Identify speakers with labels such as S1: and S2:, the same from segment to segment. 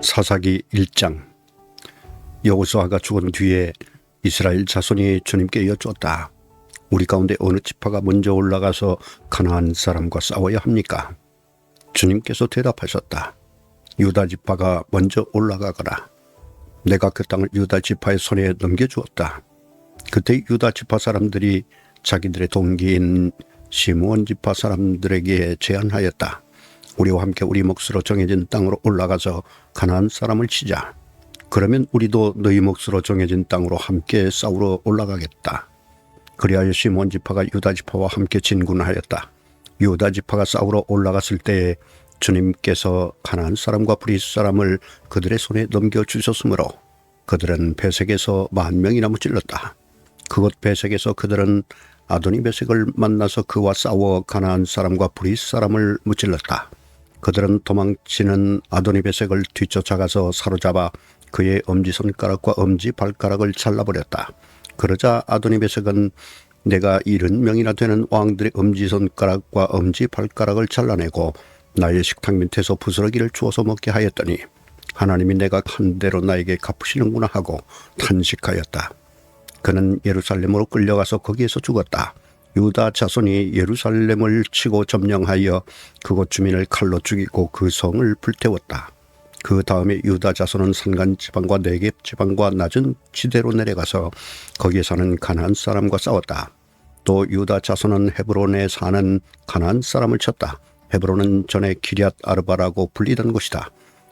S1: 사사기 1장. 여호수아가 죽은 뒤에 이스라엘 자손이 주님께 여쭈었다. 우리 가운데 어느 지파가 먼저 올라가서 가나안 사람과 싸워야 합니까? 주님께서 대답하셨다. 유다 지파가 먼저 올라가거라. 내가 그 땅을 유다 지파의 손에 넘겨주었다. 그때 유다 지파 사람들이 자기들의 동기인 시므온 지파 사람들에게 제안하였다. 우리와 함께 우리 몫으로 정해진 땅으로 올라가서 가나안 사람을 치자. 그러면 우리도 너희 몫으로 정해진 땅으로 함께 싸우러 올라가겠다. 그리하여 시므온 지파가 유다 지파와 함께 진군하였다. 유다 지파가 싸우러 올라갔을 때에 주님께서 가나안 사람과 브리스 사람을 그들의 손에 넘겨주셨으므로 그들은 베색에서 10,000명이나 무찔렀다. 그곳 베색에서 그들은 아도니베색을 만나서 그와 싸워 가나안 사람과 브리스 사람을 무찔렀다. 그들은 도망치는 아도니베색을 뒤쫓아가서 사로잡아 그의 엄지손가락과 엄지발가락을 잘라버렸다. 그러자 아도니베색은 내가 70명이나 되는 왕들의 엄지손가락과 엄지발가락을 잘라내고 나의 식탁 밑에서 부스러기를 주워서 먹게 하였더니 하나님이 내가 한 대로 나에게 갚으시는구나 하고 탄식하였다. 그는 예루살렘으로 끌려가서 거기에서 죽었다. 유다 자손이 예루살렘을 치고 점령하여 그곳 주민을 칼로 죽이고 그 성을 불태웠다. 그 다음에 유다 자손은 산간 지방과 네겝 지방과 낮은 지대로 내려가서 거기에 사는 가나안 사람과 싸웠다. 또 유다 자손은 헤브론에 사는 가나안 사람을 쳤다. 헤브론은 전에 기럇 아르바라고 불리던 곳이다.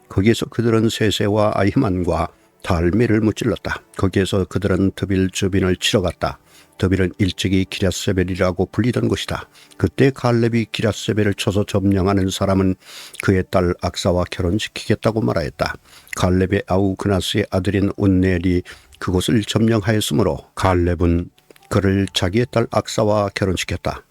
S1: 거기에서 그들은 세세와 아히만과 달미를 무찔렀다. 거기에서 그들은 드빌 주빈을 치러 갔다. 드빌은 일찍이 기럇세벨이라고 불리던 곳이다. 그때 갈렙이 기럇세벨을 쳐서 점령하는 사람은 그의 딸 악사와 결혼시키겠다고 말하였다. 갈렙의 아우 그나스의 아들인 온넬이 그곳을 점령하였으므로 갈렙은 그를 자기의 딸 악사와 결혼시켰다.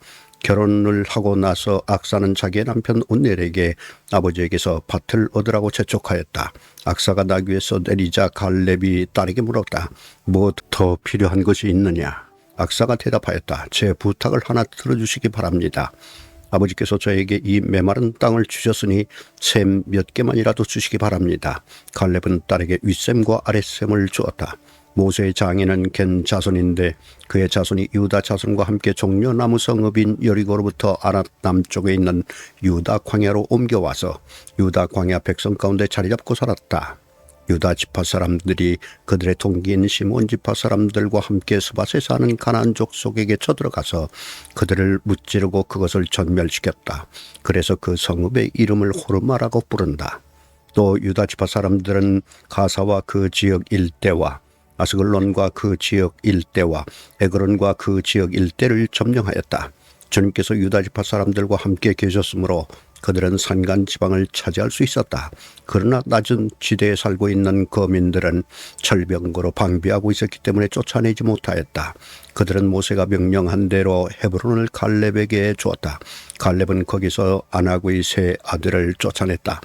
S1: 결혼을 하고 나서 악사는 자기의 남편 온넬에게 아버지에게서 밭을 얻으라고 재촉하였다. 악사가 나귀에서 내리자 갈렙이 딸에게 물었다. 뭐 더 필요한 것이 있느냐? 악사가 대답하였다. 제 부탁을 하나 들어주시기 바랍니다. 아버지께서 저에게 이 메마른 땅을 주셨으니 샘 몇 개만이라도 주시기 바랍니다. 갈렙은 딸에게 윗샘과 아랫샘을 주었다. 모세의 장인은 겐 자손인데 그의 자손이 유다 자손과 함께 종려나무 성읍인 여리고로부터 아랏 남쪽에 있는 유다 광야로 옮겨와서 유다 광야 백성 가운데 자리 잡고 살았다. 유다 지파 사람들이 그들의 동기인 시므온 지파 사람들과 함께 스밧에 사는 가나안 족속에게 쳐들어가서 그들을 무찌르고 그것을 전멸시켰다. 그래서 그 성읍의 이름을 호르마라고 부른다. 또 유다 지파 사람들은 가사와 그 지역 일대와 아스글론과 그 지역 일대와 에그론과 그 지역 일대를 점령하였다. 주님께서 유다 지파 사람들과 함께 계셨으므로 그들은 산간 지방을 차지할 수 있었다. 그러나 낮은 지대에 살고 있는 거민들은 철병거로 방비하고 있었기 때문에 쫓아내지 못하였다. 그들은 모세가 명령한 대로 헤브론을 갈렙에게 주었다. 갈렙은 거기서 아낙의 세 아들을 쫓아냈다.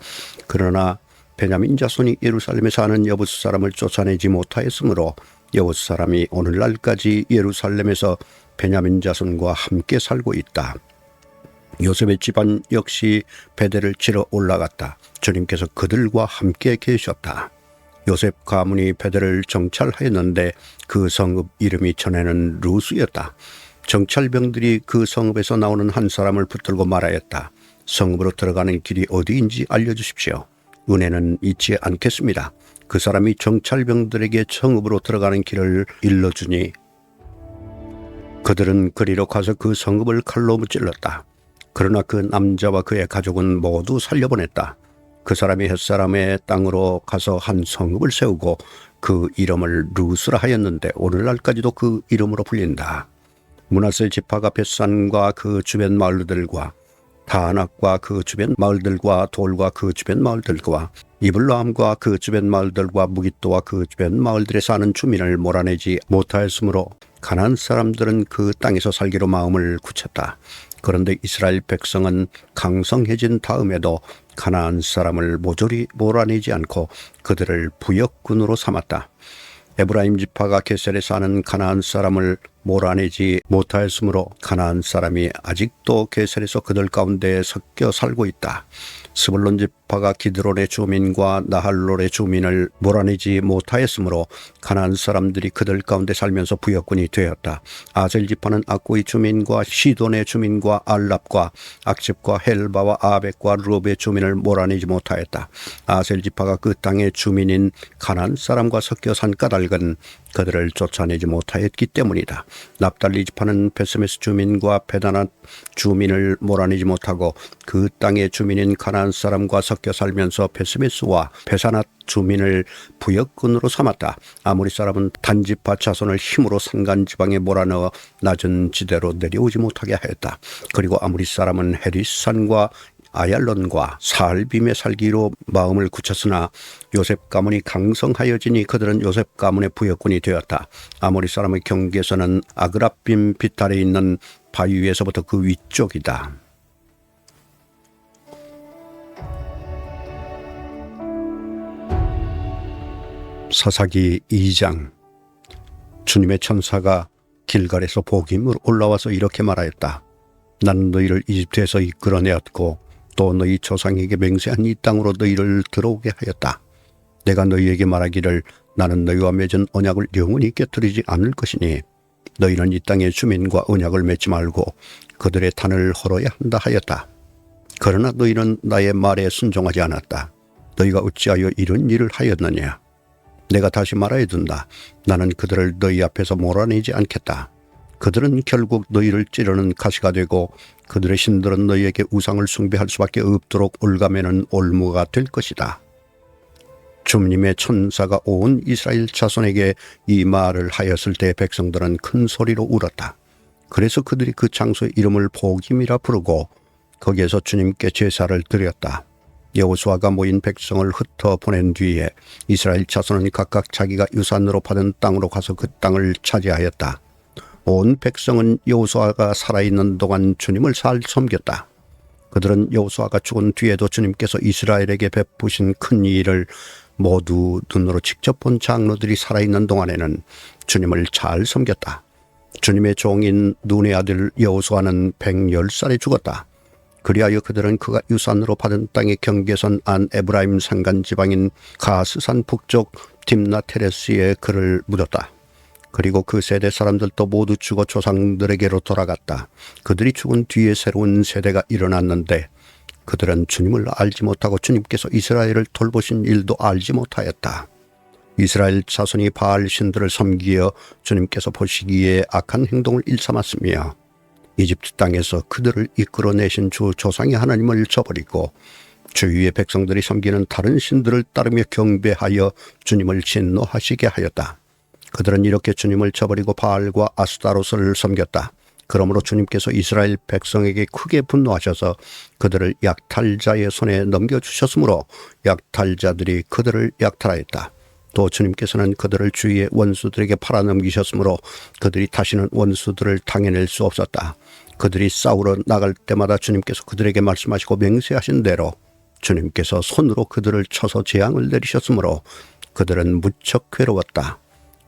S1: 그러나 베냐민 자손이 예루살렘에 사는 여부스 사람을 쫓아내지 못하였으므로 여부스 사람이 오늘날까지 예루살렘에서 베냐민 자손과 함께 살고 있다. 요셉의 집안 역시 베델을 치러 올라갔다. 주님께서 그들과 함께 계셨다. 요셉 가문이 베델을 정찰하였는데 그 성읍 이름이 전에는 루스였다. 정찰병들이 그 성읍에서 나오는 한 사람을 붙들고 말하였다. 성읍으로 들어가는 길이 어디인지 알려주십시오. 은혜는 잊지 않겠습니다. 그 사람이 정찰병들에게 성읍으로 들어가는 길을 일러주니 그들은 그리로 가서 그 성읍을 칼로 무찔렀다. 그러나 그 남자와 그의 가족은 모두 살려보냈다. 그 사람이 햇사람의 땅으로 가서 한 성읍을 세우고 그 이름을 루스라 하였는데 오늘날까지도 그 이름으로 불린다. 므낫세 지파가 벳산과 그 주변 마을들과 다낙과 그 주변 마을들과 돌과 그 주변 마을들과 이블라함과 그 주변 마을들과 무깃도와 그 주변 마을들에 사는 주민을 몰아내지 못하였으므로 가나안 사람들은 그 땅에서 살기로 마음을 굳혔다. 그런데 이스라엘 백성은 강성해진 다음에도 가나안 사람을 모조리 몰아내지 않고 그들을 부역군으로 삼았다. 에브라임 지파가 게셀에 사는 가나안 사람을 몰아내지 못하였으므로 가나안 사람이 아직도 게셀에서 그들 가운데 섞여 살고 있다. 스불론 지파가 기드론의 주민과 나할롤의 주민을 몰아내지 못하였으므로 가나안 사람들이 그들 가운데 살면서 부역군이 되었다. 아셀 지파는 악고의 주민과 시돈의 주민과 알랍과 악집과 헬바와 아벡과 룹의 주민을 몰아내지 못하였다. 아셀 지파가 그 땅의 주민인 가나안 사람과 섞여 산 까닭은 그들을 쫓아내지 못하였기 때문이다. 납달리 지파는 베스메스 주민과 베다낫 주민을 몰아내지 못하고 그 땅의 주민인 가나안 사람과 섞여 살면서 베스메스와 베사낫 주민을 부역군으로 삼았다. 아모리 사람은 단지파 자손을 힘으로 산간지방에 몰아넣어 낮은 지대로 내려오지 못하게 하였다. 그리고 아모리 사람은 헤리산과 아얄론과 사알빔에 살기로 마음을 굳혔으나 요셉 가문이 강성하여지니 그들은 요셉 가문의 부역군이 되었다. 아모리 사람의 경계선은 아그랍빔 빛 아래 있는 바위 위에서부터 그 위쪽이다. 사사기 2장. 주님의 천사가 길갈에서 복임으로 올라와서 이렇게 말하였다. 나는 너희를 이집트에서 이끌어내었고 또 너희 조상에게 맹세한 이 땅으로 너희를 들어오게 하였다. 내가 너희에게 말하기를 나는 너희와 맺은 언약을 영원히 깨뜨리지 않을 것이니 너희는 이 땅의 주민과 언약을 맺지 말고 그들의 탄을 헐어야 한다 하였다. 그러나 너희는 나의 말에 순종하지 않았다. 너희가 어찌하여 이런 일을 하였느냐. 내가 다시 말하여둔다. 나는 그들을 너희 앞에서 몰아내지 않겠다. 그들은 결국 너희를 찌르는 가시가 되고 그들의 신들은 너희에게 우상을 숭배할 수밖에 없도록 올가매는 올무가 될 것이다. 주님의 천사가 온 이스라엘 자손에게 이 말을 하였을 때 백성들은 큰 소리로 울었다. 그래서 그들이 그 장소의 이름을 복임이라 부르고 거기에서 주님께 제사를 드렸다. 여호수아가 모인 백성을 흩어 보낸 뒤에 이스라엘 자손은 각각 자기가 유산으로 받은 땅으로 가서 그 땅을 차지하였다. 온 백성은 여호수아가 살아있는 동안 주님을 잘 섬겼다. 그들은 여호수아가 죽은 뒤에도 주님께서 이스라엘에게 베푸신 큰 일을 모두 눈으로 직접 본 장로들이 살아있는 동안에는 주님을 잘 섬겼다. 주님의 종인 눈의 아들 여호수아는 110살에 죽었다. 그리하여 그들은 그가 유산으로 받은 땅의 경계선 안 에브라임 산간 지방인 가스산 북쪽 딥나테레스에 그를 묻었다. 그리고 그 세대 사람들도 모두 죽어 조상들에게로 돌아갔다. 그들이 죽은 뒤에 새로운 세대가 일어났는데 그들은 주님을 알지 못하고 주님께서 이스라엘을 돌보신 일도 알지 못하였다. 이스라엘 자손이 바알 신들을 섬기어 주님께서 보시기에 악한 행동을 일삼았으며 이집트 땅에서 그들을 이끌어내신 주 조상의 하나님을 저버리고 주위의 백성들이 섬기는 다른 신들을 따르며 경배하여 주님을 진노하시게 하였다. 그들은 이렇게 주님을 저버리고 바알과 아스타롯을 섬겼다. 그러므로 주님께서 이스라엘 백성에게 크게 분노하셔서 그들을 약탈자의 손에 넘겨주셨으므로 약탈자들이 그들을 약탈하였다. 또 주님께서는 그들을 주위의 원수들에게 팔아넘기셨으므로 그들이 다시는 원수들을 당해낼 수 없었다. 그들이 싸우러 나갈 때마다 주님께서 그들에게 말씀하시고 맹세하신 대로 주님께서 손으로 그들을 쳐서 재앙을 내리셨으므로 그들은 무척 괴로웠다.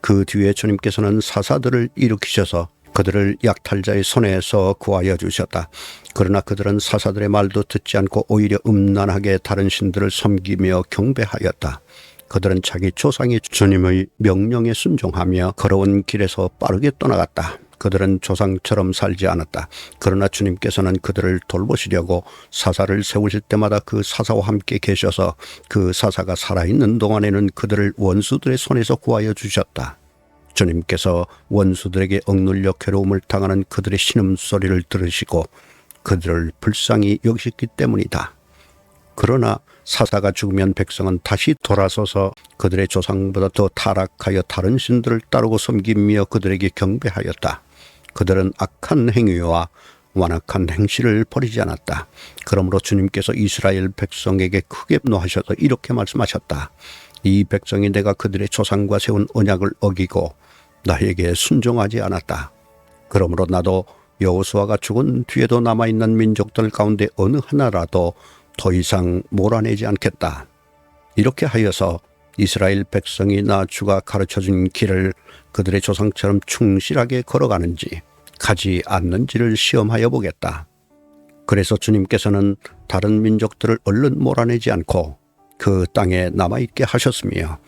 S1: 그 뒤에 주님께서는 사사들을 일으키셔서 그들을 약탈자의 손에서 구하여 주셨다. 그러나 그들은 사사들의 말도 듣지 않고 오히려 음란하게 다른 신들을 섬기며 경배하였다. 그들은 자기 조상의 주님의 명령에 순종하며 걸어온 길에서 빠르게 떠나갔다. 그들은 조상처럼 살지 않았다. 그러나 주님께서는 그들을 돌보시려고 사사를 세우실 때마다 그 사사와 함께 계셔서 그 사사가 살아있는 동안에는 그들을 원수들의 손에서 구하여 주셨다. 주님께서 원수들에게 억눌려 괴로움을 당하는 그들의 신음소리를 들으시고 그들을 불쌍히 여기셨기 때문이다. 그러나 사사가 죽으면 백성은 다시 돌아서서 그들의 조상보다 더 타락하여 다른 신들을 따르고 섬기며 그들에게 경배하였다. 그들은 악한 행위와 완악한 행실을 버리지 않았다. 그러므로 주님께서 이스라엘 백성에게 크게 노하셔서 이렇게 말씀하셨다. 이 백성이 내가 그들의 조상과 세운 언약을 어기고 나에게 순종하지 않았다. 그러므로 나도 여호수아가 죽은 뒤에도 남아있는 민족들 가운데 어느 하나라도 더 이상 몰아내지 않겠다. 이렇게 하여서 이스라엘 백성이 나 주가 가르쳐준 길을 그들의 조상처럼 충실하게 걸어가는지 가지 않는지를 시험하여 보겠다. 그래서 주님께서는 다른 민족들을 얼른 몰아내지 않고 그 땅에 남아있게 하셨으며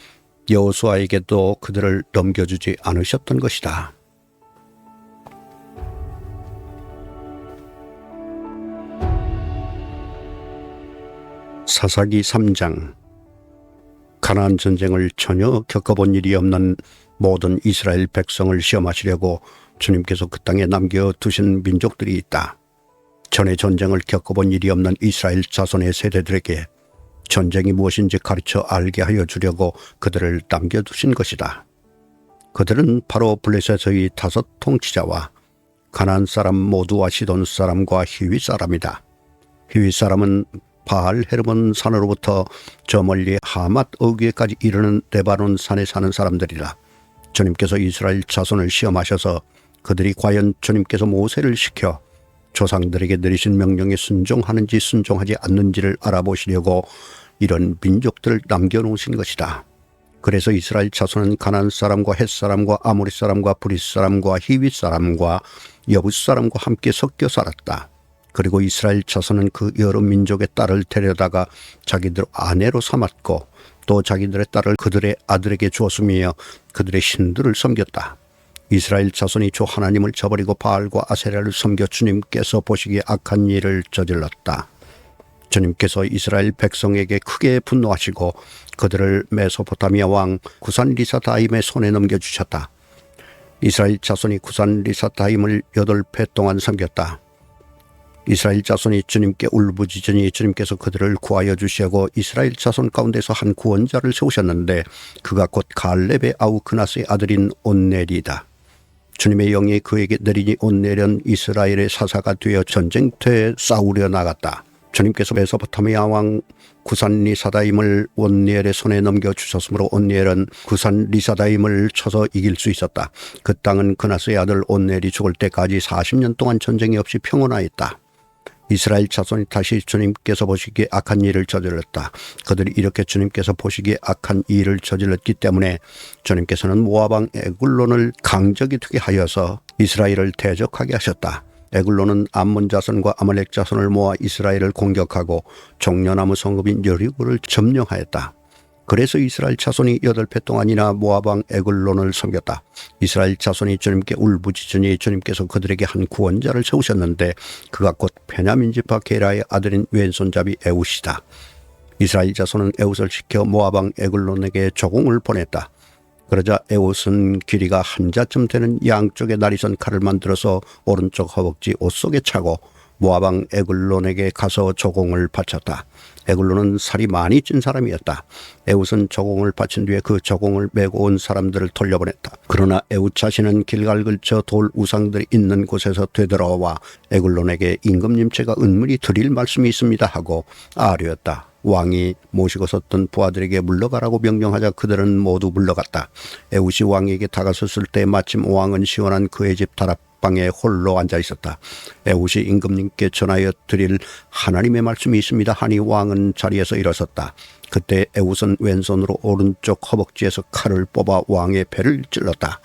S1: 여호수아에게도 그들을 넘겨주지 않으셨던 것이다. 사사기 3장. 가나안 전쟁을 전혀 겪어본 일이 없는 모든 이스라엘 백성을 시험하시려고 주님께서 그 땅에 남겨두신 민족들이 있다. 전에 전쟁을 겪어본 일이 없는 이스라엘 자손의 세대들에게 전쟁이 무엇인지 가르쳐 알게 하여 주려고 그들을 남겨두신 것이다. 그들은 바로 블레셋의 5 통치자와 가나안 사람 모두와 시돈 사람과 히위 사람이다. 히위 사람은 바알 헤르몬 산으로부터 저 멀리 하맛 어귀에까지 이르는 레바논 산에 사는 사람들이라. 주님께서 이스라엘 자손을 시험하셔서 그들이 과연 주님께서 모세를 시켜 조상들에게 내리신 명령에 순종하는지 순종하지 않는지를 알아보시려고 이런 민족들을 남겨놓으신 것이다. 그래서 이스라엘 자손은 가나안 사람과 헷 사람과 아모리 사람과 브릿 사람과 히윗 사람과 여붓 사람과 함께 섞여 살았다. 그리고 이스라엘 자손은 그 여러 민족의 딸을 데려다가 자기들 아내로 삼았고 또 자기들의 딸을 그들의 아들에게 주었으며 그들의 신들을 섬겼다. 이스라엘 자손이 주 하나님을 저버리고 바알과 아세라를 섬겨 주님께서 보시기에 악한 일을 저질렀다. 주님께서 이스라엘 백성에게 크게 분노하시고 그들을 메소포타미아 왕 구산 리사다임의 손에 넘겨주셨다. 이스라엘 자손이 구산 리사다임을 8배 동안 섬겼다. 이스라엘 자손이 주님께 울부짖으니 주님께서 그들을 구하여 주시고 이스라엘 자손 가운데서 한 구원자를 세우셨는데 그가 곧 갈렙의 아우 그나스의 아들인 온넬이다. 주님의 영이 그에게 내리니 온넬은 이스라엘의 사사가 되어 전쟁터에 싸우려 나갔다. 주님께서 메소포타미아 왕 구산 리사다임을 온넬의 손에 넘겨주셨으므로 온넬은 구산 리사다임을 쳐서 이길 수 있었다. 그 땅은 그나스의 아들 온넬이 죽을 때까지 40년 동안 전쟁이 없이 평온하였다. 이스라엘 자손이 다시 주님께서 보시기에 악한 일을 저질렀다. 그들이 이렇게 주님께서 보시기에 악한 일을 저질렀기 때문에 주님께서는 모압 왕 에글론을 강적이 되게 하여서 이스라엘을 대적하게 하셨다. 에글론은 암몬 자손과 아말렉 자손을 모아 이스라엘을 공격하고 종려나무 성읍인 여리고를 점령하였다. 그래서 이스라엘 자손이 8배 동안이나 모압 왕 에글론을 섬겼다. 이스라엘 자손이 주님께 울부짖으니 주님께서 그들에게 한 구원자를 세우셨는데 그가 곧 베냐민 지파 게라의 아들인 왼손잡이 에웃이다. 이스라엘 자손은 에웃을 시켜 모압 왕 에글론에게 조공을 보냈다. 그러자 에웃은 길이가 한 자쯤 되는 양쪽에 날이 선 칼을 만들어서 오른쪽 허벅지 옷 속에 차고 모압 왕 에글론에게 가서 조공을 바쳤다. 에글론은 살이 많이 찐 사람이었다. 에웃은 조공을 바친 뒤에 그 조공을 메고 온 사람들을 돌려보냈다. 그러나 에웃 자신은 길갈 근처 돌 우상들이 있는 곳에서 되돌아와 에글론에게 임금님께가 은밀히 드릴 말씀이 있습니다 하고 아뢰었다. 왕이 모시고 섰던 부하들에게 물러가라고 명령하자 그들은 모두 물러갔다. 에웃이 왕에게 다가섰을 때 마침 왕은 시원한 그의 집 다락방에 홀로 앉아 있었다. 에웃이 임금님께 전하여 드릴 하나님의 말씀이 있습니다 하니 왕은 자리에서 일어섰다. 그때 에웃은 왼손으로 오른쪽 허벅지에서 칼을 뽑아 왕의 배를 찔렀다.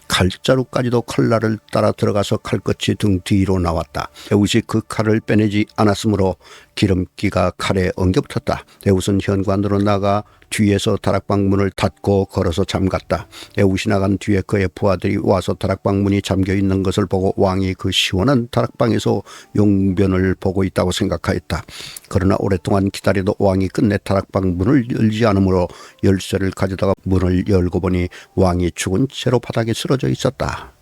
S1: 칼자루까지도 칼날을 따라 들어가서 칼끝이 등 뒤로 나왔다. 에웃이 그 칼을 빼내지 않았으므로 기름기가 칼에 엉겨붙었다. 에웃은 현관으로 나가 뒤에서 다락방 문을 닫고 걸어서 잠갔다. 에웃이 나간 뒤에 그의 부하들이 와서 다락방 문이 잠겨 있는 것을 보고 왕이 그 시원한 다락방에서 용변을 보고 있다고 생각하였다. 그러나 오랫동안 기다려도 왕이 끝내 다락방 문을 열지 않으므로 열쇠를 가져다가 문을 열고 보니 왕이 죽은 채로 바닥에 쓰러져 있었다.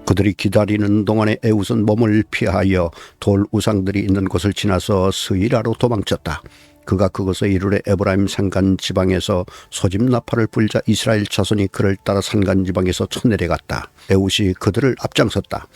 S1: 그들이 기다리는 동안에 에웃은 몸을 피하여 돌 우상들이 있는 곳을 지나서 스이라로 도망쳤다. 그가 그곳에 이르러 에브라임 산간 지방에서 소집 나팔을 불자 이스라엘 자손이 그를 따라 산간 지방에서 쳐내려갔다. 에웃이 그들을 앞장섰다.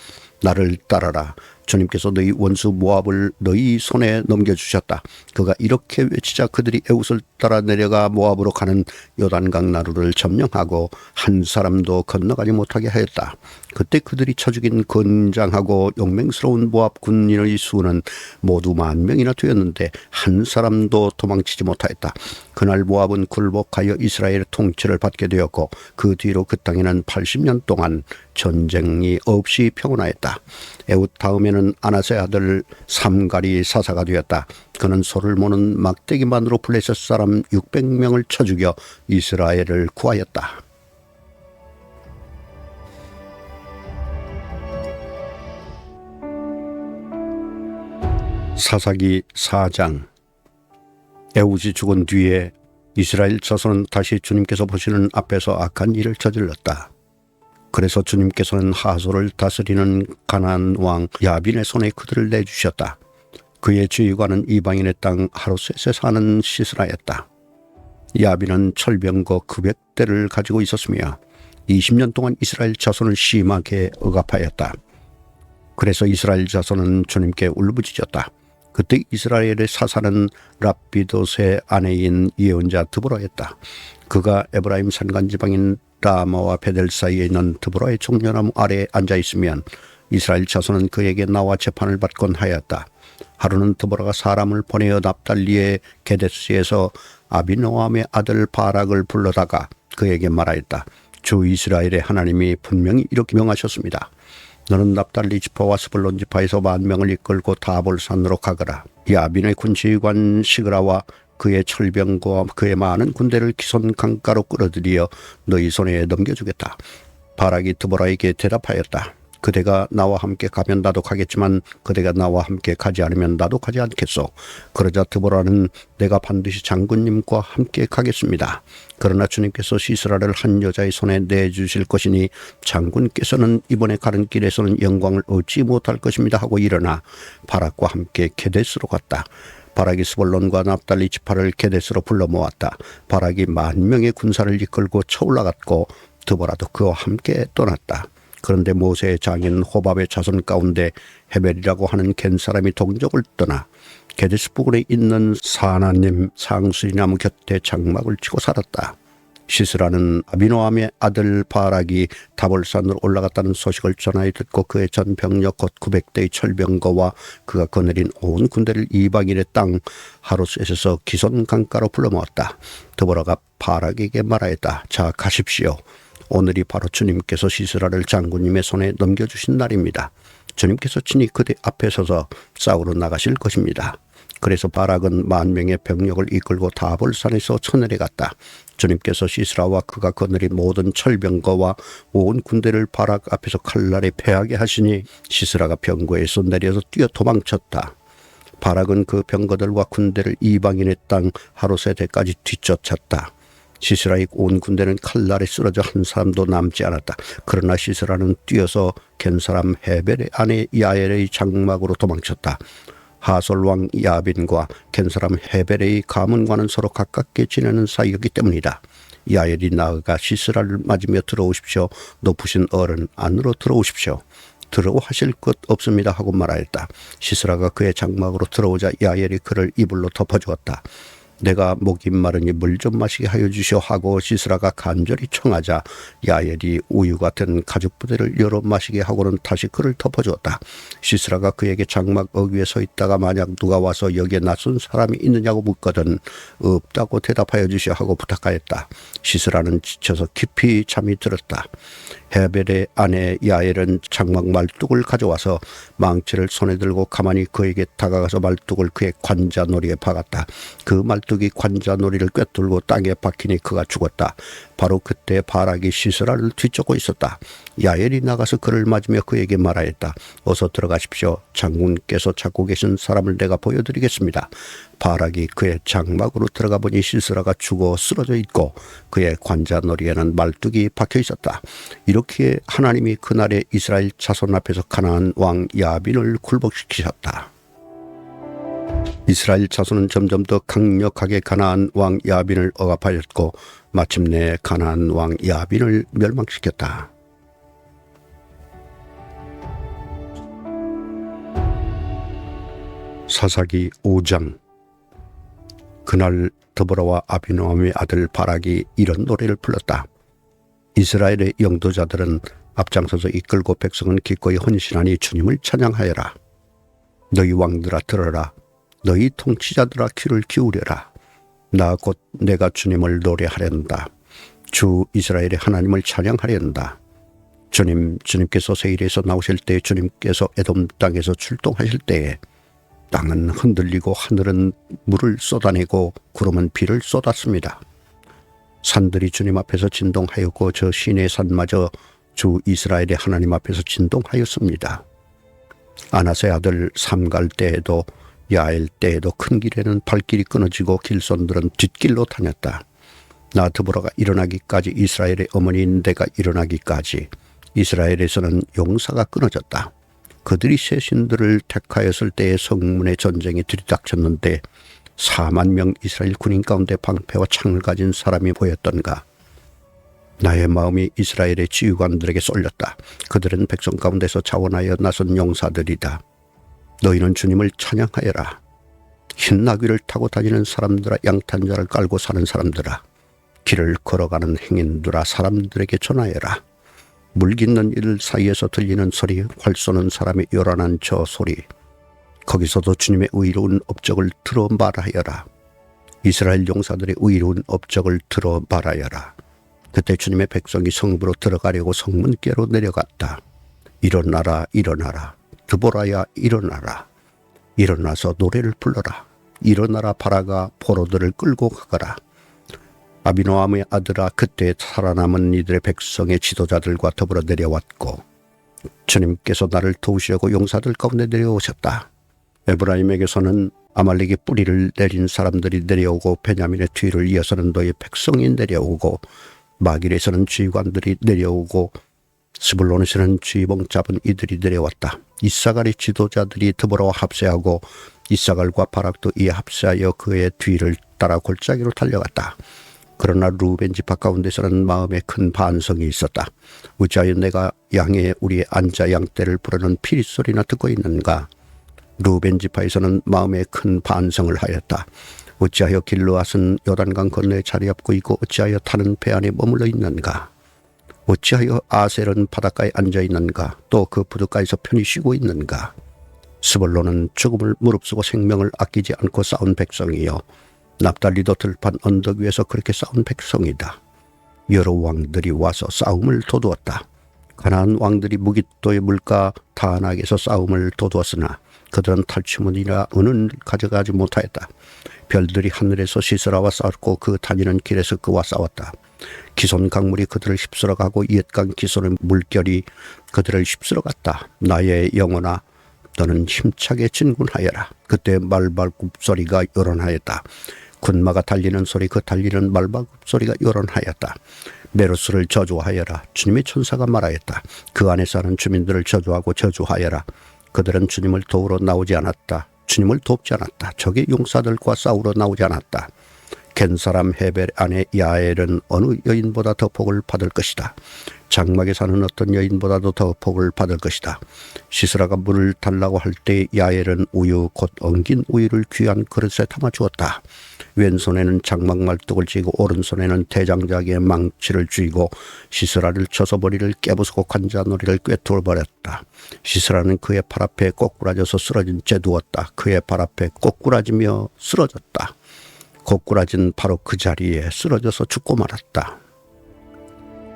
S1: 나를 따라라. 주님께서 너희 원수 모압을 너희 손에 넘겨주셨다. 그가 이렇게 외치자 그들이 에웃을 따라 내려가 모압으로 가는 요단강 나루를 점령하고 한 사람도 건너가지 못하게 하였다. 그때 그들이 쳐 죽인 건장하고 용맹스러운 모압 군인의 수는 모두 10,000명이나 되었는데 한 사람도 도망치지 못하였다. 그날 모압은 굴복하여 이스라엘의 통치를 받게 되었고 그 뒤로 그 땅에는 80년 동안 전쟁이 없이 평온하였다. 에웃 다음에는 아나세 아들 삼갈이 사사가 되었다. 그는 소를 모는 막대기만으로 블레셋 사람 600명을 쳐 죽여 이스라엘을 구하였다. 사사기 4장. 에웃이 죽은 뒤에 이스라엘 자손은 다시 주님께서 보시는 앞에서 악한 일을 저질렀다. 그래서 주님께서는 하솔을 다스리는 가나안 왕 야빈의 손에 그들을 내주셨다. 그의 지휘관은 이방인의 땅 하롯셋에 사는 시스라였다. 야빈은 철병거 900대를 가지고 있었으며 20년 동안 이스라엘 자손을 심하게 억압하였다. 그래서 이스라엘 자손은 주님께 울부짖었다. 그때 이스라엘의 사사는 랍비돗의 아내인 예언자 드보라였다. 그가 에브라임 산간 지방인 라마와 베델 사이에 있는 드보라의 종려나무 아래에 앉아 있으면 이스라엘 자손은 그에게 나와 재판을 받곤 하였다. 하루는 드보라가 사람을 보내어 납달리의 게데스에서 아비노함의 아들 바락을 불러다가 그에게 말하였다. 주 이스라엘의 하나님이 분명히 이렇게 명하셨습니다. 너는 납달리 지파와 스불론 지파에서 10,000명을 이끌고 다볼산으로 가거라. 야빈의 군지휘관 시그라와 그의 철병과 그의 많은 군대를 기손 강가로 끌어들여 너희 손에 넘겨주겠다. 바락이 드보라에게 대답하였다. 그대가 나와 함께 가면 나도 가겠지만 그대가 나와 함께 가지 않으면 나도 가지 않겠소. 그러자 드보라는 내가 반드시 장군님과 함께 가겠습니다. 그러나 주님께서 시스라를 한 여자의 손에 내주실 것이니 장군께서는 이번에 가는 길에서는 영광을 얻지 못할 것입니다 하고 일어나 바락과 함께 게데스로 갔다. 바락이 스볼론과 납달리 지파를 게데스로 불러 모았다. 바락이 10,000명의 군사를 이끌고 쳐올라갔고 드보라도 그와 함께 떠났다. 그런데 모세의 장인 호밥의 자손 가운데 헤벨이라고 하는 겐 사람이 동족을 떠나 게데스 부근에 있는 사나님 상수리나무 곁에 장막을 치고 살았다. 시스라는 아비노함의 아들 바락이 다볼산으로 올라갔다는 소식을 전하여 듣고 그의 전 병력 곧 900대의 철병거와 그가 거느린 온 군대를 이방인의 땅 하롯셋에서 기손 강가로 불러 모았다. 드보라가 바락에게 말하였다. 자, 가십시오. 오늘이 바로 주님께서 시스라를 장군님의 손에 넘겨주신 날입니다. 주님께서 친히 그대 앞에 서서 싸우러 나가실 것입니다. 그래서 바락은 10,000명의 병력을 이끌고 다볼산에서 쳐내려갔다. 주님께서 시스라와 그가 거느린 모든 철병거와 온 군대를 바락 앞에서 칼날에 패하게 하시니 시스라가 병거에서 내려서 뛰어 도망쳤다. 바락은 그 병거들과 군대를 이방인의 땅 하롯셋에까지 뒤쫓았다. 시스라의 온 군대는 칼날에 쓰러져 한 사람도 남지 않았다. 그러나 시스라는 뛰어서 겐 사람 헤벨의 아내 야엘의 장막으로 도망쳤다. 하솔 왕 야빈과 겐 사람 헤벨의 가문과는 서로 가깝게 지내는 사이였기 때문이다. 야엘이 나아가 시스라를 맞으며 들어오십시오. 높으신 어른 안으로 들어오십시오. 들어오실 것 없습니다 하고 말하였다. 시스라가 그의 장막으로 들어오자 야엘이 그를 이불로 덮어주었다. 내가 목이 마르니 물 좀 마시게 하여 주시오 하고 시스라가 간절히 청하자 야엘이 우유 같은 가죽 부대를 열어 마시게 하고는 다시 그를 덮어주었다. 시스라가 그에게 장막 어귀에 서 있다가 만약 누가 와서 여기에 낯선 사람이 있느냐고 묻거든 없다고 대답하여 주시오 하고 부탁하였다. 시스라는 지쳐서 깊이 잠이 들었다. 헤벨의 아내 야엘은 장막 말뚝을 가져와서 망치를 손에 들고 가만히 그에게 다가가서 말뚝을 그의 관자놀이에 박았다. 그 말뚝이 관자놀이를 꿰뚫고 땅에 박히니 그가 죽었다. 바로 그때 바락이 시스라를 뒤쫓고 있었다. 야엘이 나가서 그를 맞으며 그에게 말하였다. 어서 들어가십시오. 장군께서 찾고 계신 사람을 내가 보여드리겠습니다. 바락이 그의 장막으로 들어가 보니 시스라가 죽어 쓰러져 있고 그의 관자놀이에는 말뚝이 박혀 있었다. 이렇게 하나님이 그날의 이스라엘 자손 앞에서 가나안 왕 야빈을 굴복시키셨다. 이스라엘 자손은 점점 더 강력하게 가나안 왕 야빈을 억압하였고 마침내 가나안 왕 야빈을 멸망시켰다. 사사기 5장. 그날 드보라와 아비노함의 아들 바락이 이런 노래를 불렀다. 이스라엘의 영도자들은 앞장서서 이끌고 백성은 기꺼이 헌신하니 주님을 찬양하여라. 너희 왕들아 들어라. 너희 통치자들아 귀를 기울여라. 나 곧 내가 주님을 노래하련다. 주 이스라엘의 하나님을 찬양하련다. 주님께서 세일에서 나오실 때, 주님께서 에돔 땅에서 출동하실 때에 땅은 흔들리고 하늘은 물을 쏟아내고 구름은 비를 쏟았습니다. 산들이 주님 앞에서 진동하였고 저 시내 산마저 주 이스라엘의 하나님 앞에서 진동하였습니다. 아나세 아들 삼갈 때에도 야엘 때에도 큰 길에는 발길이 끊어지고 길손들은 뒷길로 다녔다. 나 드보라가 일어나기까지, 이스라엘의 어머니인 내가 일어나기까지 이스라엘에서는 용사가 끊어졌다. 그들이 새 신들을 택하였을 때에 성문의 전쟁이 들이닥쳤는데 4만 명 이스라엘 군인 가운데 방패와 창을 가진 사람이 보였던가. 나의 마음이 이스라엘의 지휘관들에게 쏠렸다. 그들은 백성 가운데서 자원하여 나선 용사들이다. 너희는 주님을 찬양하여라. 흰 나귀를 타고 다니는 사람들아, 양탄자를 깔고 사는 사람들아, 길을 걸어가는 행인들아, 사람들에게 전하여라. 물 깃는 이들 사이에서 들리는 소리, 활 쏘는 사람의 요란한 저 소리, 거기서도 주님의 의로운 업적을 들어 말하여라. 이스라엘 용사들의 의로운 업적을 들어 말하여라. 그때 주님의 백성이 성부로 들어가려고 성문께로 내려갔다. 일어나라, 일어나라. 드보라야, 일어나라. 일어나서 노래를 불러라. 일어나라, 바라가 포로들을 끌고 가거라. 아비노함의 아들아, 그때 살아남은 이들의 백성의 지도자들과 더불어 내려왔고 주님께서 나를 도우시려고 용사들 가운데 내려오셨다. 에브라임에게서는 아말렉의 뿌리를 내린 사람들이 내려오고 베냐민의 뒤를 이어서는 너의 백성이 내려오고 마길에서는 지휘관들이 내려오고 스불론에서는 쥐봉 잡은 이들이 내려왔다. 이사갈의 지도자들이 드보라와 합세하고 이사갈과 바락도 이에 합세하여 그의 뒤를 따라 골짜기로 달려갔다. 그러나 루벤 지파 가운데서는 마음에 큰 반성이 있었다. 어찌하여 내가 양의 우리의 안자 양떼를 부르는 피리 소리나 듣고 있는가. 루벤 지파에서는 마음에 큰 반성을 하였다. 어찌하여 길르앗은 요단강 건너에 자리 잡고 있고 어찌하여 타는 배 안에 머물러 있는가. 어찌하여 아셀은 바닷가에 앉아 있는가. 또 그 부둣가에서 편히 쉬고 있는가. 스불론은 죽음을 무릅쓰고 생명을 아끼지 않고 싸운 백성이요, 납달리도 들판 언덕 위에서 그렇게 싸운 백성이다. 여러 왕들이 와서 싸움을 도두었다. 가나안 왕들이 무깃도의 물가 다낙에서 싸움을 도두었으나 그들은 탈취문이라 은을 가져가지 못하였다. 별들이 하늘에서 시스라와 싸웠고 그 다니는 길에서 그와 싸웠다. 기손 강물이 그들을 휩쓸어 가고 옛강 기손의 물결이 그들을 휩쓸어 갔다. 나의 영혼아, 너는 힘차게 진군하여라. 그때 말발굽 소리가 요란하였다. 군마가 달리는 소리, 그 달리는 말발굽 소리가 요란하였다. 메로스를 저주하여라. 주님의 천사가 말하였다. 그 안에 사는 주민들을 저주하고 저주하여라. 그들은 주님을 도우러 나오지 않았다. 주님을 돕지 않았다. 적의 용사들과 싸우러 나오지 않았다. 겐 사람 헤벨 아내 야엘은 어느 여인보다 더 복을 받을 것이다. 장막에 사는 어떤 여인보다도 더 복을 받을 것이다. 시스라가 물을 달라고 할 때 야엘은 우유, 곧 엉긴 우유를 귀한 그릇에 담아 주었다. 왼손에는 장막 말뚝을 쥐고 오른손에는 대장자기의 망치를 쥐고 시스라를 쳐서 머리를 깨부수고 관자놀이를 꿰뚫어 버렸다. 시스라는 그의 팔 앞에 꼬꾸라져서 쓰러진 채 누웠다. 그의 팔 앞에 꼬꾸라지며 쓰러졌다. 꼬꾸라진 바로 그 자리에 쓰러져서 죽고 말았다.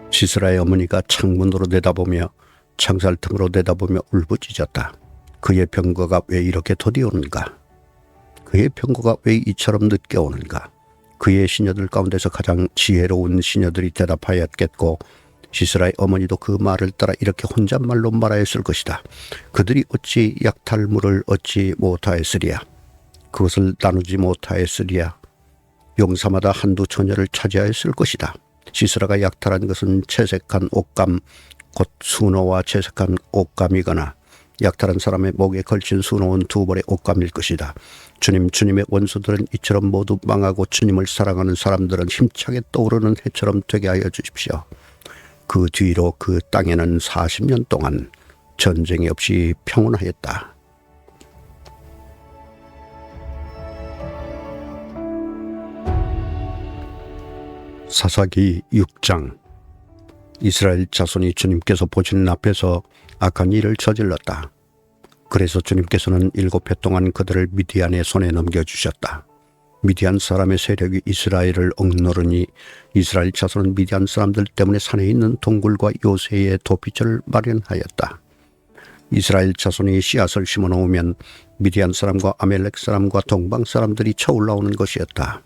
S1: 시스라의 어머니가 창문으로 내다보며 창살등으로 내다보며 울부짖었다. 그의 병거가 왜 이렇게 더디오는가? 그의 병거가 왜 이처럼 늦게 오는가? 그의 시녀들 가운데서 가장 지혜로운 시녀들이 대답하였겠고 시스라의 어머니도 그 말을 따라 이렇게 혼잣말로 말하였을 것이다. 그들이 어찌 약탈물을 얻지 못하였으리야? 그것을 나누지 못하였으리야? 용사마다 한두 처녀를 차지하였을 것이다. 시스라가 약탈한 것은 채색한 옷감, 곧 수노와 채색한 옷감이거나 약탈한 사람의 목에 걸친 수놓은 두 벌의 옷감일 것이다. 주님의 원수들은 이처럼 모두 망하고 주님을 사랑하는 사람들은 힘차게 떠오르는 해처럼 되게 하여 주십시오. 그 뒤로 그 땅에는 40년 동안 전쟁이 없이 평온하였다. 사사기 6장. 이스라엘 자손이 주님께서 보시는 앞에서 악한 일을 저질렀다. 그래서 주님께서는 7해 동안 그들을 미디안의 손에 넘겨주셨다. 미디안 사람의 세력이 이스라엘을 억누르니 이스라엘 자손은 미디안 사람들 때문에 산에 있는 동굴과 요새의 도피처를 마련하였다. 이스라엘 자손이 씨앗을 심어놓으면 미디안 사람과 아멜렉 사람과 동방 사람들이 쳐올라오는 것이었다.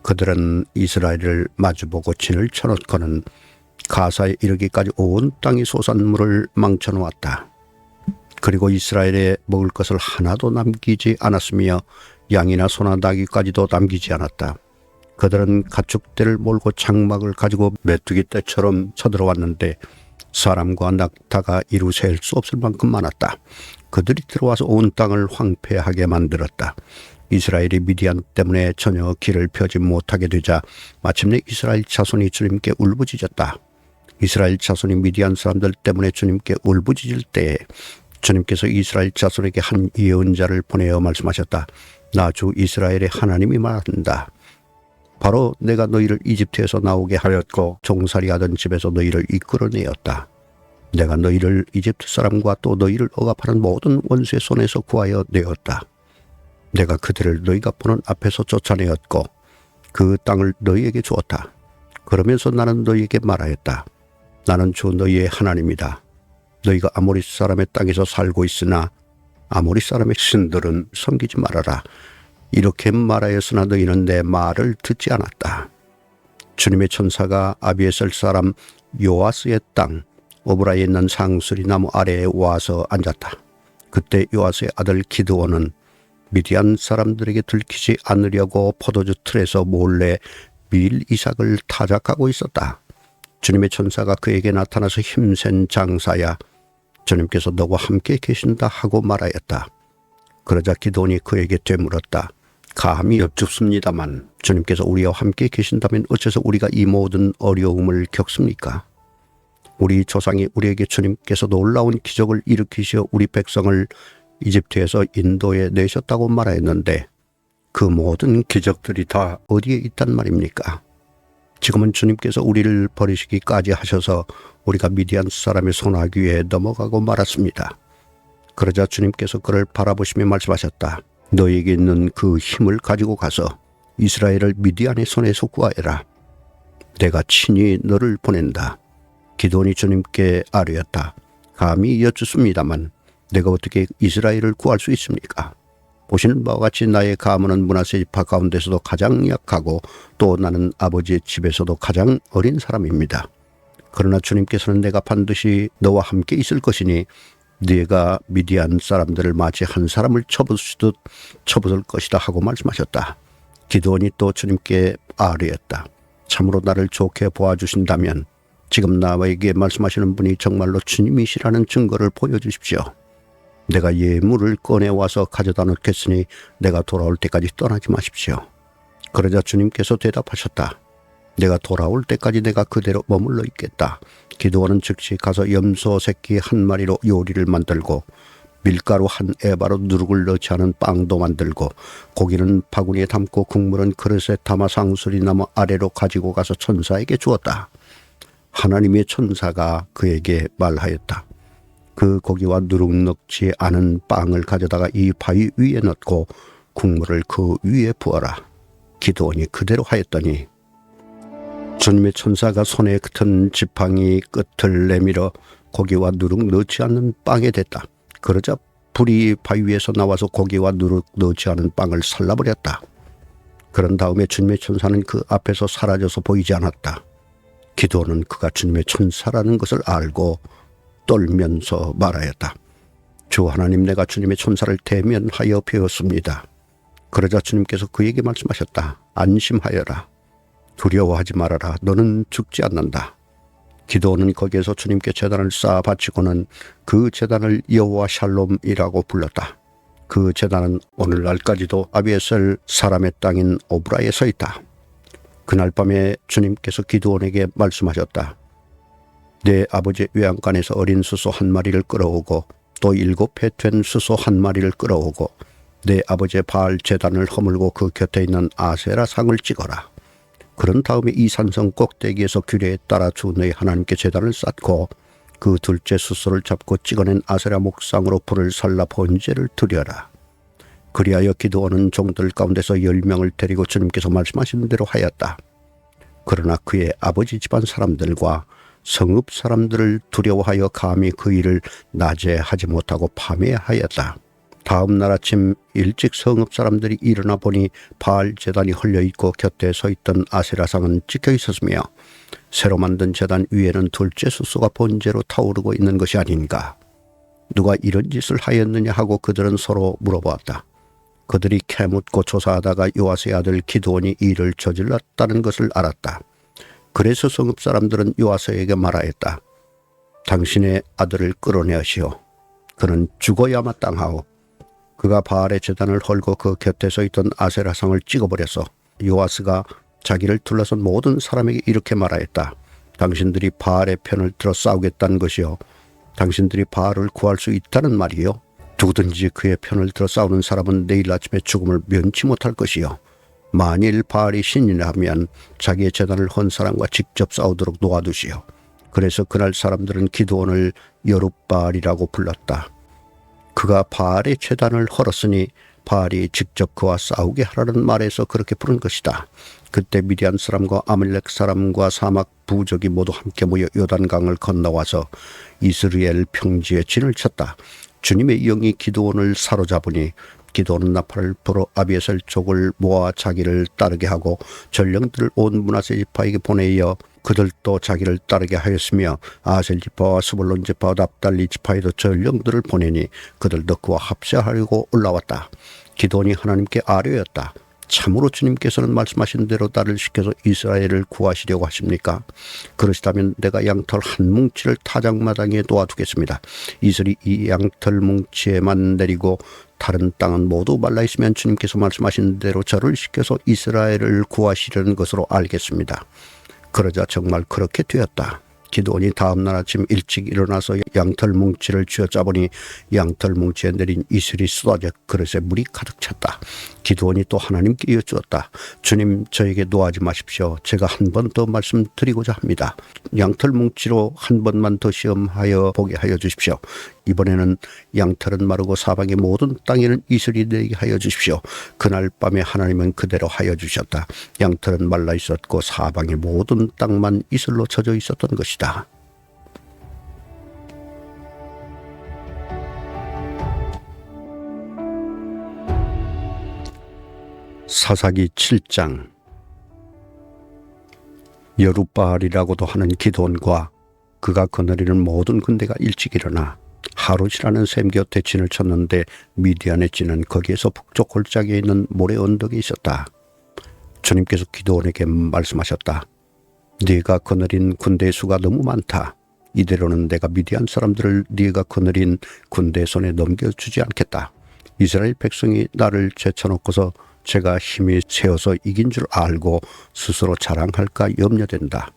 S1: 그들은 이스라엘을 마주보고 진을 쳐놓고는 가사에 이르기까지 온 땅의 소산물을 망쳐놓았다. 그리고 이스라엘에 먹을 것을 하나도 남기지 않았으며 양이나 소나 나귀까지도 남기지 않았다. 그들은 가축대를 몰고 장막을 가지고 메뚜기 떼처럼 쳐들어왔는데 사람과 낙타가 이루 셀 수 없을 만큼 많았다. 그들이 들어와서 온 땅을 황폐하게 만들었다. 이스라엘이 미디안 때문에 전혀 길을 펴지 못하게 되자 마침내 이스라엘 자손이 주님께 울부짖었다. 이스라엘 자손이 미디안 사람들 때문에 주님께 울부짖을 때에 주님께서 이스라엘 자손에게 한 예언자를 보내어 말씀하셨다. 나 주 이스라엘의 하나님이 말한다. 바로 내가 너희를 이집트에서 나오게 하였고 종살이하던 집에서 너희를 이끌어내었다. 내가 너희를 이집트 사람과 또 너희를 억압하는 모든 원수의 손에서 구하여 내었다. 내가 그들을 너희가 보는 앞에서 쫓아내었고 그 땅을 너희에게 주었다. 그러면서 나는 너희에게 말하였다. 나는 주 너희의 하나님이다. 너희가 아모리 사람의 땅에서 살고 있으나 아모리 사람의 신들은 섬기지 말아라. 이렇게 말하였으나 너희는 내 말을 듣지 않았다. 주님의 천사가 아비에셀 사람 요아스의 땅 오브라에 있는 상수리 나무 아래에 와서 앉았다. 그때 요아스의 아들 기드온은 미디안 사람들에게 들키지 않으려고 포도주 틀에서 몰래 밀 이삭을 타작하고 있었다. 주님의 천사가 그에게 나타나서 힘센 장사야, 주님께서 너와 함께 계신다 하고 말하였다. 그러자 기드온이 그에게 되물었다. 감히 여쭙습니다만 주님께서 우리와 함께 계신다면 어째서 우리가 이 모든 어려움을 겪습니까? 우리 조상이 우리에게 주님께서 놀라운 기적을 일으키시어 우리 백성을 이집트에서 인도에 내셨다고 말하였는데 그 모든 기적들이 다 어디에 있단 말입니까? 지금은 주님께서 우리를 버리시기까지 하셔서 우리가 미디안 사람의 손아귀에 넘어가고 말았습니다. 그러자 주님께서 그를 바라보시며 말씀하셨다. 너에게 있는 그 힘을 가지고 가서 이스라엘을 미디안의 손에서 구하여라. 내가 친히 너를 보낸다. 기드온이 주님께 아뢰었다. 감히 여쭙습니다만 내가 어떻게 이스라엘을 구할 수 있습니까? 보시는 바와 같이 나의 가문은 므낫세 지파 가운데서도 가장 약하고 또 나는 아버지의 집에서도 가장 어린 사람입니다. 그러나 주님께서는 내가 반드시 너와 함께 있을 것이니 네가 미디안 사람들을 마치 한 사람을 쳐부수듯 쳐부술 것이다 하고 말씀하셨다. 기드온이 또 주님께 아뢰었다. 참으로 나를 좋게 보아주신다면 지금 나에게 말씀하시는 분이 정말로 주님이시라는 증거를 보여주십시오. 내가 예물을 꺼내와서 가져다 놓겠으니 내가 돌아올 때까지 떠나지 마십시오. 그러자 주님께서 대답하셨다. 내가 돌아올 때까지 내가 그대로 머물러 있겠다. 기드온은 즉시 가서 염소 새끼 한 마리로 요리를 만들고 밀가루 한 에바로 누룩을 넣지 않은 빵도 만들고 고기는 바구니에 담고 국물은 그릇에 담아 상수리 나무 아래로 가지고 가서 천사에게 주었다. 하나님의 천사가 그에게 말하였다. 그 고기와 누룩 넣지 않은 빵을 가져다가 이 바위 위에 넣고 국물을 그 위에 부어라. 기드온이 그대로 하였더니 주님의 천사가 손에 튼 지팡이 끝을 내밀어 고기와 누룩 넣지 않는 빵에 댔다. 그러자 불이 바위 위에서 나와서 고기와 누룩 넣지 않은 빵을 살라버렸다. 그런 다음에 주님의 천사는 그 앞에서 사라져서 보이지 않았다. 기드온은 그가 주님의 천사라는 것을 알고 떨면서 말하였다. 주 하나님, 내가 주님의 천사를 대면하여 배웠습니다. 그러자 주님께서 그에게 말씀하셨다. 안심하여라. 두려워하지 말아라. 너는 죽지 않는다. 기드온은 거기에서 주님께 제단을 쌓아 바치고는 그 제단을 여호와 샬롬이라고 불렀다. 그 제단은 오늘날까지도 아비에셀 사람의 땅인 오브라에 서 있다. 그날 밤에 주님께서 기드온에게 말씀하셨다. 내 아버지의 외양간에서 어린 수소 한 마리를 끌어오고 또 7해 된 수소 한 마리를 끌어오고 내 아버지의 바알 제단을 허물고 그 곁에 있는 아세라 상을 찍어라. 그런 다음에 이 산성 꼭대기에서 규례에 따라 주 너희 하나님께 제단을 쌓고 그 둘째 수소를 잡고 찍어낸 아세라 목상으로 불을 살라 번제를 드려라. 그리하여 기드온은 종들 가운데서 10명을 데리고 주님께서 말씀하신 대로 하였다. 그러나 그의 아버지 집안 사람들과 성읍 사람들을 두려워하여 감히 그 일을 낮에 하지 못하고 밤에 하였다. 다음 날 아침 일찍 성읍 사람들이 일어나 보니 바알 제단이 헐려있고 곁에 서있던 아세라상은 찍혀있었으며 새로 만든 제단 위에는 둘째 수소가 번제로 타오르고 있는 것이 아닌가. 누가 이런 짓을 하였느냐 하고 그들은 서로 물어보았다. 그들이 캐묻고 조사하다가 요아스의 아들 기드온이 일을 저질렀다는 것을 알았다. 그래서 성읍 사람들은 요아스에게 말하였다. 당신의 아들을 끌어내시오. 그는 죽어야 마땅하오. 그가 바알의 제단을 헐고 그 곁에 서 있던 아세라상을 찍어버려서 요아스가 자기를 둘러선 모든 사람에게 이렇게 말하였다. 당신들이 바알의 편을 들어 싸우겠다는 것이요. 당신들이 바알을 구할 수 있다는 말이요. 누구든지 그의 편을 들어 싸우는 사람은 내일 아침에 죽음을 면치 못할 것이요. 만일 바알이 신이라면 자기의 제단을 헌 사람과 직접 싸우도록 놓아두시오. 그래서 그날 사람들은 기드온을 여룻바알이라고 불렀다. 그가 바알의 제단을 헐었으니 바알이 직접 그와 싸우게 하라는 말에서 그렇게 부른 것이다. 그때 미디안 사람과 아말렉 사람과 사막 부족이 모두 함께 모여 요단강을 건너와서 이스라엘 평지에 진을 쳤다. 주님의 영이 기드온을 사로잡으니 기드온은 나팔을 불어 아비에셀 족을 모아 자기를 따르게 하고 전령들을 온 므낫세 지파에게 보내어 그들도 자기를 따르게 하였으며 아셀 지파와 스불론 지파와 납달리 지파에도 전령들을 보내니 그들도 그와 합세하려고 올라왔다. 기드온이 하나님께 아뢰었다. 참으로 주님께서는 말씀하신 대로 나를 시켜서 이스라엘을 구하시려고 하십니까? 그러시다면 내가 양털 한 뭉치를 타작마당에 놓아두겠습니다. 이슬이 이 양털 뭉치에만 내리고 다른 땅은 모두 말라있으면 주님께서 말씀하신 대로 저를 시켜서 이스라엘을 구하시려는 것으로 알겠습니다. 그러자 정말 그렇게 되었다. 기드온이 다음날 아침 일찍 일어나서 양털 뭉치를 쥐어짜보니 양털 뭉치에 내린 이슬이 쏟아져 그릇에 물이 가득 찼다. 기드온이 또 하나님께 여쭈었다. 주님, 저에게 노하지 마십시오. 제가 한 번 더 말씀드리고자 합니다. 양털 뭉치로 한 번만 더 시험하여 보게 하여 주십시오. 이번에는 양털은 마르고 사방의 모든 땅에는 이슬이 내리게 하여 주십시오. 그날 밤에 하나님은 그대로 하여 주셨다. 양털은 말라 있었고 사방의 모든 땅만 이슬로 젖어 있었던 것이다. 사사기 7장. 여룻바알이라고도 하는 기드온과 그가 거느리는 모든 군대가 일찍 일어나 하룻이라는 샘 곁에 진을 쳤는데 미디안의 진은 거기에서 북쪽 골짜기에 있는 모래 언덕에 있었다. 주님께서 기드온에게 말씀하셨다. 네가 거느린 군대의 수가 너무 많다. 이대로는 내가 미디안 사람들을 네가 거느린 군대 손에 넘겨주지 않겠다. 이스라엘 백성이 나를 제쳐놓고서 제가 힘이 세어서 이긴 줄 알고 스스로 자랑할까 염려된다.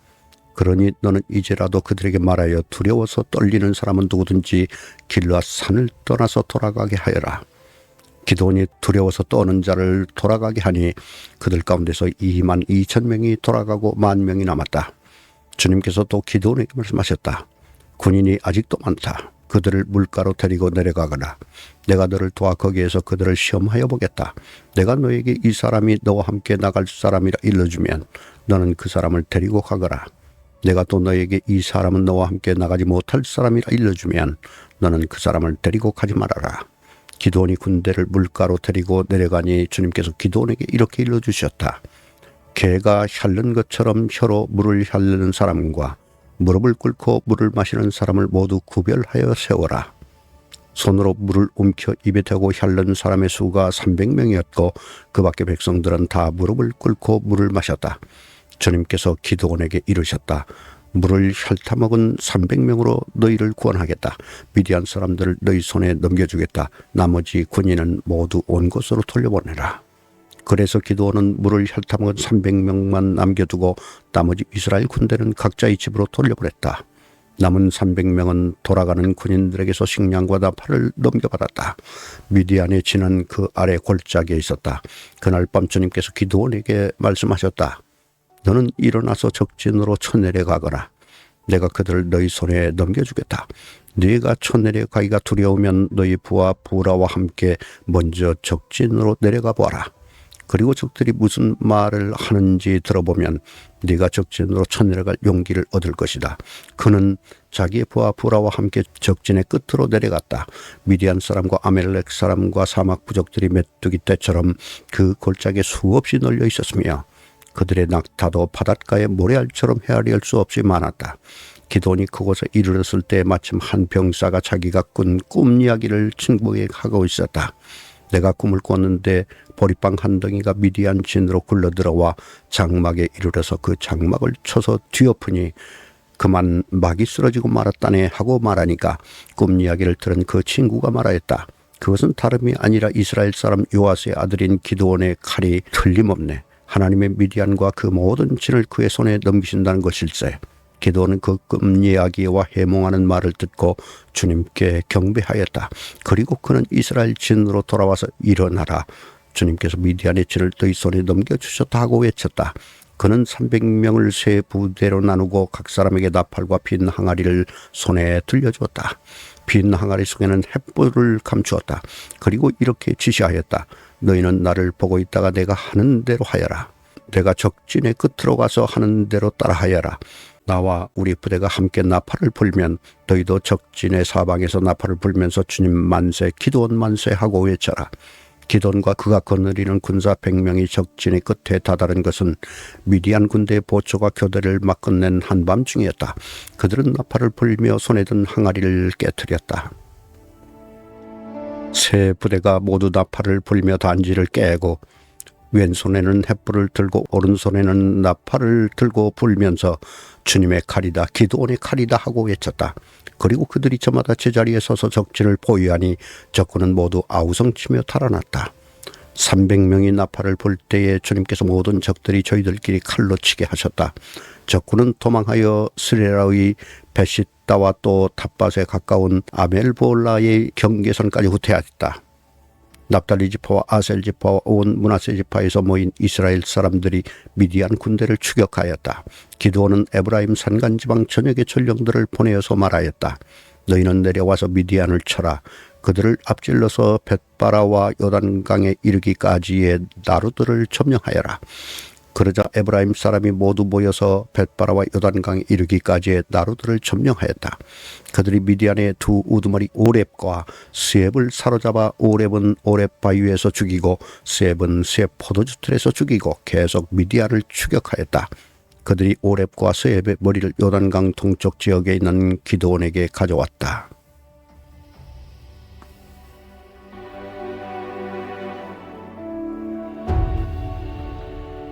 S1: 그러니 너는 이제라도 그들에게 말하여 두려워서 떨리는 사람은 누구든지 길르앗 산을 떠나서 돌아가게 하여라. 기드온이 두려워서 떠는 자를 돌아가게 하니 그들 가운데서 22,000명이 돌아가고 10,000명이 남았다. 주님께서 또 기드온에게 말씀하셨다. 군인이 아직도 많다. 그들을 물가로 데리고 내려가거라. 내가 너를 도와 거기에서 그들을 시험하여 보겠다. 내가 너에게 이 사람이 너와 함께 나갈 사람이라 일러주면 너는 그 사람을 데리고 가거라. 내가 또 너에게 이 사람은 너와 함께 나가지 못할 사람이라 일러주면 너는 그 사람을 데리고 가지 말아라. 기드온이 군대를 물가로 데리고 내려가니 주님께서 기드온에게 이렇게 일러주셨다. 개가 핥는 것처럼 혀로 물을 핥는 사람과 무릎을 꿇고 물을 마시는 사람을 모두 구별하여 세워라. 손으로 물을 움켜 입에 대고 핥는 사람의 수가 300명이었고 그 밖의 백성들은 다 무릎을 꿇고 물을 마셨다. 주님께서 기드온에게 이르셨다. 물을 핥아먹은 300명으로 너희를 구원하겠다. 미디안 사람들을 너희 손에 넘겨주겠다. 나머지 군인은 모두 온 곳으로 돌려보내라. 그래서 기드온은 물을 핥아먹은 300명만 남겨두고 나머지 이스라엘 군대는 각자의 집으로 돌려보냈다. 남은 300명은 돌아가는 군인들에게서 식량과 나팔을 넘겨받았다. 미디안의 진은 그 아래 골짜기에 있었다. 그날 밤 주님께서 기드온에게 말씀하셨다. 너는 일어나서 적진으로 쳐내려가거라. 내가 그들을 너희 손에 넘겨주겠다. 네가 쳐내려가기가 두려우면 너희 부하 부라와 함께 먼저 적진으로 내려가 보아라. 그리고 적들이 무슨 말을 하는지 들어보면 네가 적진으로 쳐내려갈 용기를 얻을 것이다. 그는 자기의 부하 부라와 함께 적진의 끝으로 내려갔다. 미디안 사람과 아멜렉 사람과 사막 부족들이 메뚜기 떼처럼 그 골짜기에 수없이 널려 있었으며 그들의 낙타도 바닷가의 모래알처럼 헤아릴 수 없이 많았다. 기드온이 그곳에 이르렀을 때 마침 한 병사가 자기가 꾼 꿈 이야기를 친구에게 하고 있었다. 내가 꿈을 꿨는데 보리빵 한 덩이가 미디안 진으로 굴러들어와 장막에 이르러서 그 장막을 쳐서 뒤엎으니 그만 막이 쓰러지고 말았다네 하고 말하니까 꿈 이야기를 들은 그 친구가 말하였다. 그것은 다름이 아니라 이스라엘 사람 요아스의 아들인 기드온의 칼이 틀림없네. 하나님의 미디안과 그 모든 진을 그의 손에 넘기신다는 것일세. 기드온은 그 꿈 이야기와 해몽하는 말을 듣고 주님께 경배하였다. 그리고 그는 이스라엘 진으로 돌아와서 일어나라. 주님께서 미디안의 진을 너희 손에 넘겨주셨다 하고 외쳤다. 그는 300명을 세 부대로 나누고 각 사람에게 나팔과 빈 항아리를 손에 들려주었다. 빈 항아리 속에는 횃불을 감추었다. 그리고 이렇게 지시하였다. 너희는 나를 보고 있다가 내가 하는 대로 하여라. 내가 적진의 끝으로 가서 하는 대로 따라하여라. 나와 우리 부대가 함께 나팔을 불면 너희도 적진의 사방에서 나팔을 불면서 주님 만세, 기드온 만세 하고 외쳐라. 기드온과 그가 거느리는 군사 100명이 적진의 끝에 다다른 것은 미디안 군대의 보초가 교대를 막 끝낸 한밤중이었다. 그들은 나팔을 불며 손에 든 항아리를 깨뜨렸다. 세 부대가 모두 나팔을 불며 단지를 깨고 왼손에는 횃불을 들고 오른손에는 나팔을 들고 불면서 주님의 칼이다, 기드온의 칼이다 하고 외쳤다. 그리고 그들이 저마다 제자리에 서서 적진을 포위하니 적군은 모두 아우성치며 달아났다. 300명이 나팔을 불 때에 주님께서 모든 적들이 저희들끼리 칼로 치게 하셨다. 적군은 도망하여 스레라의 베시다와 또 탑밭에 가까운 아멜볼라의 경계선까지 후퇴하였다. 납달리 지파와 아셀 지파와 온 므낫세 지파에서 모인 이스라엘 사람들이 미디안 군대를 추격하였다. 기드온은 에브라임 산간지방 전역의 전령들을 보내어서 말하였다. 너희는 내려와서 미디안을 쳐라. 그들을 앞질러서 벳바라와 요단강에 이르기까지의 나루들을 점령하여라. 그러자 에브라임 사람이 모두 모여서 벳바라와 요단강에 이르기까지의 나루들을 점령하였다. 그들이 미디안의 두 우두머리 오렙과 스앱을 사로잡아 오렙은 오렙 바위에서 죽이고 스앱은 스앱 포도주 틀에서 죽이고 계속 미디안을 추격하였다. 그들이 오렙과 스앱의 머리를 요단강 동쪽 지역에 있는 기드온에게 가져왔다.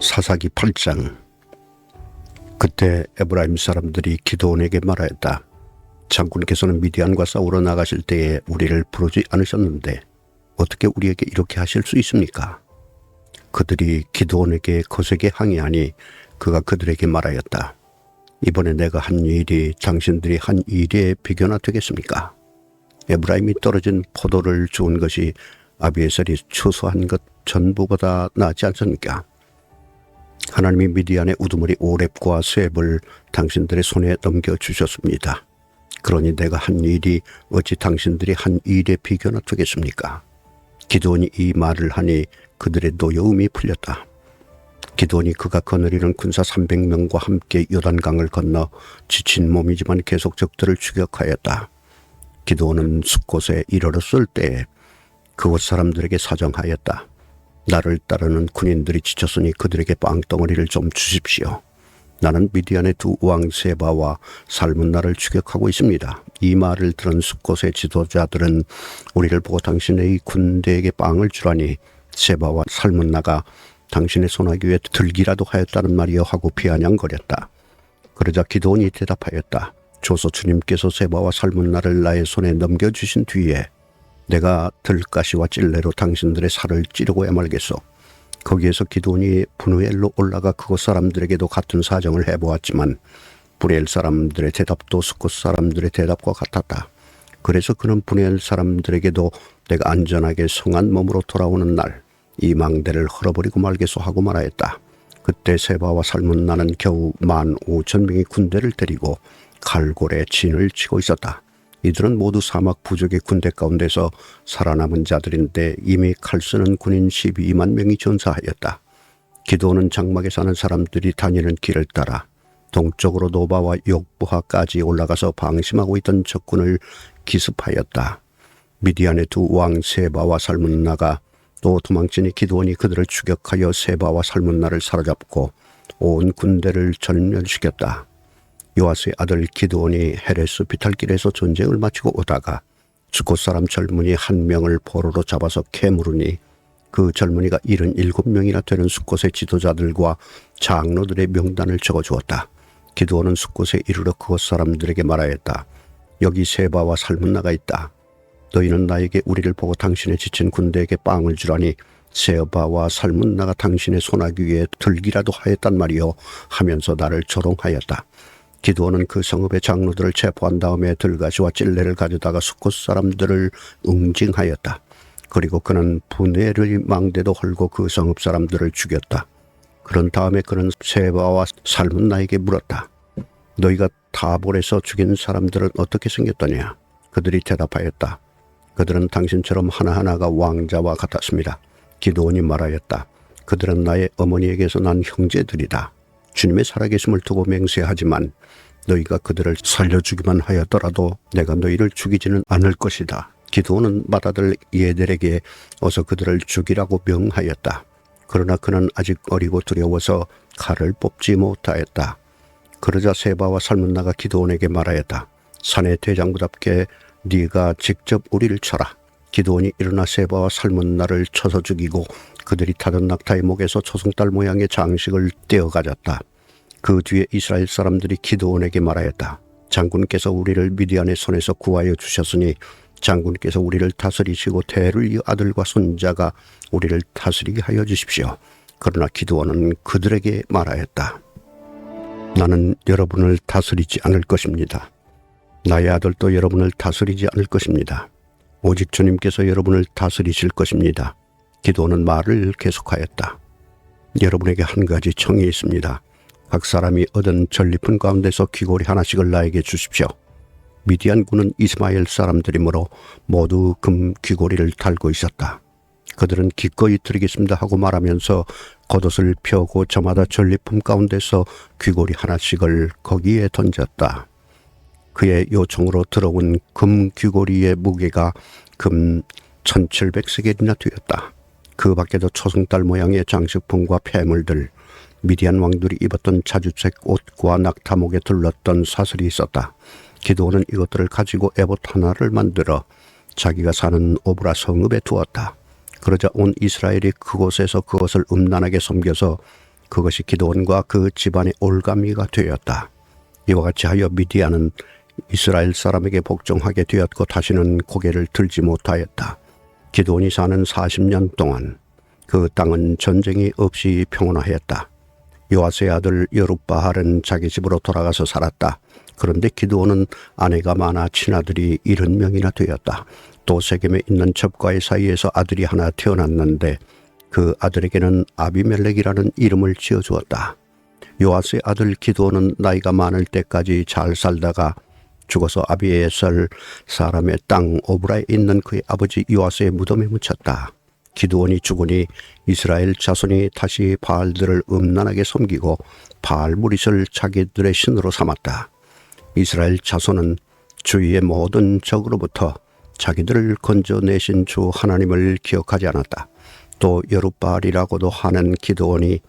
S1: 사사기 8장. 그때 에브라임 사람들이 기드온에게 말하였다. 장군께서는 미디안과 싸우러 나가실 때에 우리를 부르지 않으셨는데 어떻게 우리에게 이렇게 하실 수 있습니까? 그들이 기드온에게 거세게 항의하니 그가 그들에게 말하였다. 이번에 내가 한 일이 당신들이 한 일에 비교나 되겠습니까? 에브라임이 떨어진 포도를 주운 것이 아비에셀이 추수한 것 전부보다 낫지 않습니까? 하나님이 미디안의 우두머리 오렙과 스앱을 당신들의 손에 넘겨주셨습니다. 그러니 내가 한 일이 어찌 당신들이 한 일에 비교나 되겠습니까? 기드온이 이 말을 하니 그들의 노여움이 풀렸다. 기드온이 그가 거느리는 군사 300명과 함께 요단강을 건너 지친 몸이지만 계속 적들을 추격하였다. 기드온은 숫곳에 이르렀을 때에 그곳 사람들에게 사정하였다. 나를 따르는 군인들이 지쳤으니 그들에게 빵덩어리를 좀 주십시오. 나는 미디안의 두 왕 세바와 살문나를 추격하고 있습니다. 이 말을 들은 숫곳의 지도자들은 우리를 보고 당신의 군대에게 빵을 주라니 세바와 살문나가 당신의 소나기에 들기라도 하였다는 말이여 하고 비아냥거렸다. 그러자 기드온이 대답하였다. 조서 주님께서 세바와 살문나를 나의 손에 넘겨주신 뒤에 내가 들가시와 찔레로 당신들의 살을 찌르고야 말겠소. 거기에서 기드온이 브누엘로 올라가 그곳 사람들에게도 같은 사정을 해보았지만 브누엘 사람들의 대답도 숫곳 사람들의 대답과 같았다. 그래서 그는 브누엘 사람들에게도 내가 안전하게 성한 몸으로 돌아오는 날 이 망대를 헐어버리고 말겠소 하고 말하였다. 그때 세바와 살문나는 겨우 15,000명의 군대를 데리고 갈골에 진을 치고 있었다. 이들은 모두 사막 부족의 군대 가운데서 살아남은 자들인데 이미 칼 쓰는 군인 12만 명이 전사하였다. 기드온은 장막에 사는 사람들이 다니는 길을 따라 동쪽으로 노바와 욕부하까지 올라가서 방심하고 있던 적군을 기습하였다. 미디안의 두 왕 세바와 살문나가 또 도망치니 기드온이 그들을 추격하여 세바와 살문나를 사로잡고 온 군대를 전멸시켰다. 요아스의 아들 기드온이 헤레스 비탈길에서 전쟁을 마치고 오다가 수콧 사람 젊은이 한 명을 포로로 잡아서 캐물으니 그 젊은이가 77명이나 되는 수콧의 지도자들과 장로들의 명단을 적어주었다. 기드온은 수콧에 이르러 그곳 사람들에게 말하였다. 여기 세바와 살문나가 있다. 너희는 나에게 우리를 보고 당신의 지친 군대에게 빵을 주라니 세바와 살문나가 당신의 소나기 위에 들기라도 하였단 말이요 하면서 나를 조롱하였다. 기드온은 그 성읍의 장로들을 체포한 다음에 들가시와 찔레를 가져다가 수콧 사람들을 응징하였다. 그리고 그는 분해를 망대도 헐고 그 성읍 사람들을 죽였다. 그런 다음에 그는 세바와 살문나에게 물었다. 너희가 타볼에서 죽인 사람들은 어떻게 생겼더냐? 그들이 대답하였다. 그들은 당신처럼 하나하나가 왕자와 같았습니다. 기드온이 말하였다. 그들은 나의 어머니에게서 난 형제들이다. 주님의 살아계심을 두고 맹세하지만 너희가 그들을 살려주기만 하였더라도 내가 너희를 죽이지는 않을 것이다. 기드온은 맏아들 예델에게 어서 그들을 죽이라고 명하였다. 그러나 그는 아직 어리고 두려워서 칼을 뽑지 못하였다. 그러자 세바와 살문나가 기드온에게 말하였다. 사내 대장부답게 네가 직접 우리를 쳐라. 기드온이 일어나 세바와 살문나를 쳐서 죽이고 그들이 타던 낙타의 목에서 초승달 모양의 장식을 떼어가졌다. 그 뒤에 이스라엘 사람들이 기드온에게 말하였다. 장군께서 우리를 미디안의 손에서 구하여 주셨으니 장군께서 우리를 다스리시고 대를 이어 아들과 손자가 우리를 다스리게 하여 주십시오. 그러나 기드온은 그들에게 말하였다. 나는 여러분을 다스리지 않을 것입니다. 나의 아들도 여러분을 다스리지 않을 것입니다. 오직 주님께서 여러분을 다스리실 것입니다. 기드온은 말을 계속하였다. 여러분에게 한 가지 청이 있습니다. 각 사람이 얻은 전리품 가운데서 귀고리 하나씩을 나에게 주십시오. 미디안군은 이스마엘 사람들이므로 모두 금 귀고리를 달고 있었다. 그들은 기꺼이 드리겠습니다 하고 말하면서 겉옷을 펴고 저마다 전리품 가운데서 귀고리 하나씩을 거기에 던졌다. 그의 요청으로 들어온 금 귀고리의 무게가 금 1700세겔이나 되었다. 그 밖에도 초승달 모양의 장식품과 폐물들, 미디안 왕들이 입었던 자주색 옷과 낙타목에 둘렀던 사슬이 있었다. 기드온은 이것들을 가지고 에봇 하나를 만들어 자기가 사는 오브라 성읍에 두었다. 그러자 온 이스라엘이 그곳에서 그것을 음란하게 섬겨서 그것이 기드온과 그 집안의 올가미가 되었다. 이와 같이 하여 미디안은 이스라엘 사람에게 복종하게 되었고 다시는 고개를 들지 못하였다. 기드온이 사는 40년 동안 그 땅은 전쟁이 없이 평온하였다. 요아스의 아들 여룹바할은 자기 집으로 돌아가서 살았다. 그런데 기드온은 아내가 많아 친아들이 70명이나 되었다. 또 세겜에 있는 첩과의 사이에서 아들이 하나 태어났는데 그 아들에게는 아비멜렉이라는 이름을 지어주었다. 요아스의 아들 기드온은 나이가 많을 때까지 잘 살다가 죽어서 아비에셀 사람의 땅 오브라에 있는 그의 아버지 요아스의 무덤에 묻혔다. 기드온이 죽으니 이스라엘 자손이 다시 바알들을 음란하게 섬기고 바알무릿을 자기들의 신으로 삼았다. 이스라엘 자손은 주위의 모든 적으로부터 자기들을 건져내신 주 하나님을 기억하지 않았다. 또 여룹바알이라고도 하는 기드온이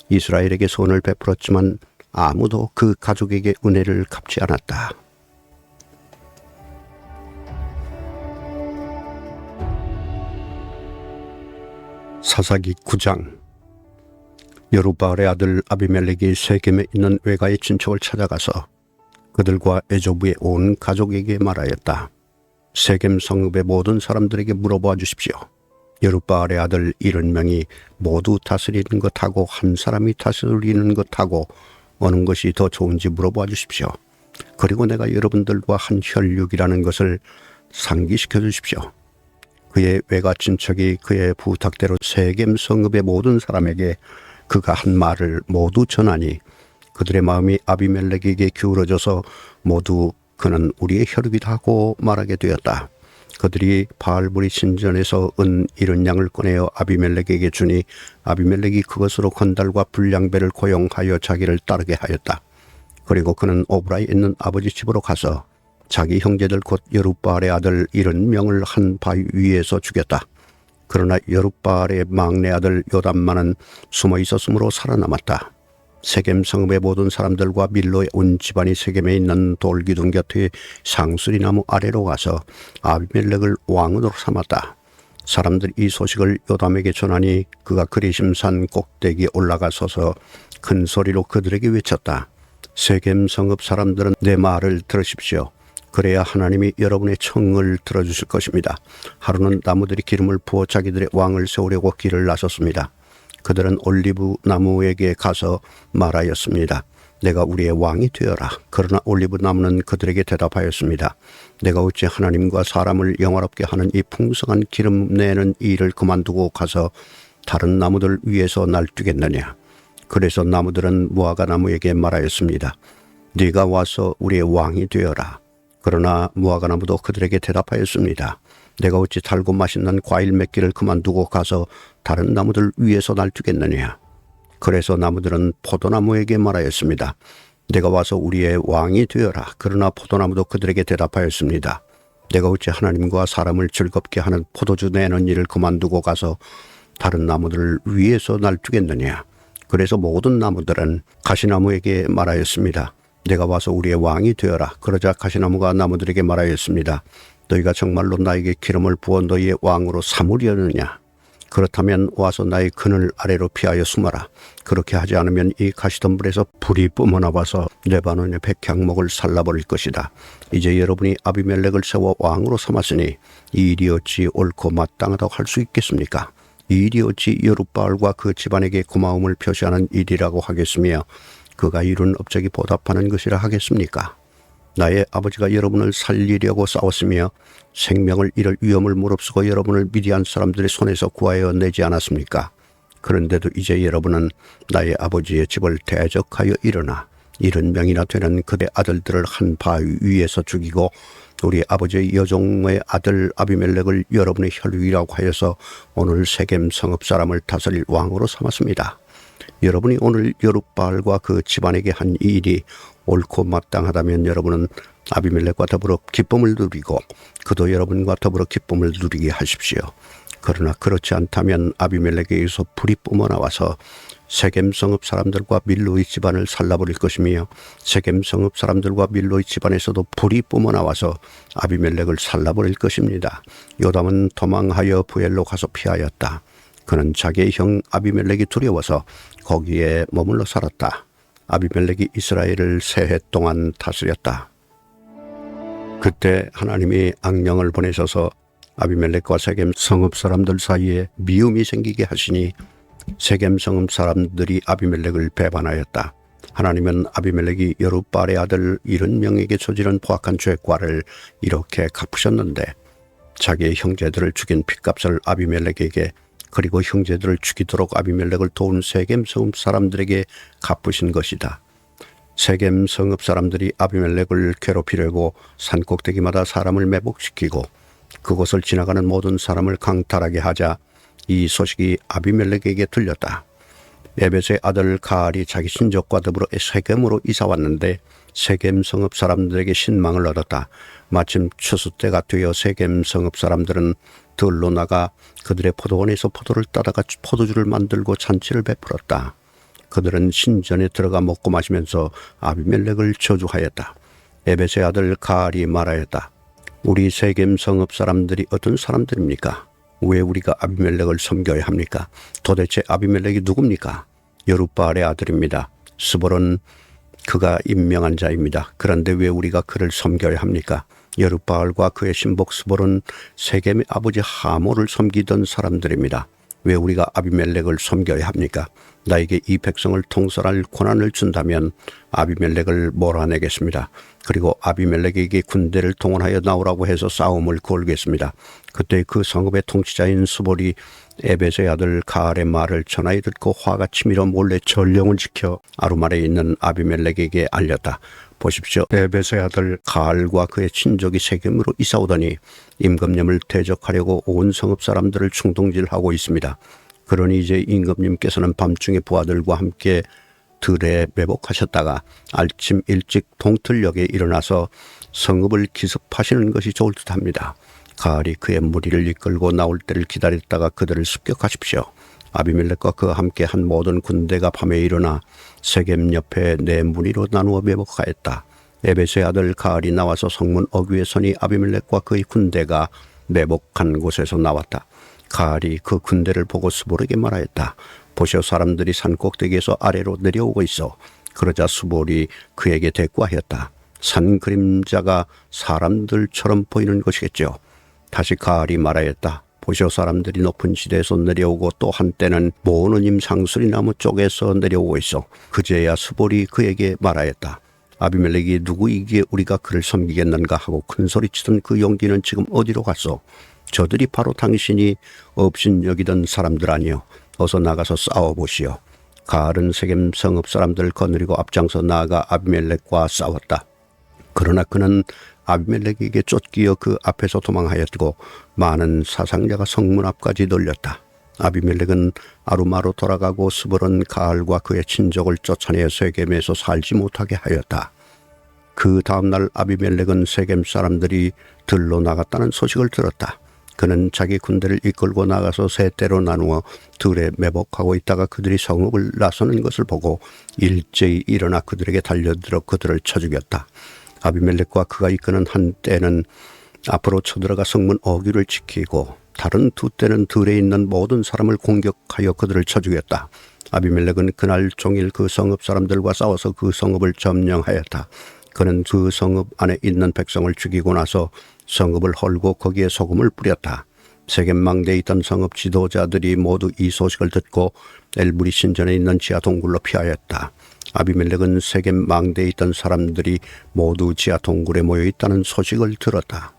S1: 이스라엘에게 손을 베풀었지만 아무도 그 가족에게 은혜를 갚지 않았다. 사사기 9장. 여룹바알의 아들 아비멜렉이 세겜에 있는 외가의 친척을 찾아가서 그들과 에조부의 온 가족에게 말하였다. 세겜 성읍의 모든 사람들에게 물어봐 주십시오. 여룹바알의 아들 70명이 모두 다스리는 것하고 한 사람이 다스리는 것하고 어느 것이 더 좋은지 물어봐 주십시오. 그리고 내가 여러분들과 한 혈육이라는 것을 상기시켜 주십시오. 그의 외가 친척이 그의 부탁대로 세겜 성읍의 모든 사람에게 그가 한 말을 모두 전하니 그들의 마음이 아비멜렉에게 기울어져서 모두 그는 우리의 혈육이다 하고 말하게 되었다. 그들이 바알브리 신전에서 은 70양을 꺼내어 아비멜렉에게 주니 아비멜렉이 그것으로 건달과 불량배를 고용하여 자기를 따르게 하였다. 그리고 그는 오브라에 있는 아버지 집으로 가서 자기 형제들 곧 여룻바알의 아들 70명을 한 바위 위에서 죽였다. 그러나 여룻바알의 막내 아들 요담만은 숨어 있었으므로 살아남았다. 세겜 성읍의 모든 사람들과 밀로의 온 집안이 세겜에 있는 돌기둥 곁의 상수리 나무 아래로 가서 아비멜렉을 왕으로 삼았다. 사람들이 이 소식을 요담에게 전하니 그가 그리심산 꼭대기에 올라가 서서 큰 소리로 그들에게 외쳤다. 세겜 성읍 사람들은 내 말을 들으십시오. 그래야 하나님이 여러분의 청을 들어주실 것입니다. 하루는 나무들이 기름을 부어 자기들의 왕을 세우려고 길을 나섰습니다. 그들은 올리브 나무에게 가서 말하였습니다. 내가 우리의 왕이 되어라. 그러나 올리브 나무는 그들에게 대답하였습니다. 내가 어찌 하나님과 사람을 영화롭게 하는 이 풍성한 기름 내는 일을 그만두고 가서 다른 나무들 위에서 날뛰겠느냐. 그래서 나무들은 무화과 나무에게 말하였습니다. 네가 와서 우리의 왕이 되어라. 그러나 무화과 나무도 그들에게 대답하였습니다. 내가 어찌 달고 맛있는 과일 맺기를 그만두고 가서 다른 나무들 위에서 날뛰겠느냐. 그래서 나무들은 포도나무에게 말하였습니다. 내가 와서 우리의 왕이 되어라. 그러나 포도나무도 그들에게 대답하였습니다. 내가 어찌 하나님과 사람을 즐겁게 하는 포도주 내는 일을 그만두고 가서 다른 나무들 위에서 날뛰겠느냐. 그래서 모든 나무들은 가시나무에게 말하였습니다. 내가 와서 우리의 왕이 되어라. 그러자 가시나무가 나무들에게 말하였습니다. 너희가 정말로 나에게 기름을 부어 너희의 왕으로 삼으려느냐. 그렇다면 와서 나의 그늘 아래로 피하여 숨어라. 그렇게 하지 않으면 이 가시덤불에서 불이 뿜어나와서 레바논의 백향목을 살라버릴 것이다. 이제 여러분이 아비멜렉을 세워 왕으로 삼았으니 이 일이 어찌 옳고 마땅하다고 할 수 있겠습니까? 이 일이 어찌 여룻바알과 그 집안에게 고마움을 표시하는 일이라고 하겠으며 그가 이룬 업적이 보답하는 것이라 하겠습니까? 나의 아버지가 여러분을 살리려고 싸웠으며 생명을 잃을 위험을 무릅쓰고 여러분을 미디안 사람들의 손에서 구하여 내지 않았습니까? 그런데도 이제 여러분은 나의 아버지의 집을 대적하여 일어나 70명이나 되는 그대 아들들을 한 바위 위에서 죽이고 우리 아버지의 여종의 아들 아비멜렉을 여러분의 혈육이라고 하여서 오늘 세겜 성읍 사람을 다스릴 왕으로 삼았습니다. 여러분이 오늘 여룻바알과 그 집안에게 한 이 일이 옳고 마땅하다면 여러분은 아비멜렉과 더불어 기쁨을 누리고 그도 여러분과 더불어 기쁨을 누리게 하십시오. 그러나 그렇지 않다면 아비멜렉에게서 불이 뿜어나와서 세겜 성읍 사람들과 밀로의 집안을 살라버릴 것이며 세겜 성읍 사람들과 밀로의 집안에서도 불이 뿜어나와서 아비멜렉을 살라버릴 것입니다. 요담은 도망하여 부엘로 가서 피하였다. 그는 자기의 형 아비멜렉이 두려워서 거기에 머물러 살았다. 아비멜렉이 이스라엘을 세 해 동안 다스렸다. 그때 하나님이 악령을 보내셔서 아비멜렉과 세겜 성읍 사람들 사이에 미움이 생기게 하시니 세겜 성읍 사람들이 아비멜렉을 배반하였다. 하나님은 아비멜렉이 여룻바알의 아들 70명에게 저지른 포악한 죄과를 이렇게 갚으셨는데 자기의 형제들을 죽인 핏값을 아비멜렉에게 그리고 형제들을 죽이도록 아비멜렉을 도운 세겜 성읍 사람들에게 갚으신 것이다. 세겜 성읍 사람들이 아비멜렉을 괴롭히려고 산꼭대기마다 사람을 매복시키고 그곳을 지나가는 모든 사람을 강탈하게 하자 이 소식이 아비멜렉에게 들렸다. 에벳의 아들 가알이 자기 친족과 더불어 세겜으로 이사왔는데 세겜 성읍 사람들에게 신망을 얻었다. 마침 추수 때가 되어 세겜 성읍 사람들은 들로 나가 그들의 포도원에서 포도를 따다가 포도주를 만들고 잔치를 베풀었다. 그들은 신전에 들어가 먹고 마시면서 아비멜렉을 저주하였다. 에벳의 아들 가알이 말하였다. 우리 세겜 성읍 사람들이 어떤 사람들입니까? 왜 우리가 아비멜렉을 섬겨야 합니까? 도대체 아비멜렉이 누굽니까? 여룻바알의 아들입니다. 스볼은 그가 임명한 자입니다. 그런데 왜 우리가 그를 섬겨야 합니까? 여룻바알과 그의 신복 스볼은 세겜의 아버지 하모를 섬기던 사람들입니다. 왜 우리가 아비멜렉을 섬겨야 합니까? 나에게 이 백성을 통솔할 권한을 준다면 아비멜렉을 몰아내겠습니다. 그리고 아비멜렉에게 군대를 동원하여 나오라고 해서 싸움을 걸겠습니다. 그때 그 성읍의 통치자인 스볼이 에베스의 아들 가알의 말을 전하에 듣고 화가 치밀어 몰래 전령을 지켜 아루말에 있는 아비멜렉에게 알렸다. 보십시오. 에베스의 아들 가알과 그의 친족이 세겜으로 이사오더니 임금님을 대적하려고 온 성읍 사람들을 충동질하고 있습니다. 그러니 이제 임금님께서는 밤중에 부하들과 함께 들에 매복하셨다가 아침 일찍 동틀녘에 일어나서 성읍을 기습하시는 것이 좋을 듯합니다. 가알이 그의 무리를 이끌고 나올 때를 기다렸다가 그들을 습격하십시오. 아비멜렉과 그와 함께 한 모든 군대가 밤에 일어나 세겜 옆에 네 무리로 나누어 매복하였다. 에베스의 아들 가알이 나와서 성문 어귀에 서니 아비멜렉과 그의 군대가 매복한 곳에서 나왔다. 가알이 그 군대를 보고 스볼에게 말하였다. 보시오, 사람들이 산 꼭대기에서 아래로 내려오고 있어. 그러자 스볼이 그에게 대꾸하였다. 산 그림자가 사람들처럼 보이는 것이겠죠. 다시 가알이 말하였다. 보시오, 사람들이 높은 지대에서 내려오고 또 한때는 모으는 임상수리 나무 쪽에서 내려오고 있어. 그제야 스볼이 그에게 말하였다. 아비멜렉이 누구이기에 우리가 그를 섬기겠는가 하고 큰소리치던 그 용기는 지금 어디로 갔소? 저들이 바로 당신이 업신여기던 사람들 아니요. 어서 나가서 싸워보시오. 가알은 세겜 성읍 사람들을 거느리고 앞장서 나아가 아비멜렉과 싸웠다. 그러나 그는 아비멜렉에게 쫓기어 그 앞에서 도망하였고 많은 사상자가 성문 앞까지 널렸다. 아비멜렉은 아루마로 돌아가고 스볼은 가알과 그의 친족을 쫓아내 세겜에서 살지 못하게 하였다. 그 다음날 아비멜렉은 세겜 사람들이 들로 나갔다는 소식을 들었다. 그는 자기 군대를 이끌고 나가서 세 대로 나누어 들에 매복하고 있다가 그들이 성읍을 나서는 것을 보고 일제히 일어나 그들에게 달려들어 그들을 쳐 죽였다. 아비멜렉과 그가 이끄는 한 떼는 앞으로 쳐들어가 성문 어귀를 지키고 다른 두 떼는 들에 있는 모든 사람을 공격하여 그들을 쳐 죽였다. 아비멜렉은 그날 종일 그 성읍 사람들과 싸워서 그 성읍을 점령하였다. 그는 그 성읍 안에 있는 백성을 죽이고 나서 성읍을 헐고 거기에 소금을 뿌렸다. 세겜 망대에 있던 성읍 지도자들이 모두 이 소식을 듣고 엘브리 신전에 있는 지하 동굴로 피하였다. 아비멜렉은 세겜 망대에 있던 사람들이 모두 지하 동굴에 모여 있다는 소식을 들었다.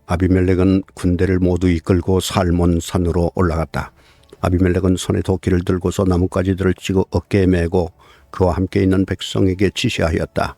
S1: 아비멜렉은 군대를 모두 이끌고 살몬 산으로 올라갔다. 아비멜렉은 손에 도끼를 들고서 나뭇가지들을 찌고 어깨에 메고 그와 함께 있는 백성에게 지시하였다.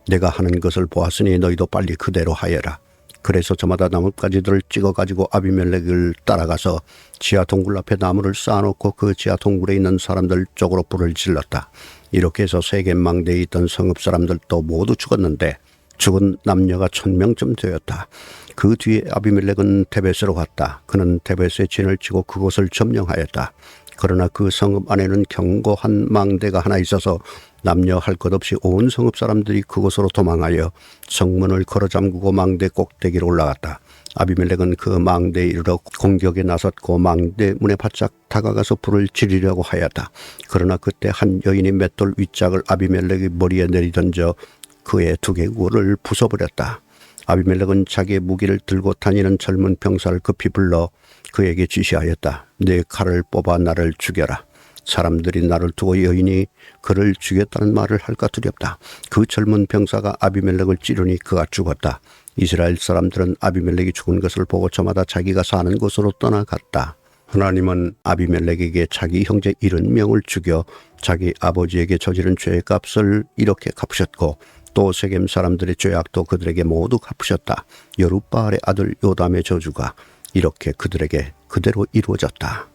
S1: 내가 하는 것을 보았으니 너희도 빨리 그대로 하여라. 그래서 저마다 나뭇가지들을 찍어가지고 아비멜렉을 따라가서 지하 동굴 앞에 나무를 쌓아놓고 그 지하 동굴에 있는 사람들 쪽으로 불을 질렀다. 이렇게 해서 세겜 망대에 있던 성읍 사람들도 모두 죽었는데 죽은 남녀가 1000명쯤 되었다. 그 뒤에 아비멜렉은 데베스로 갔다. 그는 데베스에 진을 치고 그곳을 점령하였다. 그러나 그 성읍 안에는 견고한 망대가 하나 있어서 남녀 할 것 없이 온 성읍 사람들이 그곳으로 도망하여 성문을 걸어 잠그고 망대 꼭대기로 올라갔다. 아비멜렉은 그 망대에 이르러 공격에 나섰고 망대 문에 바짝 다가가서 불을 지르려고 하였다. 그러나 그때 한 여인이 맷돌 윗짝을 아비멜렉의 머리에 내리던져 그의 두개골을 부숴버렸다. 아비멜렉은 자기의 무기를 들고 다니는 젊은 병사를 급히 불러 그에게 지시하였다. 네 칼을 뽑아 나를 죽여라. 사람들이 나를 두고 여인이 그를 죽였다는 말을 할까 두렵다. 그 젊은 병사가 아비멜렉을 찌르니 그가 죽었다. 이스라엘 사람들은 아비멜렉이 죽은 것을 보고 저마다 자기가 사는 곳으로 떠나갔다. 하나님은 아비멜렉에게 자기 형제 70명을 죽여 자기 아버지에게 저지른 죄의 값을 이렇게 갚으셨고 또 세겜 사람들의 죄악도 그들에게 모두 갚으셨다. 여룻바알의 아들 요담의 저주가 이렇게 그들에게 그대로 이루어졌다.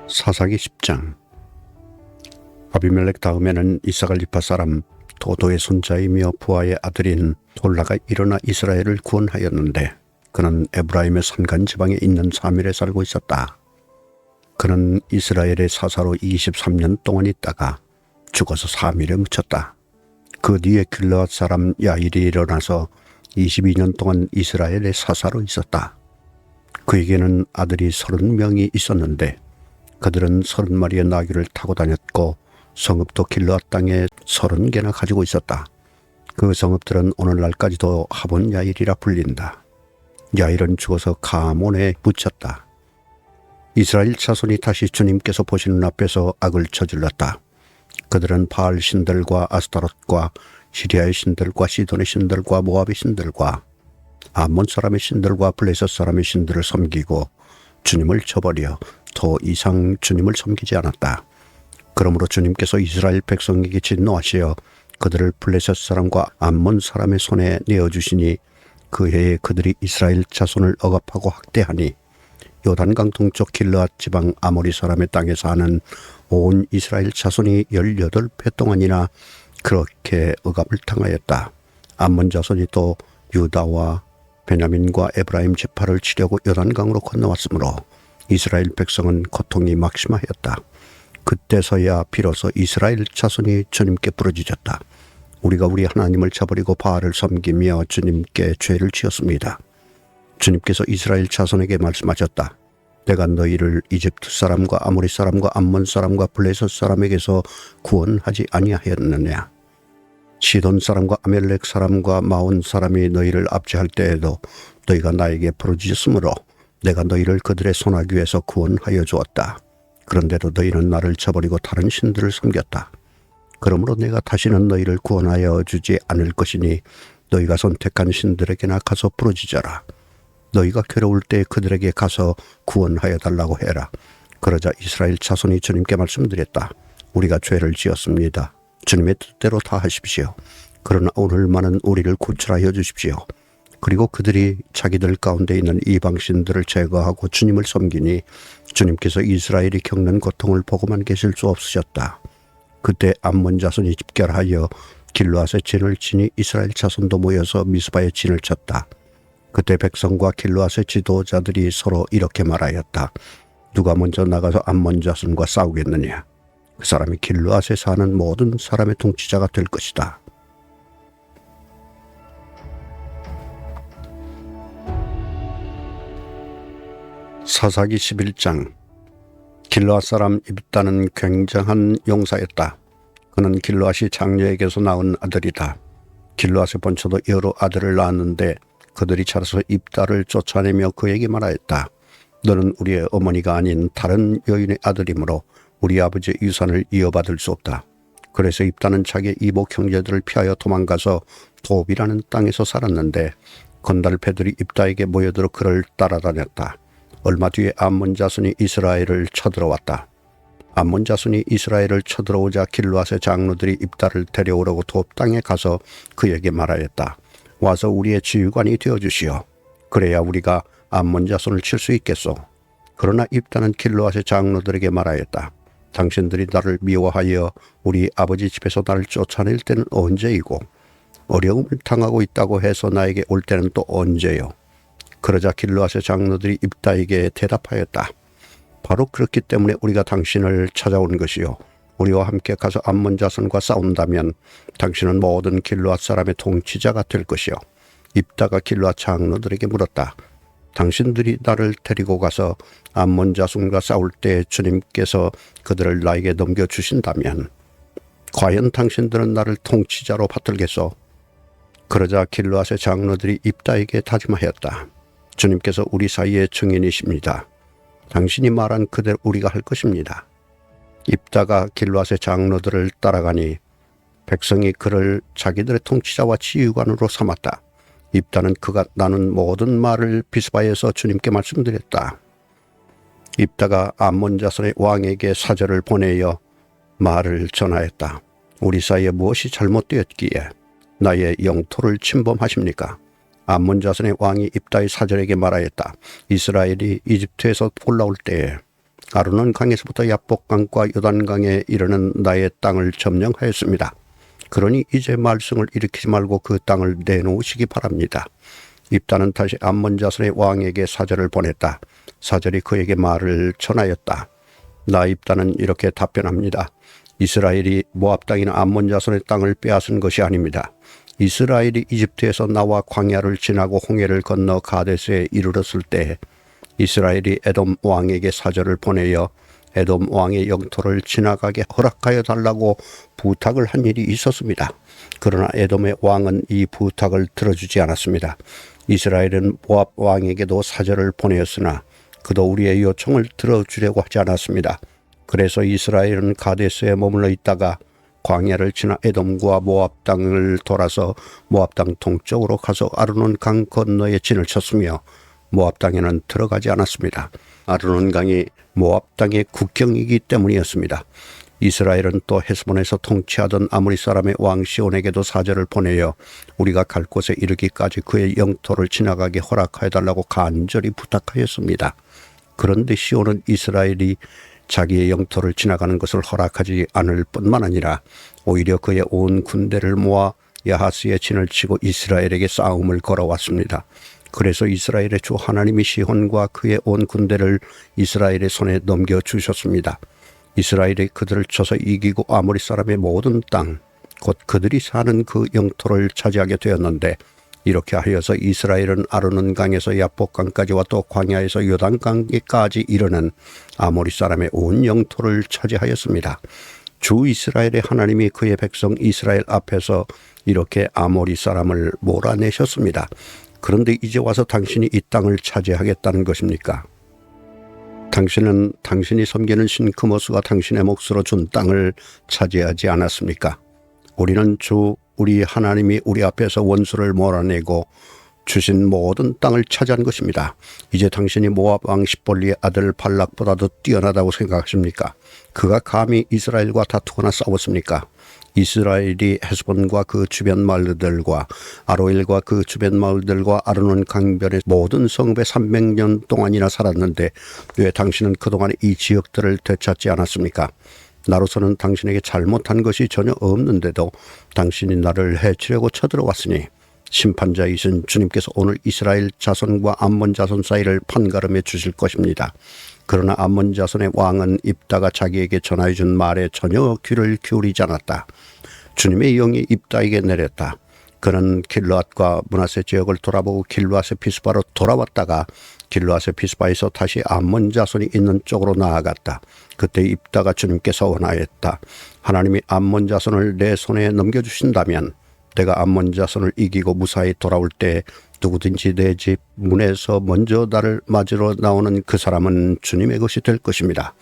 S1: 사사기 10장. 아비멜렉 다음에는 이사갈리파 사람 도도의 손자이며 부하의 아들인 돌라가 일어나 이스라엘을 구원하였는데 그는 에브라임의 산간 지방에 있는 사밀에 살고 있었다. 그는 이스라엘의 사사로 23년 동안 있다가 죽어서 사밀에 묻혔다. 그 뒤에 길르앗 사람 야일이 일어나서 22년 동안 이스라엘의 사사로 있었다. 그에게는 아들이 30명이 있었는데 그들은 30마리의 나귀를 타고 다녔고 성읍도 길르앗 땅에 30개나 가지고 있었다. 그 성읍들은 오늘날까지도 하본 야일이라 불린다. 야일은 죽어서 가몬에 묻혔다. 이스라엘 자손이 다시 주님께서 보시는 앞에서 악을 저질렀다. 그들은 바알 신들과 아스타롯과 시리아의 신들과 시돈의 신들과 모압의 신들과 암몬 사람의 신들과 블레셋 사람의 신들을 섬기고 주님을 저버려 더 이상 주님을 섬기지 않았다. 그러므로 주님께서 이스라엘 백성에게 진노하시어 그들을 블레셋 사람과 암몬 사람의 손에 내어주시니 그 해에 그들이 이스라엘 자손을 억압하고 학대하니 요단강 동쪽 길르앗 지방 아모리 사람의 땅에 사는 온 이스라엘 자손이 18배 동안이나 그렇게 억압을 당하였다. 암몬 자손이 또 유다와 베냐민과 에브라임 지파를 치려고 요단강으로 건너왔으므로 이스라엘 백성은 고통이 막심하였다. 그때서야 비로소 이스라엘 자손이 주님께 부르짖었다. 우리가 우리 하나님을 저버리고 바알을 섬기며 주님께 죄를 지었습니다. 주님께서 이스라엘 자손에게 말씀하셨다. 내가 너희를 이집트 사람과 아모리 사람과 암몬 사람과 블레셋 사람에게서 구원하지 아니하였느냐. 시돈 사람과 아멜렉 사람과 마온 사람이 너희를 압제할 때에도 너희가 나에게 부르짖었으므로 내가 너희를 그들의 손아귀에서 구원하여 주었다. 그런데도 너희는 나를 저버리고 다른 신들을 섬겼다. 그러므로 내가 다시는 너희를 구원하여 주지 않을 것이니 너희가 선택한 신들에게나 가서 부르짖어라. 너희가 괴로울 때 그들에게 가서 구원하여 달라고 해라. 그러자 이스라엘 자손이 주님께 말씀드렸다. 우리가 죄를 지었습니다. 주님의 뜻대로 다 하십시오. 그러나 오늘만은 우리를 구출하여 주십시오. 그리고 그들이 자기들 가운데 있는 이방신들을 제거하고 주님을 섬기니 주님께서 이스라엘이 겪는 고통을 보고만 계실 수 없으셨다. 그때 암몬 자손이 집결하여 길르앗에 진을 치니 이스라엘 자손도 모여서 미스바에 진을 쳤다. 그때 백성과 길르앗의 지도자들이 서로 이렇게 말하였다. 누가 먼저 나가서 암몬 자손과 싸우겠느냐. 그 사람이 길르앗에 사는 모든 사람의 통치자가 될 것이다. 사사기 11장. 길르앗 사람 입다는 굉장한 용사였다. 그는 길르앗이 장녀에게서 낳은 아들이다. 길르앗의 본처도 여러 아들을 낳았는데 그들이 자라서 입다를 쫓아내며 그에게 말하였다. 너는 우리의 어머니가 아닌 다른 여인의 아들이므로 우리 아버지의 유산을 이어받을 수 없다. 그래서 입다는 자기의 이복 형제들을 피하여 도망가서 도비라는 땅에서 살았는데 건달패들이 입다에게 모여들어 그를 따라다녔다. 얼마 뒤에 암몬 자손이 이스라엘을 쳐들어왔다. 암몬 자손이 이스라엘을 쳐들어오자 길르앗의 장로들이 입다를 데려오려고 돕 땅에 가서 그에게 말하였다. 와서 우리의 지휘관이 되어주시오. 그래야 우리가 암몬 자손을 칠 수 있겠소. 그러나 입다는 길르앗의 장로들에게 말하였다. 당신들이 나를 미워하여 우리 아버지 집에서 나를 쫓아낼 때는 언제이고 어려움을 당하고 있다고 해서 나에게 올 때는 또 언제요. 그러자 길르앗의 장로들이 입다에게 대답하였다. 바로 그렇기 때문에 우리가 당신을 찾아온 것이요. 우리와 함께 가서 암몬 자손과 싸운다면 당신은 모든 길르앗 사람의 통치자가 될 것이요. 입다가 길르앗 장로들에게 물었다. 당신들이 나를 데리고 가서 암몬 자손과 싸울 때 주님께서 그들을 나에게 넘겨주신다면 과연 당신들은 나를 통치자로 받들겠소? 그러자 길르앗의 장로들이 입다에게 다짐하였다. 주님께서 우리 사이의 증인이십니다. 당신이 말한 그대로 우리가 할 것입니다. 입다가 길르앗의 장로들을 따라가니 백성이 그를 자기들의 통치자와 지휘관으로 삼았다. 입다는 그가 나눈 모든 말을 비스바에서 주님께 말씀드렸다. 입다가 암몬 자손의 왕에게 사절을 보내어 말을 전하였다. 우리 사이에 무엇이 잘못되었기에 나의 영토를 침범하십니까? 암몬 자손의 왕이 입다의 사절에게 말하였다. 이스라엘이 이집트에서 올라올 때에 아르논 강에서부터 야복강과 요단강에 이르는 나의 땅을 점령하였습니다. 그러니 이제 말썽을 일으키지 말고 그 땅을 내놓으시기 바랍니다. 입다는 다시 암몬 자손의 왕에게 사절을 보냈다. 사절이 그에게 말을 전하였다. 나 입다는 이렇게 답변합니다. 이스라엘이 모압 땅이나 암몬 자손의 땅을 빼앗은 것이 아닙니다. 이스라엘이 이집트에서 나와 광야를 지나고 홍해를 건너 가데스에 이르렀을 때 이스라엘이 에돔 왕에게 사절을 보내어 에돔 왕의 영토를 지나가게 허락하여 달라고 부탁을 한 일이 있었습니다. 그러나 에돔의 왕은 이 부탁을 들어주지 않았습니다. 이스라엘은 모압 왕에게도 사절을 보내었으나 그도 우리의 요청을 들어주려고 하지 않았습니다. 그래서 이스라엘은 가데스에 머물러 있다가 광야를 지나 에돔과 모압 땅을 돌아서 모압 땅 동쪽으로 가서 아르논 강 건너에 진을 쳤으며 모압 땅에는 들어가지 않았습니다. 아르논 강이 모압 땅의 국경이기 때문이었습니다. 이스라엘은 또 헤스본에서 통치하던 아모리 사람의 왕 시온에게도 사절을 보내어 우리가 갈 곳에 이르기까지 그의 영토를 지나가게 허락하여달라고 간절히 부탁하였습니다. 그런데 시온은 이스라엘이 자기의 영토를 지나가는 것을 허락하지 않을 뿐만 아니라 오히려 그의 온 군대를 모아 야하스의 진을 치고 이스라엘에게 싸움을 걸어왔습니다. 그래서 이스라엘의 주 하나님이 시온과 그의 온 군대를 이스라엘의 손에 넘겨주셨습니다. 이스라엘이 그들을 쳐서 이기고 아모리 사람의 모든 땅, 곧 그들이 사는 그 영토를 차지하게 되었는데, 이렇게 하여서 이스라엘은 아르논 강에서 야복강까지와 또 광야에서 요단강에까지 이르는 아모리 사람의 온 영토를 차지하였습니다. 주 이스라엘의 하나님이 그의 백성 이스라엘 앞에서 이렇게 아모리 사람을 몰아내셨습니다. 그런데 이제 와서 당신이 이 땅을 차지하겠다는 것입니까? 당신은 당신이 섬기는 신 크모스가 당신의 몫으로 준 땅을 차지하지 않았습니까? 우리는 우리 하나님이 우리 앞에서 원수를 몰아내고 주신 모든 땅을 차지한 것입니다. 이제 당신이 모압 왕 십볼리의 아들 발락보다도 뛰어나다고 생각하십니까? 그가 감히 이스라엘과 다투거나 싸웠습니까? 이스라엘이 헤스본과 그 주변 마을들과 아로엘과 그 주변 마을들과 아르논 강변의 모든 성읍에 300년 동안이나 살았는데 왜 당신은 그동안 이 지역들을 되찾지 않았습니까? 나로서는 당신에게 잘못한 것이 전혀 없는데도 당신이 나를 해치려고 쳐들어왔으니 심판자이신 주님께서 오늘 이스라엘 자손과 암몬 자손 사이를 판가름해 주실 것입니다. 그러나 암몬 자손의 왕은 입다가 자기에게 전하여 준 말에 전혀 귀를 기울이지 않았다. 주님의 영이 입다에게 내렸다. 그는 길르앗과 므낫세 지역을 돌아보고 길르앗의 비스바로 돌아왔다가 길르앗의 비스바에서 다시 암몬 자손이 있는 쪽으로 나아갔다. 그때 입다가 주님께 서원하였다. 하나님이 암몬 자손을 내 손에 넘겨주신다면 내가 암몬 자손을 이기고 무사히 돌아올 때 누구든지 내 집 문에서 먼저 나를 맞으러 나오는 그 사람은 주님의 것이 될 것입니다.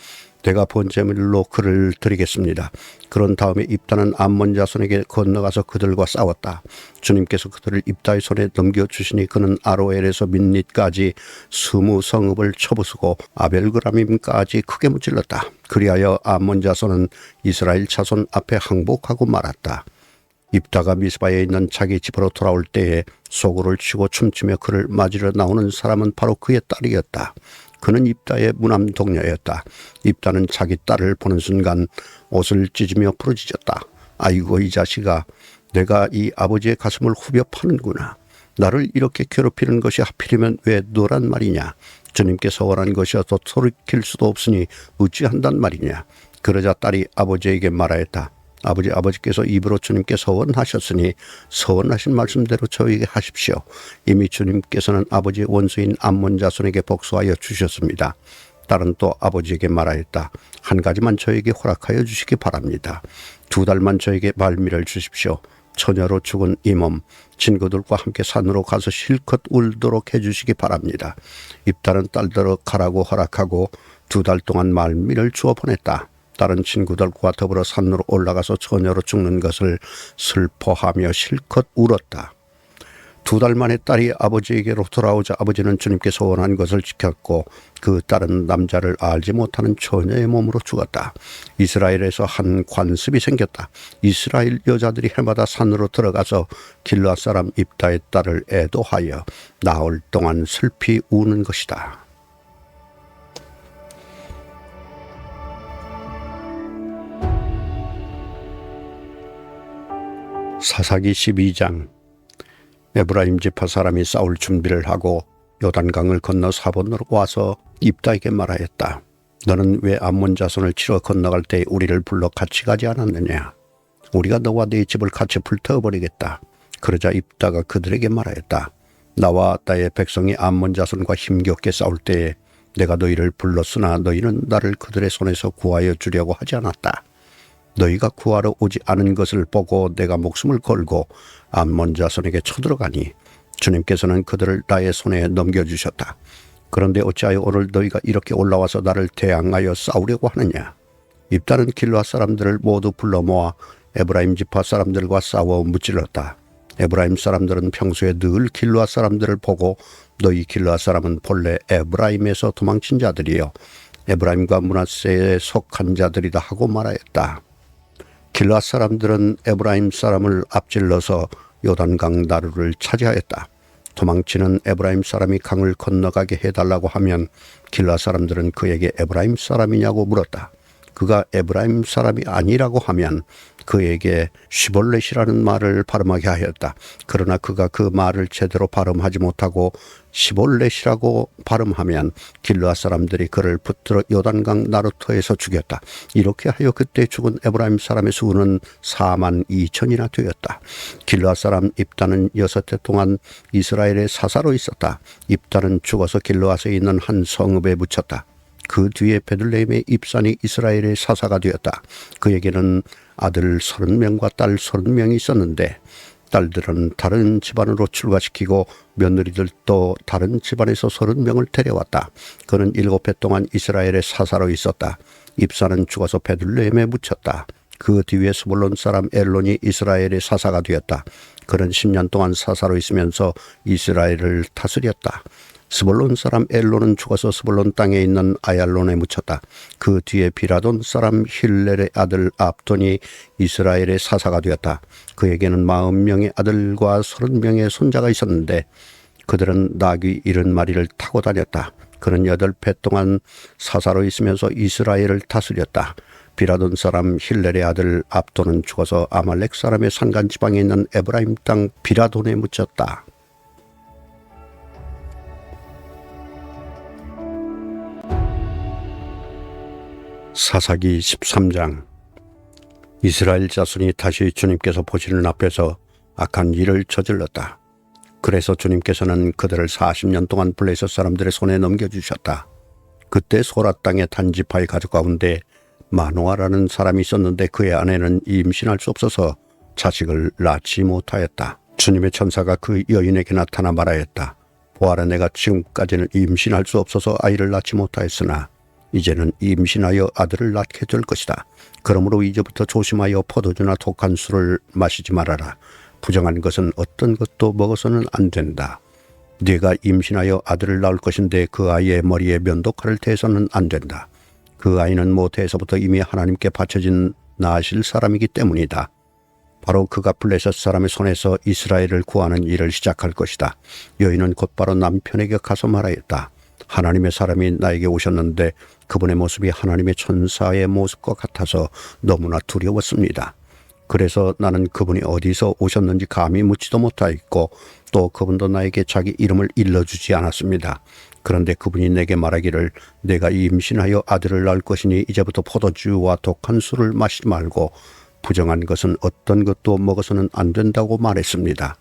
S1: 내가 번제물로 그를 드리겠습니다. 그런 다음에 입다는 암몬 자손에게 건너가서 그들과 싸웠다. 주님께서 그들을 입다의 손에 넘겨주시니 그는 아로엘에서 민닛까지 20성읍을 쳐부수고 아벨그라밈까지 크게 무찔렀다. 그리하여 암몬 자손은 이스라엘 자손 앞에 항복하고 말았다. 입다가 미스바에 있는 자기 집으로 돌아올 때에 소고를 치고 춤추며 그를 맞으러 나오는 사람은 바로 그의 딸이었다. 그는 입다의 무남 동료였다. 입다는 자기 딸을 보는 순간 옷을 찢으며 부르짖었다. 아이고 이 자식아, 내가 이 아버지의 가슴을 후벼 파는구나. 나를 이렇게 괴롭히는 것이 하필이면 왜 너란 말이냐. 주님께서 원한 것이어서 돌이킬 수도 없으니 어찌한단 말이냐. 그러자 딸이 아버지에게 말하였다. 아버지께서 입으로 주님께 서원하셨으니 서원하신 말씀대로 저에게 하십시오. 이미 주님께서는 아버지의 원수인 암몬 자손에게 복수하여 주셨습니다. 딸은 또 아버지에게 말하였다. 한 가지만 저에게 허락하여 주시기 바랍니다. 2달만 저에게 말미를 주십시오. 처녀로 죽은 이 몸 친구들과 함께 산으로 가서 실컷 울도록 해주시기 바랍니다. 입다는 딸대로 가라고 허락하고 2달 동안 말미를 주어 보냈다. 다른 친구들과 더불어 산으로 올라가서 처녀로 죽는 것을 슬퍼하며 실컷 울었다. 2달 만에 딸이 아버지에게로 돌아오자 아버지는 주님께서 원한 것을 지켰고 그 딸은 남자를 알지 못하는 처녀의 몸으로 죽었다. 이스라엘에서 한 관습이 생겼다. 이스라엘 여자들이 해마다 산으로 들어가서 길르앗 사람 입다의 딸을 애도하여 나흘 동안 슬피 우는 것이다. 사사기 12장. 에브라임 지파 사람이 싸울 준비를 하고 요단강을 건너 사본으로 와서 입다에게 말하였다. 너는 왜 암몬 자손을 치러 건너갈 때 우리를 불러 같이 가지 않았느냐. 우리가 너와 네 집을 같이 불태워버리겠다. 그러자 입다가 그들에게 말하였다. 나와 나의 백성이 암몬 자손과 힘겹게 싸울 때에 내가 너희를 불렀으나 너희는 나를 그들의 손에서 구하여 주려고 하지 않았다. 너희가 구하러 오지 않은 것을 보고 내가 목숨을 걸고 암몬 자손에게 쳐들어가니 주님께서는 그들을 나의 손에 넘겨주셨다. 그런데 어찌하여 오늘 너희가 이렇게 올라와서 나를 대항하여 싸우려고 하느냐. 입다는 길르앗 사람들을 모두 불러 모아 에브라임 지파 사람들과 싸워 무찔렀다. 에브라임 사람들은 평소에 늘 길르앗 사람들을 보고 너희 길르앗 사람은 본래 에브라임에서 도망친 자들이요 에브라임과 므낫세에 속한 자들이다 하고 말하였다. 길르앗 사람들은 에브라임 사람을 앞질러서 요단강 나루를 차지하였다. 도망치는 에브라임 사람이 강을 건너가게 해달라고 하면 길르앗 사람들은 그에게 에브라임 사람이냐고 물었다. 그가 에브라임 사람이 아니라고 하면 그에게 시볼렛이라는 말을 발음하게 하였다. 그러나 그가 그 말을 제대로 발음하지 못하고 시볼렛이라고 발음하면 길르앗 사람들이 그를 붙들어 요단강 나루터에서 죽였다. 이렇게 하여 그때 죽은 에브라임 사람의 수는 42,000이나 되었다. 길르앗 사람 입단은 6해 동안 이스라엘의 사사로 있었다. 입단은 죽어서 길르앗에 있는 한 성읍에 묻혔다. 그 뒤에 베들레헴의 입산이 이스라엘의 사사가 되었다. 그에게는 아들 30명과 딸 30명이 있었는데 딸들은 다른 집안으로 출가시키고 며느리들도 다른 집안에서 30명을 데려왔다. 그는 7해 동안 이스라엘의 사사로 있었다. 입산은 죽어서 베들레헴에 묻혔다. 그 뒤에 스불론 사람 엘론이 이스라엘의 사사가 되었다. 그는 10년 동안 사사로 있으면서 이스라엘을 다스렸다. 스불론 사람 엘론은 죽어서 스불론 땅에 있는 아얄론에 묻혔다. 그 뒤에 비라돈 사람 힐렐의 아들 압돈이 이스라엘의 사사가 되었다. 그에게는 40명의 아들과 30명의 손자가 있었는데 그들은 나귀 70마리를 타고 다녔다. 그는 8해 동안 사사로 있으면서 이스라엘을 다스렸다. 비라돈 사람 힐렐의 아들 압돈은 죽어서 아말렉 사람의 산간 지방에 있는 에브라임 땅 비라돈에 묻혔다. 사사기 13장. 이스라엘 자손이 다시 주님께서 보시는 앞에서 악한 일을 저질렀다. 그래서 주님께서는 그들을 40년 동안 블레셋 사람들의 손에 넘겨주셨다. 그때 소라 땅의 단지파의 가족 가운데 마노아라는 사람이 있었는데 그의 아내는 임신할 수 없어서 자식을 낳지 못하였다. 주님의 천사가 그 여인에게 나타나 말하였다. 보아라, 내가 지금까지는 임신할 수 없어서 아이를 낳지 못하였으나 이제는 임신하여 아들을 낳게 될 것이다. 그러므로 이제부터 조심하여 포도주나 독한 술을 마시지 말아라. 부정한 것은 어떤 것도 먹어서는 안 된다. 네가 임신하여 아들을 낳을 것인데 그 아이의 머리에 면도칼을 대서는 안 된다. 그 아이는 모태에서부터 이미 하나님께 바쳐진 나실 사람이기 때문이다. 바로 그가 블레셋 사람의 손에서 이스라엘을 구하는 일을 시작할 것이다. 여인은 곧바로 남편에게 가서 말하였다. 하나님의 사람이 나에게 오셨는데 그분의 모습이 하나님의 천사의 모습과 같아서 너무나 두려웠습니다. 그래서 나는 그분이 어디서 오셨는지 감히 묻지도 못하였고 또 그분도 나에게 자기 이름을 일러주지 않았습니다. 그런데 그분이 내게 말하기를 내가 임신하여 아들을 낳을 것이니 이제부터 포도주와 독한 술을 마시지 말고 부정한 것은 어떤 것도 먹어서는 안 된다고 말했습니다.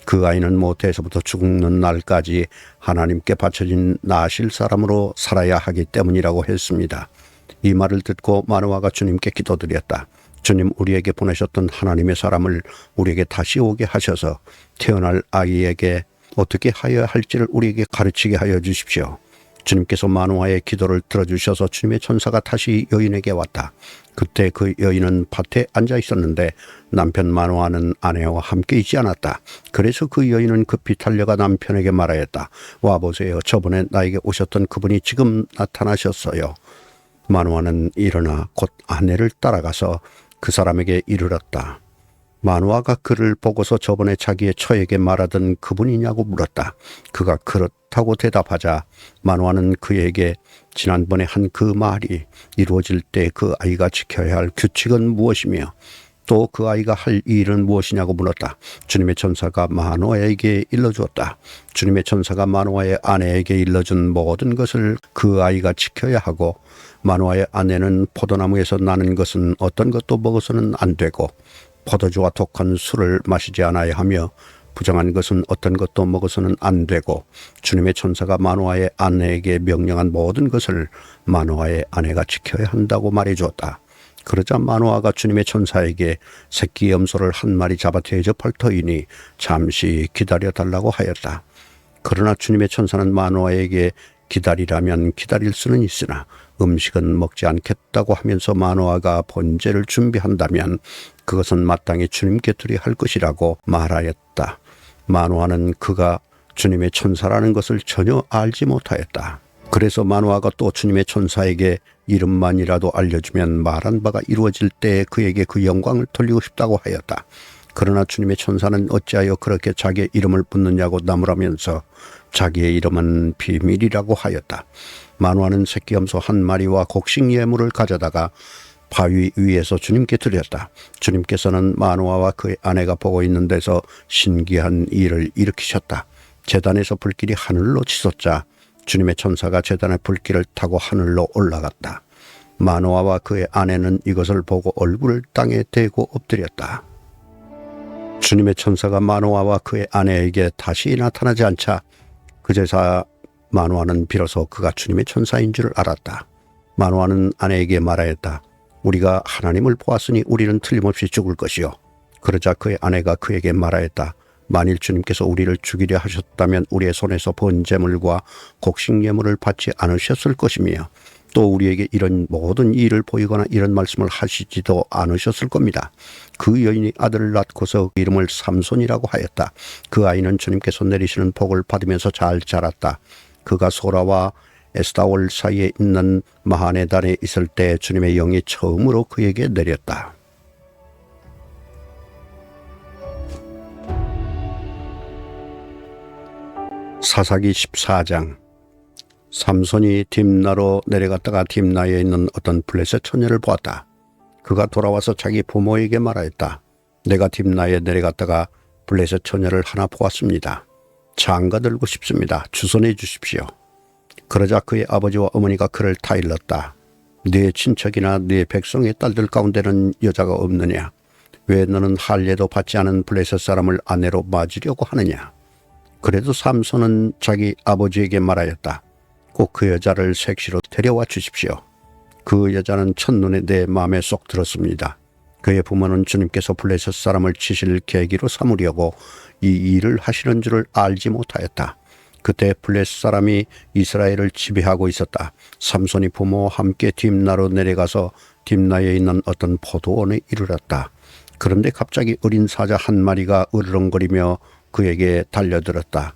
S1: 그 아이는 모태에서부터 죽는 날까지 하나님께 바쳐진 나실 사람으로 살아야 하기 때문이라고 했습니다. 이 말을 듣고 마노아가 주님께 기도드렸다. 주님, 우리에게 보내셨던 하나님의 사람을 우리에게 다시 오게 하셔서 태어날 아이에게 어떻게 하여야 할지를 우리에게 가르치게 하여 주십시오. 주님께서 마노아의 기도를 들어주셔서 주님의 천사가 다시 여인에게 왔다. 그때 그 여인은 밭에 앉아 있었는데 남편 마노아는 아내와 함께 있지 않았다. 그래서 그 여인은 급히 달려가 남편에게 말하였다. 와보세요. 저번에 나에게 오셨던 그분이 지금 나타나셨어요. 마노아는 일어나 곧 아내를 따라가서 그 사람에게 이르렀다. 마노아가 그를 보고서 저번에 자기의 처에게 말하던 그분이냐고 물었다. 그가 그렇다고 대답하자 마노아는 그에게 지난번에 한 그 말이 이루어질 때 그 아이가 지켜야 할 규칙은 무엇이며 또 그 아이가 할 일은 무엇이냐고 물었다. 주님의 천사가 마노아에게 일러주었다. 주님의 천사가 마노아의 아내에게 일러준 모든 것을 그 아이가 지켜야 하고 마노아의 아내는 포도나무에서 나는 것은 어떤 것도 먹어서는 안 되고 포도주와 독한 술을 마시지 않아야 하며 부정한 것은 어떤 것도 먹어서는 안 되고 주님의 천사가 마노아의 아내에게 명령한 모든 것을 마노아의 아내가 지켜야 한다고 말해주었다. 그러자 마노아가 주님의 천사에게 새끼 염소를 한 마리 잡아 대접할 터이니 잠시 기다려달라고 하였다. 그러나 주님의 천사는 마노아에게 기다리라면 기다릴 수는 있으나 음식은 먹지 않겠다고 하면서 마노아가 번제를 준비한다면 그것은 마땅히 주님께 드려야 할 것이라고 말하였다. 마노아는 그가 주님의 천사라는 것을 전혀 알지 못하였다. 그래서 마노아가 또 주님의 천사에게 이름만이라도 알려주면 말한 바가 이루어질 때 그에게 그 영광을 돌리고 싶다고 하였다. 그러나 주님의 천사는 어찌하여 그렇게 자기의 이름을 묻느냐고 나무라면서 자기의 이름은 비밀이라고 하였다. 마노아는 새끼 염소 한 마리와 곡식 예물을 가져다가 바위 위에서 주님께 드렸다. 주님께서는 마노아와 그의 아내가 보고 있는 데서 신기한 일을 일으키셨다. 제단에서 불길이 하늘로 치솟자 주님의 천사가 제단의 불길을 타고 하늘로 올라갔다. 마노아와 그의 아내는 이것을 보고 얼굴을 땅에 대고 엎드렸다. 주님의 천사가 마노아와 그의 아내에게 다시 나타나지 않자 그제서 마노아는 비로소 그가 주님의 천사인 줄 알았다. 마노아는 아내에게 말하였다. 우리가 하나님을 보았으니 우리는 틀림없이 죽을 것이요. 그러자 그의 아내가 그에게 말하였다. 만일 주님께서 우리를 죽이려 하셨다면 우리의 손에서 번제물과 곡식 예물을 받지 않으셨을 것이며 또 우리에게 이런 모든 일을 보이거나 이런 말씀을 하시지도 않으셨을 겁니다. 그 여인이 아들을 낳고서 이름을 삼손이라고 하였다. 그 아이는 주님께서 내리시는 복을 받으면서 잘 자랐다. 그가 소라와 에스타올 사이에 있는 마하네단에 있을 때 주님의 영이 처음으로 그에게 내렸다. 사사기 14장. 삼손이 딥나로 내려갔다가 딥나에 있는 어떤 블레셋 처녀를 보았다. 그가 돌아와서 자기 부모에게 말하였다. 내가 딥나에 내려갔다가 블레셋 처녀를 하나 보았습니다. 장가 들고 싶습니다. 주선해 주십시오. 그러자 그의 아버지와 어머니가 그를 타일렀다. 네 친척이나 네 백성의 딸들 가운데는 여자가 없느냐? 왜 너는 할례도 받지 않은 블레셋 사람을 아내로 맞으려고 하느냐? 그래도 삼손은 자기 아버지에게 말하였다. 꼭 그 여자를 색시로 데려와 주십시오. 그 여자는 첫눈에 내 마음에 쏙 들었습니다. 그의 부모는 주님께서 블레셋 사람을 치실 계기로 삼으려고 이 일을 하시는 줄을 알지 못하였다. 그때 블레셋 사람이 이스라엘을 지배하고 있었다. 삼손이 부모와 함께 딥나로 내려가서 딥나에 있는 어떤 포도원에 이르렀다. 그런데 갑자기 어린 사자 한 마리가 으르렁거리며 그에게 달려들었다.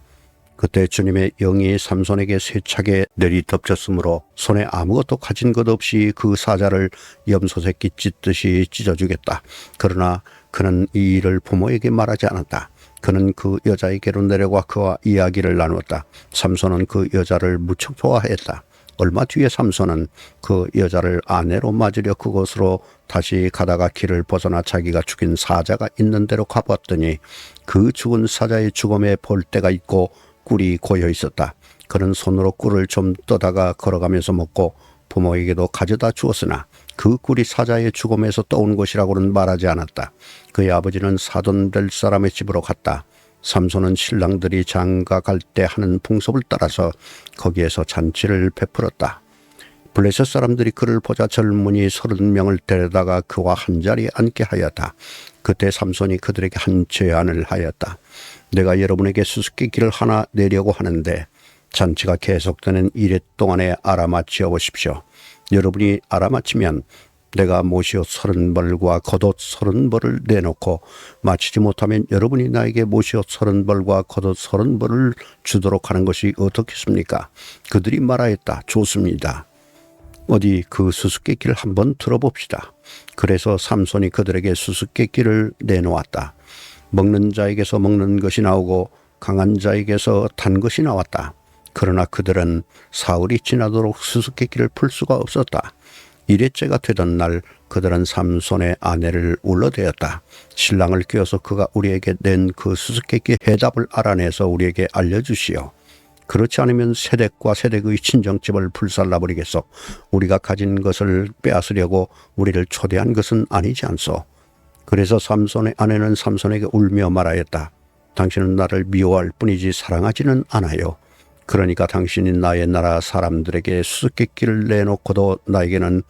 S1: 그때 주님의 영이 삼손에게 세차게 내리덮쳤으므로 손에 아무것도 가진 것 없이 그 사자를 염소 새끼 찢듯이 찢어주겠다. 그러나 그는 이 일을 부모에게 말하지 않았다. 그는 그 여자에게로 내려가 그와 이야기를 나누었다. 삼손은 그 여자를 무척 좋아했다. 얼마 뒤에 삼손은 그 여자를 아내로 맞으려 그곳으로 다시 가다가 길을 벗어나 자기가 죽인 사자가 있는 데로 가봤더니 그 죽은 사자의 죽음에 볼때가 있고 꿀이 고여 있었다. 그는 손으로 꿀을 좀 떠다가 걸어가면서 먹고 부모에게도 가져다 주었으나 그 꿀이 사자의 죽음에서 떠온 것이라고는 말하지 않았다. 그의 아버지는 사돈 될 사람의 집으로 갔다. 삼손은 신랑들이 장가 갈 때 하는 풍습을 따라서 거기에서 잔치를 베풀었다. 블레셋 사람들이 그를 보자 젊은이 30명을 데려다가 그와 한자리에 앉게 하였다. 그때 삼손이 그들에게 한 제안을 하였다. 내가 여러분에게 수수께끼를 하나 내려고 하는데 잔치가 계속되는 이래 동안에 알아맞혀 보십시오. 여러분이 알아맞히면 내가 모시옷 30벌과 겉옷 30벌을 내놓고 마치지 못하면 여러분이 나에게 모시옷 30벌과 겉옷 30벌을 주도록 하는 것이 어떻겠습니까? 그들이 말하였다. 좋습니다. 어디 그 수수께끼를 한번 들어봅시다. 그래서 삼손이 그들에게 수수께끼를 내놓았다. 먹는 자에게서 먹는 것이 나오고 강한 자에게서 단 것이 나왔다. 그러나 그들은 사흘이 지나도록 수수께끼를 풀 수가 없었다. 일회째가 되던 날 그들은 삼손의 아내를 울러대었다. 신랑을 뀌어서 그가 우리에게 낸 그 수수께끼 해답을 알아내서 우리에게 알려주시오. 그렇지 않으면 세댁과 세댁의 친정집을 불살라버리겠소. 우리가 가진 것을 빼앗으려고 우리를 초대한 것은 아니지 않소. 그래서 삼손의 아내는 삼손에게 울며 말하였다. 당신은 나를 미워할 뿐이지 사랑하지는 않아요. 그러니까 당신이 나의 나라 사람들에게 수수께끼를 내놓고도 나에게는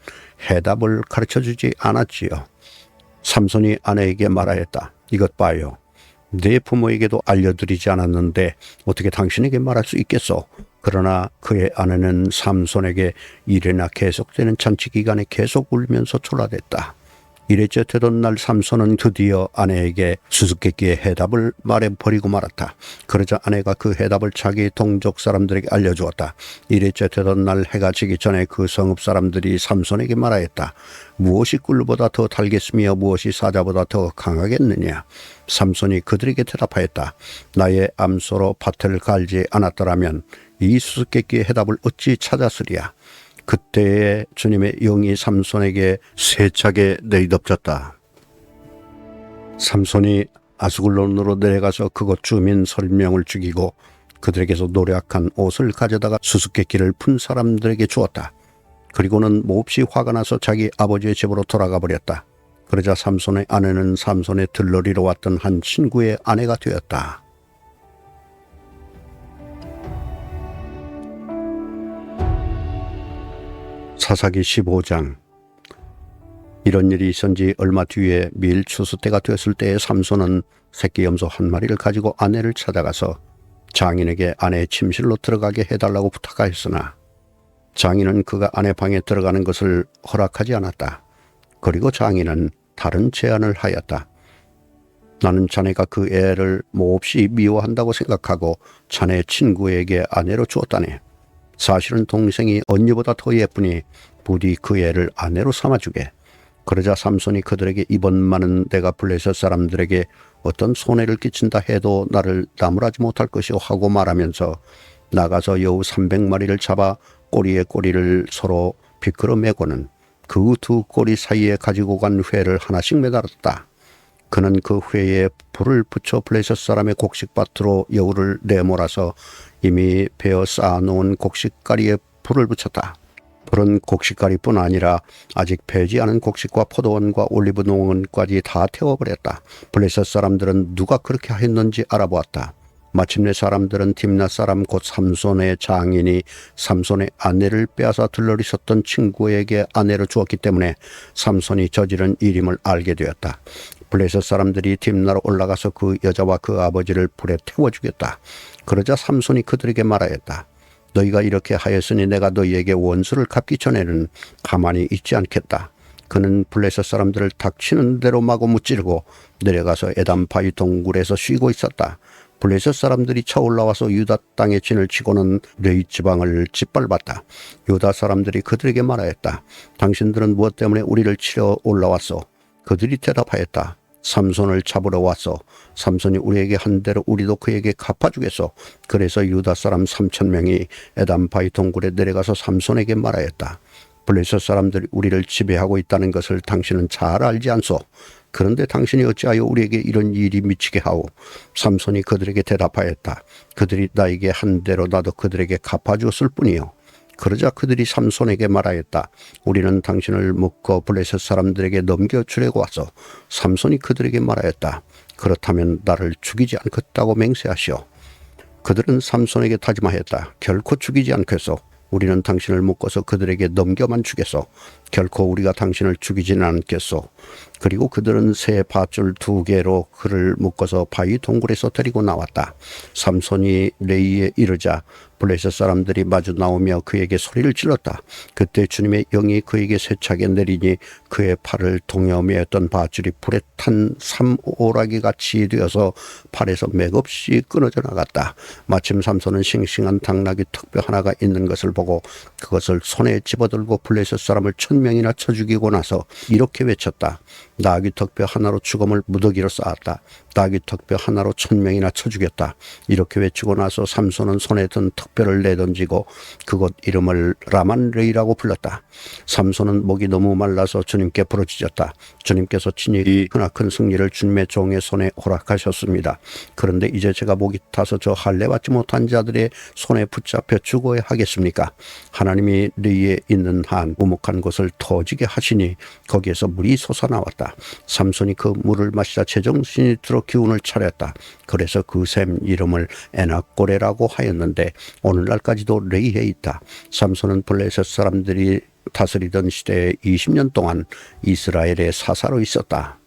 S1: 해답을 가르쳐주지 않았지요. 삼손이 아내에게 말하였다. 이것 봐요. 내 부모에게도 알려드리지 않았는데 어떻게 당신에게 말할 수 있겠소? 그러나 그의 아내는 삼손에게 이래나 계속되는 잔치 기간에 계속 울면서 졸라댔다. 이래째 되던 날 삼손은 드디어 아내에게 수수께끼의 해답을 말해버리고 말았다. 그러자 아내가 그 해답을 자기 동족 사람들에게 알려주었다. 이래째 되던 날 해가 지기 전에 그 성읍 사람들이 삼손에게 말하였다. 무엇이 꿀보다 더 달겠으며 무엇이 사자보다 더 강하겠느냐. 삼손이 그들에게 대답하였다. 나의 암소로 밭을 갈지 않았더라면 이 수수께끼의 해답을 어찌 찾았으랴. 그때에 주님의 영이 삼손에게 세차게 내리덮쳤다. 삼손이 아스글론으로 내려가서 그곳 주민 설명을 죽이고 그들에게서 노략한 옷을 가져다가 수수께끼를 푼 사람들에게 주었다. 그리고는 몹시 화가 나서 자기 아버지의 집으로 돌아가 버렸다. 그러자 삼손의 아내는 삼손의 들러리로 왔던 한 친구의 아내가 되었다. 사사기 15장. 이런 일이 있은 지 얼마 뒤에 밀 추수 때가 되었을 때에 삼손은 새끼 염소 한 마리를 가지고 아내를 찾아가서 장인에게 아내의 침실로 들어가게 해달라고 부탁하였으나 장인은 그가 아내 방에 들어가는 것을 허락하지 않았다. 그리고 장인은 다른 제안을 하였다. 나는 자네가 그 애를 몹시 미워한다고 생각하고 자네 친구에게 아내로 주었다네. 사실은 동생이 언니보다 더 예쁘니 부디 그 애를 아내로 삼아주게. 그러자 삼손이 그들에게 이번만은 내가 블레셋 사람들에게 어떤 손해를 끼친다 해도 나를 나무라지 못할 것이오 하고 말하면서 나가서 여우 300마리를 잡아 꼬리에 꼬리를 서로 비끄러 매고는 그 두 꼬리 사이에 가지고 간 회를 하나씩 매달았다. 그는 그 회에 불을 붙여 블레셋 사람의 곡식밭으로 여우를 내몰아서 이미 베어 쌓아놓은 곡식가리에 불을 붙였다. 불은 곡식가리뿐 아니라 아직 배지 않은 곡식과 포도원과 올리브 농원까지 다 태워버렸다. 블레셋 사람들은 누가 그렇게 했는지 알아보았다. 마침내 사람들은 딥낫 사람 곧 삼손의 장인이 삼손의 아내를 빼앗아 들러리섰던 친구에게 아내로 주었기 때문에 삼손이 저지른 일임을 알게 되었다. 블레셋 사람들이 딥나로 올라가서 그 여자와 그 아버지를 불에 태워 죽였다. 그러자 삼손이 그들에게 말하였다. 너희가 이렇게 하였으니 내가 너희에게 원수를 갚기 전에는 가만히 있지 않겠다. 그는 블레셋 사람들을 닥치는 대로 마구 무찌르고 내려가서 에담 바위 동굴에서 쉬고 있었다. 블레셋 사람들이 차 올라와서 유다 땅에 진을 치고는 레위 지방을 짓밟았다. 유다 사람들이 그들에게 말하였다. 당신들은 무엇 때문에 우리를 치러 올라왔소? 그들이 대답하였다. 삼손을 잡으러 왔소. 삼손이 우리에게 한 대로 우리도 그에게 갚아주겠소. 그래서 유다 사람 3,000명이 에담 바위 동굴에 내려가서 삼손에게 말하였다. 블레셋 사람들이 우리를 지배하고 있다는 것을 당신은 잘 알지 않소? 그런데 당신이 어찌하여 우리에게 이런 일이 미치게 하오? 삼손이 그들에게 대답하였다. 그들이 나에게 한 대로 나도 그들에게 갚아주었을 뿐이요. 그러자 그들이 삼손에게 말하였다. 우리는 당신을 묶어 블레셋 사람들에게 넘겨주려고 왔소. 삼손이 그들에게 말하였다. 그렇다면 나를 죽이지 않겠다고 맹세하시오. 그들은 삼손에게 다짐하였다. 결코 죽이지 않겠소. 우리는 당신을 묶어서 그들에게 넘겨만 주겠소. 결코 우리가 당신을 죽이지는 않겠소. 그리고 그들은 새 밧줄 2개로 그를 묶어서 바위 동굴에서 데리고 나왔다. 삼손이 레이에 이르자 블레셋 사람들이 마주 나오며 그에게 소리를 질렀다. 그때 주님의 영이 그에게 세차게 내리니 그의 팔을 동여매었던 밧줄이 불에 탄 삼오라기 같이 되어서 팔에서 맥없이 끊어져 나갔다. 마침 삼손은 싱싱한 당나귀 턱뼈 하나가 있는 것을 보고 그것을 손에 집어들고 블레셋 사람을 1,000명이나 쳐 죽이고 나서 이렇게 외쳤다. 나귀 턱뼈 하나로 죽음을 무더기로 쌓았다. 나귀 턱뼈 하나로 1,000명이나 쳐 죽였다. 이렇게 외치고 나서 삼손은 손에 든 턱뼈를 내던지고 그곳 이름을 라만레이라고 불렀다. 삼손은 목이 너무 말라서 주님께 부르짖었다. 주님께서 친히 이 크나큰 승리를 주님의 종의 손에 허락하셨습니다. 그런데 이제 제가 목이 타서 저 할례 받지 못한 자들의 손에 붙잡혀 죽어야 하겠습니까? 하나님이 레이에 있는 한 우묵한 곳을 터지게 하시니 거기에서 물이 솟아나왔다. 삼손이 그 물을 마시자 제정신이 들어 기운을 차렸다. 그래서 그 샘 이름을 에낙고레라고 하였는데 오늘날까지도 레이에 있다. 삼손은 블레셋 사람들이 다스리던 시대에 20년 동안 이스라엘의 사사로 있었다.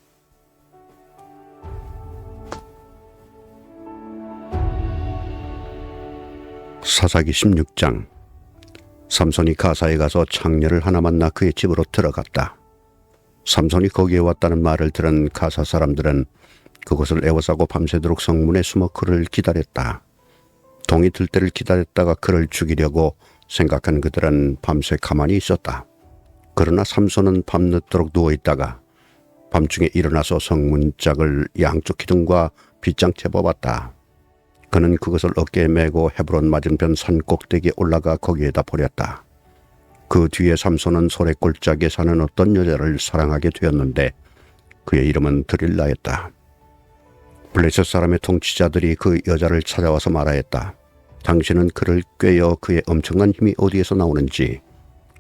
S1: 사사기 16장. 삼손이 가사에 가서 창녀를 하나 만나 그의 집으로 들어갔다. 삼손이 거기에 왔다는 말을 들은 가사 사람들은 그것을 애워싸고 밤새도록 성문에 숨어 그를 기다렸다. 동이 들 때를 기다렸다가 그를 죽이려고 생각한 그들은 밤새 가만히 있었다. 그러나 삼손은 밤늦도록 누워있다가 밤중에 일어나서 성문짝을 양쪽 기둥과 빗장 채워봤다. 그는 그것을 어깨에 메고 헤브론 맞은편 산 꼭대기에 올라가 거기에다 버렸다. 그 뒤에 삼손은 소래골짜기에 사는 어떤 여자를 사랑하게 되었는데 그의 이름은 드릴라였다. 블레셋 사람의 통치자들이 그 여자를 찾아와서 말하였다. 당신은 그를 꿰어 그의 엄청난 힘이 어디에서 나오는지,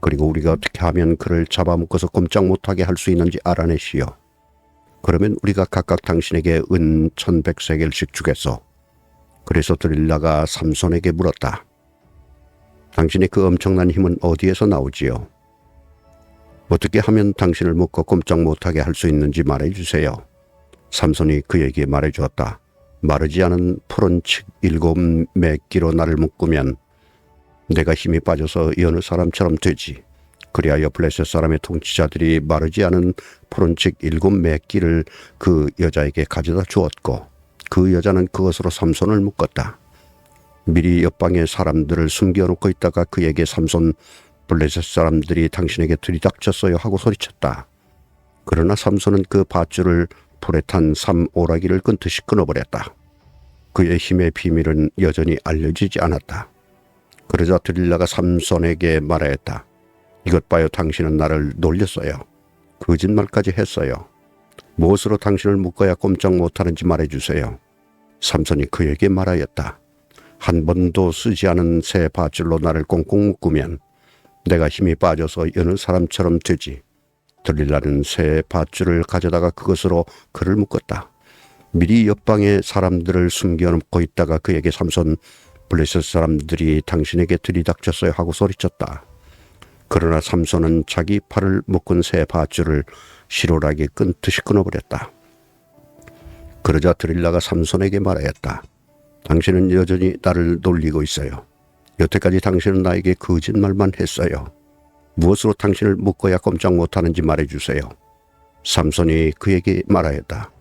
S1: 그리고 우리가 어떻게 하면 그를 잡아먹어서 꼼짝 못하게 할 수 있는지 알아내시오. 그러면 우리가 각각 당신에게 은 1,100세겔씩 주겠소. 그래서 드릴라가 삼손에게 물었다. 당신의 그 엄청난 힘은 어디에서 나오지요? 어떻게 하면 당신을 묶어 꼼짝 못하게 할 수 있는지 말해주세요. 삼손이 그에게 말해주었다. 마르지 않은 푸른 칡 7매끼로 나를 묶으면 내가 힘이 빠져서 여느 사람처럼 되지. 그리하여 블레셋 사람의 통치자들이 마르지 않은 푸른 칡 7매끼를 그 여자에게 가져다 주었고 그 여자는 그것으로 삼손을 묶었다. 미리 옆방에 사람들을 숨겨놓고 있다가 그에게 삼손, 블레셋 사람들이 당신에게 들이닥쳤어요 하고 소리쳤다. 그러나 삼손은 그 밧줄을 불에 탄 삼오라기를 끈듯이 끊어버렸다. 그의 힘의 비밀은 여전히 알려지지 않았다. 그러자 드릴라가 삼손에게 말하였다. 이것 봐요, 당신은 나를 놀렸어요. 거짓말까지 했어요. 무엇으로 당신을 묶어야 꼼짝 못하는지 말해주세요. 삼손이 그에게 말하였다. 한 번도 쓰지 않은 새 밧줄로 나를 꽁꽁 묶으면 내가 힘이 빠져서 여느 사람처럼 되지. 드릴라는 새 밧줄을 가져다가 그것으로 그를 묶었다. 미리 옆방에 사람들을 숨겨놓고 있다가 그에게 삼손, 블레셋 사람들이 당신에게 들이닥쳤어요 하고 소리쳤다. 그러나 삼손은 자기 팔을 묶은 새 밧줄을 실오라기에 끈듯이 끊어버렸다. 그러자 드릴라가 삼손에게 말하였다. 당신은 여전히 나를 놀리고 있어요. 여태까지 당신은 나에게 거짓말만 했어요. 무엇으로 당신을 묶어야 꼼짝 못하는지 말해주세요. 삼손이 그에게 말하였다.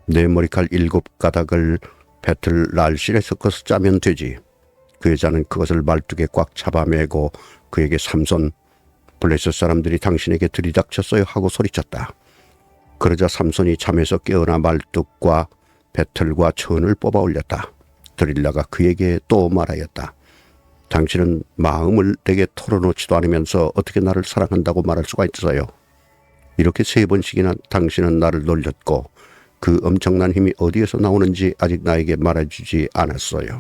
S1: 내 머리칼 7가닥을 배틀 날실에 섞어서 짜면 되지. 그 여자는 그것을 말뚝에 꽉 잡아매고 그에게 삼손, 블레셋 사람들이 당신에게 들이닥쳤어요 하고 소리쳤다. 그러자 삼손이 잠에서 깨어나 말뚝과 배틀과 천을 뽑아 올렸다. 드릴라가 그에게 또 말하였다. 당신은 마음을 내게 털어놓지도 않으면서 어떻게 나를 사랑한다고 말할 수가 있어요. 이렇게 3번씩이나 당신은 나를 놀렸고 그 엄청난 힘이 어디에서 나오는지 아직 나에게 말해주지 않았어요.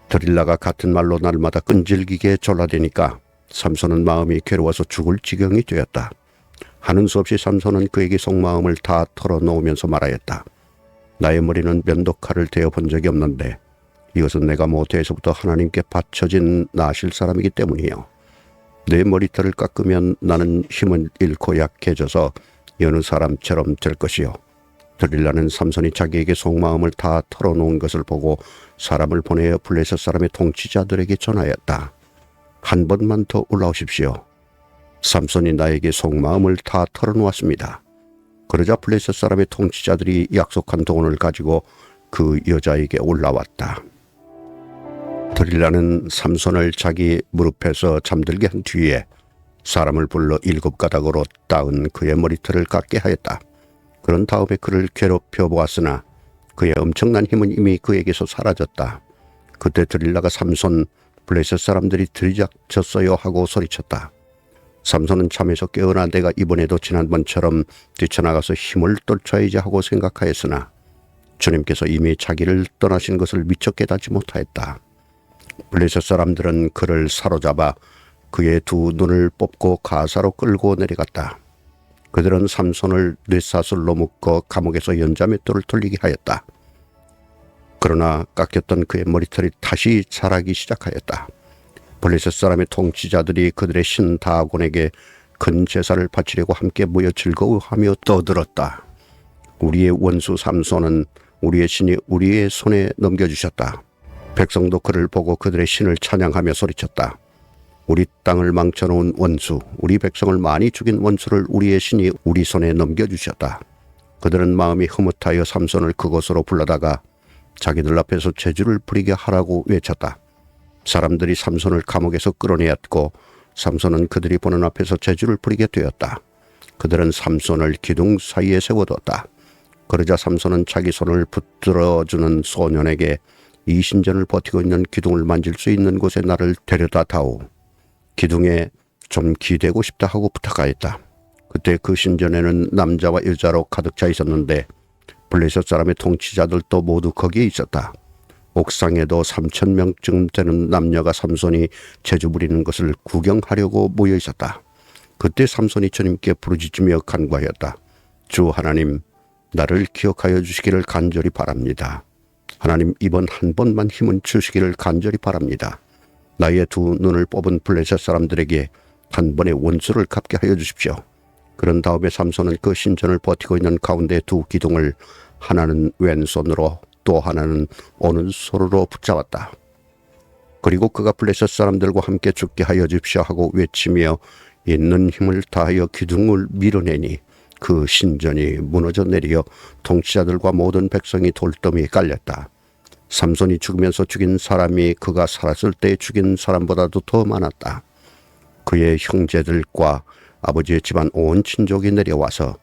S1: 드릴라가 같은 말로 날마다 끈질기게 졸라대니까 삼손은 마음이 괴로워서 죽을 지경이 되었다. 하는 수 없이 삼손은 그에게 속마음을 다 털어놓으면서 말하였다. 나의 머리는 면도칼을 대어본 적이 없는데 이것은 내가 모태에서부터 하나님께 바쳐진 나실 사람이기 때문이요. 내 머리털을 깎으면 나는 힘을 잃고 약해져서 여느 사람처럼 될 것이요. 드릴라는 삼손이 자기에게 속마음을 다 털어놓은 것을 보고 사람을 보내어 블레셋 사람의 통치자들에게 전하였다. 한 번만 더 올라오십시오. 삼손이 나에게 속마음을 다 털어놓았습니다. 그러자 블레셋 사람의 통치자들이 약속한 돈을 가지고 그 여자에게 올라왔다. 드릴라는 삼손을 자기 무릎에서 잠들게 한 뒤에 사람을 불러 7가닥으로 따은 그의 머리털을 깎게 하였다. 그런 다음에 그를 괴롭혀 보았으나 그의 엄청난 힘은 이미 그에게서 사라졌다. 그때 드릴라가 삼손, 블레셋 사람들이 들이닥쳤어요 하고 소리쳤다. 삼손은 잠에서 깨어나 내가 이번에도 지난번처럼 뛰쳐나가서 힘을 떨쳐야지 하고 생각하였으나 주님께서 이미 자기를 떠나신 것을 미처 깨닫지 못하였다. 블레셋 사람들은 그를 사로잡아 그의 2 눈을 뽑고 가사로 끌고 내려갔다. 그들은 삼손을 뇌사슬로 묶어 감옥에서 연자맷돌을 돌리게 하였다. 그러나 깎였던 그의 머리털이 다시 자라기 시작하였다. 블레셋 사람의 통치자들이 그들의 신 다곤에게 큰 제사를 바치려고 함께 모여 즐거워하며 떠들었다. 우리의 원수 삼손은 우리의 신이 우리의 손에 넘겨주셨다. 백성도 그를 보고 그들의 신을 찬양하며 소리쳤다. 우리 땅을 망쳐놓은 원수, 우리 백성을 많이 죽인 원수를 우리의 신이 우리 손에 넘겨주셨다. 그들은 마음이 흐뭇하여 삼손을 그곳으로 불러다가 자기들 앞에서 제주를 부리게 하라고 외쳤다. 사람들이 삼손을 감옥에서 끌어내었고 삼손은 그들이 보는 앞에서 제주를 부리게 되었다. 그들은 삼손을 기둥 사이에 세워뒀다. 그러자 삼손은 자기 손을 붙들어주는 소년에게 이 신전을 버티고 있는 기둥을 만질 수 있는 곳에 나를 데려다 다오. 기둥에 좀 기대고 싶다 하고 부탁하였다. 그때 그 신전에는 남자와 여자로 가득 차 있었는데 블레셋 사람의 통치자들도 모두 거기에 있었다. 옥상에도 3,000명쯤 되는 남녀가 삼손이 제주 부리는 것을 구경하려고 모여 있었다. 그때 삼손이 주님께 부르짖으며 간구하였다. 주 하나님, 나를 기억하여 주시기를 간절히 바랍니다. 하나님, 이번 한 번만 힘은 주시기를 간절히 바랍니다. 나의 두 눈을 뽑은 블레셋 사람들에게 한 번의 원수를 갚게 하여 주십시오. 그런 다음에 삼손은 그 신전을 버티고 있는 가운데 두 기둥을 하나는 왼손으로 또 하나는 오른손으로 붙잡았다. 그리고 그가 블레셋 사람들과 함께 죽게 하여 주십시오 하고 외치며 있는 힘을 다하여 기둥을 밀어내니 그 신전이 무너져 내려 통치자들과 모든 백성이 돌더미에 깔렸다. 삼손이 죽으면서 죽인 사람이 그가 살았을 때 죽인 사람보다도 더 많았다. 그의 형제들과 아버지의 집안 온 친족이 내려와서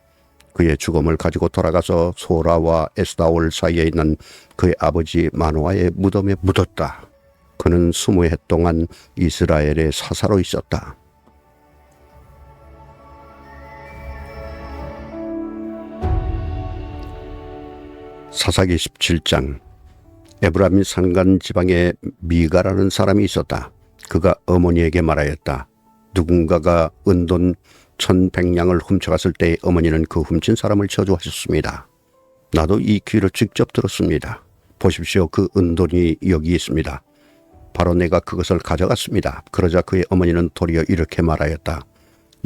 S1: 그의 죽음을 가지고 돌아가서 소라와 에스다올 사이에 있는 그의 아버지 마노아의 무덤에 묻었다. 그는 20해 동안 이스라엘의 사사로 있었다. 사사기 17장. 에브라임 산간 지방에 미가라는 사람이 있었다. 그가 어머니에게 말하였다. 누군가가 은돈 1,100냥을 훔쳐갔을 때 어머니는 그 훔친 사람을 저주하셨습니다. 나도 이 귀로 직접 들었습니다. 보십시오. 그 은돈이 여기 있습니다. 바로 내가 그것을 가져갔습니다. 그러자 그의 어머니는 도리어 이렇게 말하였다.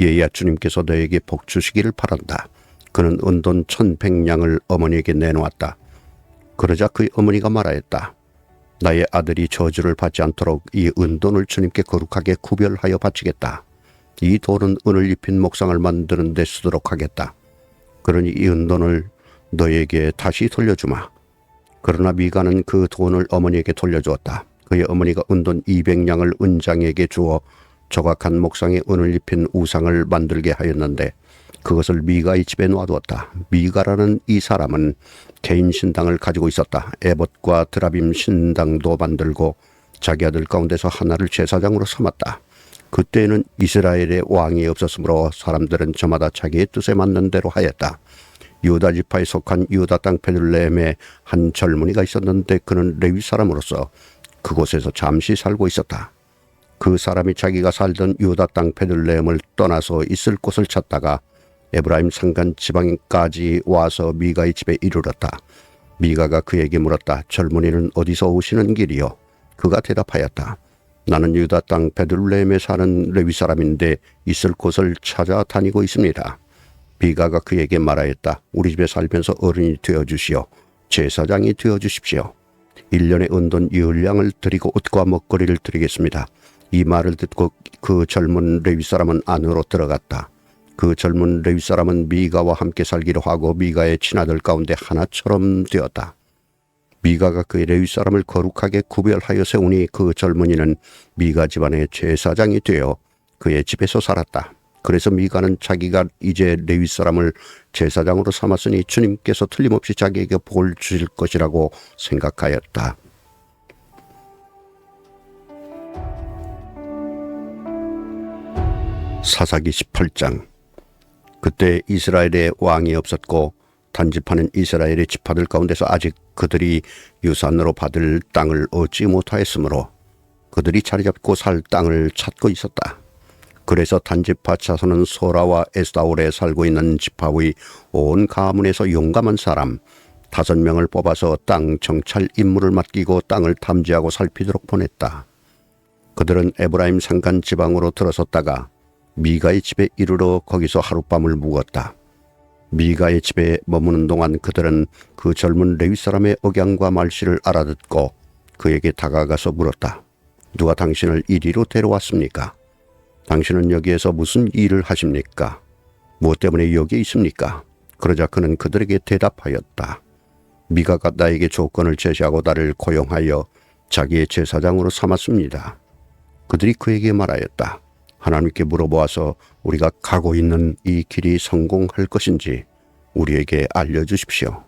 S1: 얘야, 주님께서 너에게 복 주시기를 바란다. 그는 은돈 1,100냥을 어머니에게 내놓았다. 그러자 그의 어머니가 말하였다. 나의 아들이 저주를 받지 않도록 이 은돈을 주님께 거룩하게 구별하여 바치겠다. 이 돌은 은을 입힌 목상을 만드는 데 쓰도록 하겠다. 그러니 이 은돈을 너에게 다시 돌려주마. 그러나 미가는 그 돈을 어머니에게 돌려주었다. 그의 어머니가 은돈 200냥을 은장에게 주어 조각한 목상에 은을 입힌 우상을 만들게 하였는데 그것을 미가의 집에 놔두었다. 미가라는 이 사람은 개인 신당을 가지고 있었다. 에봇과 드라빔 신당도 만들고 자기 아들 가운데서 하나를 제사장으로 삼았다. 그때에는 이스라엘의 왕이 없었으므로 사람들은 저마다 자기의 뜻에 맞는 대로 하였다. 유다 지파에 속한 유다 땅 베들레헴에 한 젊은이가 있었는데 그는 레위 사람으로서 그곳에서 잠시 살고 있었다. 그 사람이 자기가 살던 유다 땅 베들레헴을 떠나서 있을 곳을 찾다가 에브라임 산간 지방까지 와서 미가의 집에 이르렀다. 미가가 그에게 물었다. 젊은이는 어디서 오시는 길이요? 그가 대답하였다. 나는 유다 땅 베들레헴에 사는 레위 사람인데 있을 곳을 찾아다니고 있습니다. 미가가 그에게 말하였다. 우리 집에 살면서 어른이 되어주시오. 제사장이 되어주십시오. 1년에 은돈 10냥을 드리고 옷과 먹거리를 드리겠습니다. 이 말을 듣고 그 젊은 레위 사람은 안으로 들어갔다. 그 젊은 레위 사람은 미가와 함께 살기로 하고 미가의 친아들 가운데 하나처럼 되었다. 미가가 그의 레위 사람을 거룩하게 구별하여 세우니 그 젊은이는 미가 집안의 제사장이 되어 그의 집에서 살았다. 그래서 미가는 자기가 이제 레위 사람을 제사장으로 삼았으니 주님께서 틀림없이 자기에게 복을 주실 것이라고 생각하였다. 사사기 18장. 그때 이스라엘에 왕이 없었고 단집하는 이스라엘의 지파들 가운데서 아직 그들이 유산으로 받을 땅을 얻지 못하였으므로 그들이 자리잡고 살 땅을 찾고 있었다. 그래서 단지파 자손은 소라와 에스다올에 살고 있는 지파의 온 가문에서 용감한 사람 5명을 뽑아서 땅 정찰 임무를 맡기고 땅을 탐지하고 살피도록 보냈다. 그들은 에브라임 산간 지방으로 들어섰다가 미가의 집에 이르러 거기서 하룻밤을 묵었다. 미가의 집에 머무는 동안 그들은 그 젊은 레위 사람의 억양과 말씨를 알아듣고 그에게 다가가서 물었다. 누가 당신을 이리로 데려왔습니까? 당신은 여기에서 무슨 일을 하십니까? 무엇 때문에 여기 있습니까? 그러자 그는 그들에게 대답하였다. 미가가 나에게 조건을 제시하고 나를 고용하여 자기의 제사장으로 삼았습니다. 그들이 그에게 말하였다. 하나님께 물어보아서 우리가 가고 있는 이 길이 성공할 것인지 우리에게 알려주십시오.